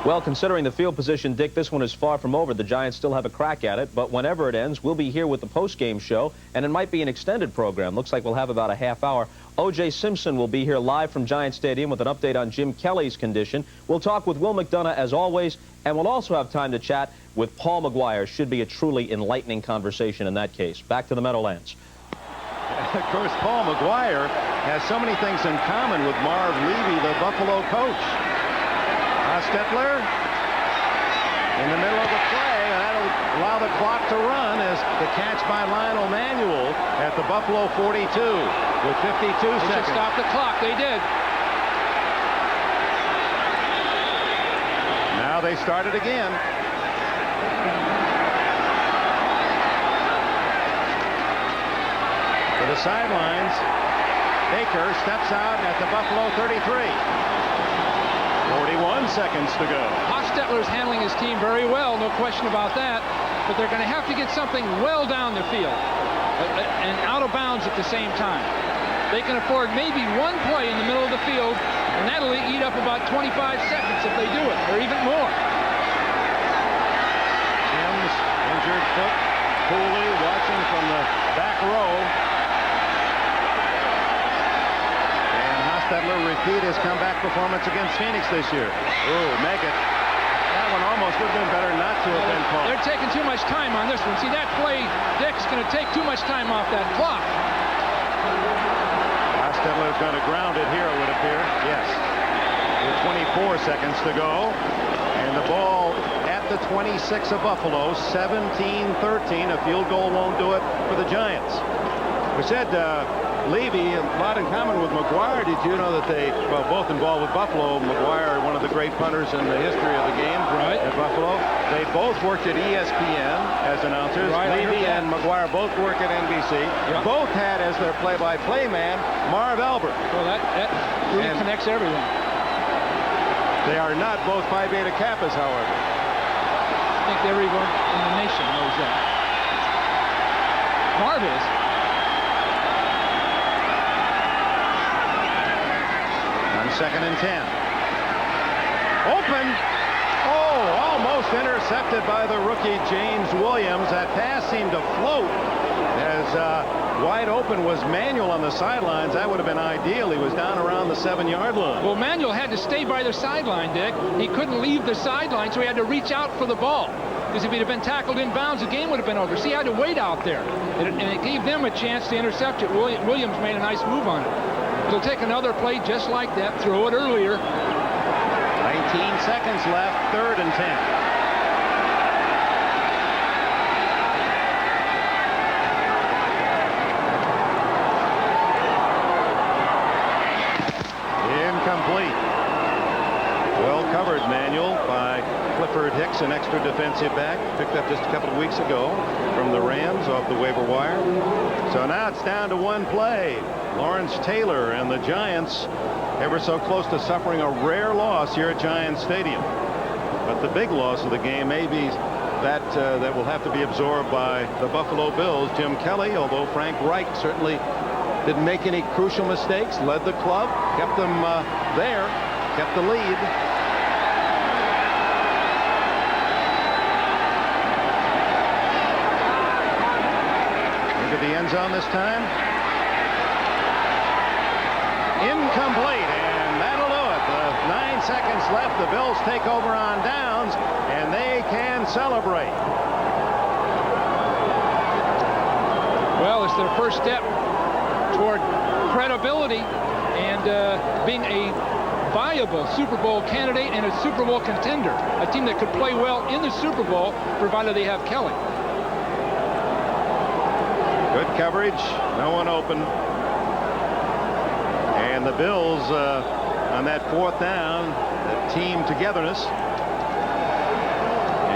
Well, considering the field position, Dick, this one is far from over. The Giants still have a crack at it, but whenever it ends, we'll be here with the post-game show, and it might be an extended program. Looks like we'll have about a half hour. O.J. Simpson will be here live from Giant Stadium with an update on Jim Kelly's condition. We'll talk with Will McDonough, as always, and we'll also have time to chat with Paul McGuire. Should be a truly enlightening conversation in that case. Back to the Meadowlands. Of course, Paul McGuire has so many things in common with Marv Levy, the Buffalo coach. Hostetler in the middle of the play, and that'll allow the clock to run as the catch by Lionel Manuel at the Buffalo 42 with 52 seconds. They should stop the clock. They did. Now they start it again. To the sidelines, Baker steps out at the Buffalo 33. 41 seconds to go. Hostetler's handling his team very well, no question about that. But they're going to have to get something well down the field and out of bounds at the same time. They can afford maybe one play in the middle of the field, and that'll eat up about 25 seconds if they do it, or even more. Sims, injured foot. Cooley watching from the back row. Hostetler repeat his comeback performance against Phoenix this year. Ooh, make it. That one almost would have been better not to have been called. They're taking too much time on this one. See, that play, Dick's going to take too much time off that clock. Hostetler's going to ground it here, it would appear. Yes. With 24 seconds to go. And the ball at the 26 of Buffalo, 17-13. A field goal won't do it for the Giants. We said Levy, a lot in common with McGuire. Did you know that they, well, both involved with Buffalo? McGuire, one of the great punters in the history of the game at Buffalo. They both worked at ESPN as announcers. Levy and McGuire both work at NBC. Yep. Both had as their play-by-play man Marv Albert. Well, that really connects everyone. They are not both Phi Beta Kappas, however. I think everyone in the nation knows that. Marv is. Second and 10. Open. Oh, almost intercepted by the rookie James Williams. That pass seemed to float as wide open was Manuel on the sidelines. That would have been ideal. He was down around the 7-yard line. Well, Manuel had to stay by the sideline, Dick. He couldn't leave the sideline, so he had to reach out for the ball. Because if he'd have been tackled in bounds, the game would have been over. See, he had to wait out there. And it gave them a chance to intercept it. Williams made a nice move on it. They'll take another play just like that, throw it earlier. 19 seconds left, 3rd and 10. Incomplete. Well covered, Manuel, by Clifford Hicks, an extra defensive back. Picked up just a couple of weeks ago from the Rams off the waiver wire. So now it's down to one play. Lawrence Taylor and the Giants ever so close to suffering a rare loss here at Giants Stadium. But the big loss of the game may be that that will have to be absorbed by the Buffalo Bills. Jim Kelly, although Frank Reich certainly didn't make any crucial mistakes, led the club, kept them there, kept the lead. Into the end zone this time. Incomplete, and that'll do it. 9 seconds left. The Bills take over on downs, and they can celebrate. Well, it's their first step toward credibility and being a viable Super Bowl candidate and a Super Bowl contender. A team that could play well in the Super Bowl, provided they have Kelly. Good coverage. No one open. And the Bills on that 4th down, the team togetherness.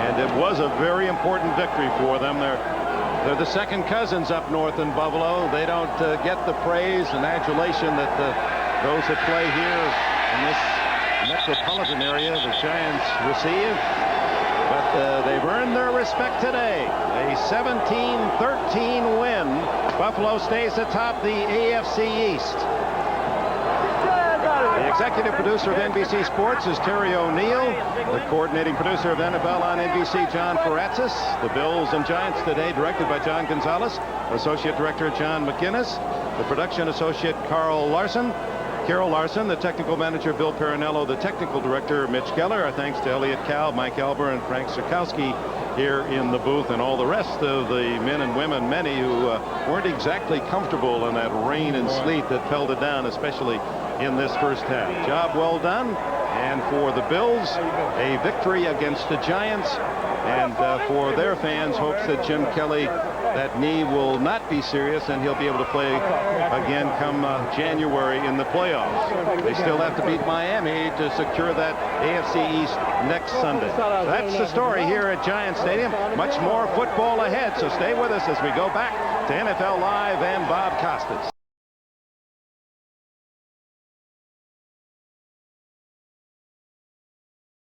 And it was a very important victory for them. They're the second cousins up north in Buffalo. They don't get the praise and adulation that those that play here in this metropolitan area, the Giants, receive. But they've earned their respect today. A 17-13 win. Buffalo stays atop the AFC East. The executive producer of NBC Sports is Terry O'Neill. The coordinating producer of NFL on NBC, John Faratzis. The Bills and Giants today, directed by John Gonzalez. Associate director, John McGinnis. The production associate, Carol Larson. Carol Larson, the technical manager, Bill Perinello, the technical director, Mitch Geller. Our thanks to Elliot Cal, Mike Elber, and Frank Sirkowski here in the booth, and all the rest of the men and women, many who weren't exactly comfortable in that rain and sleet that pelted down, especially in this first half. Job well done. And for the Bills, a victory against the Giants. And for their fans, hopes that Jim Kelly, that knee will not be serious and he'll be able to play again come January in the playoffs. They still have to beat Miami to secure that AFC East next Sunday. That's the story here at Giant Stadium. Much more football ahead, so stay with us as we go back to NFL Live and Bob Costas.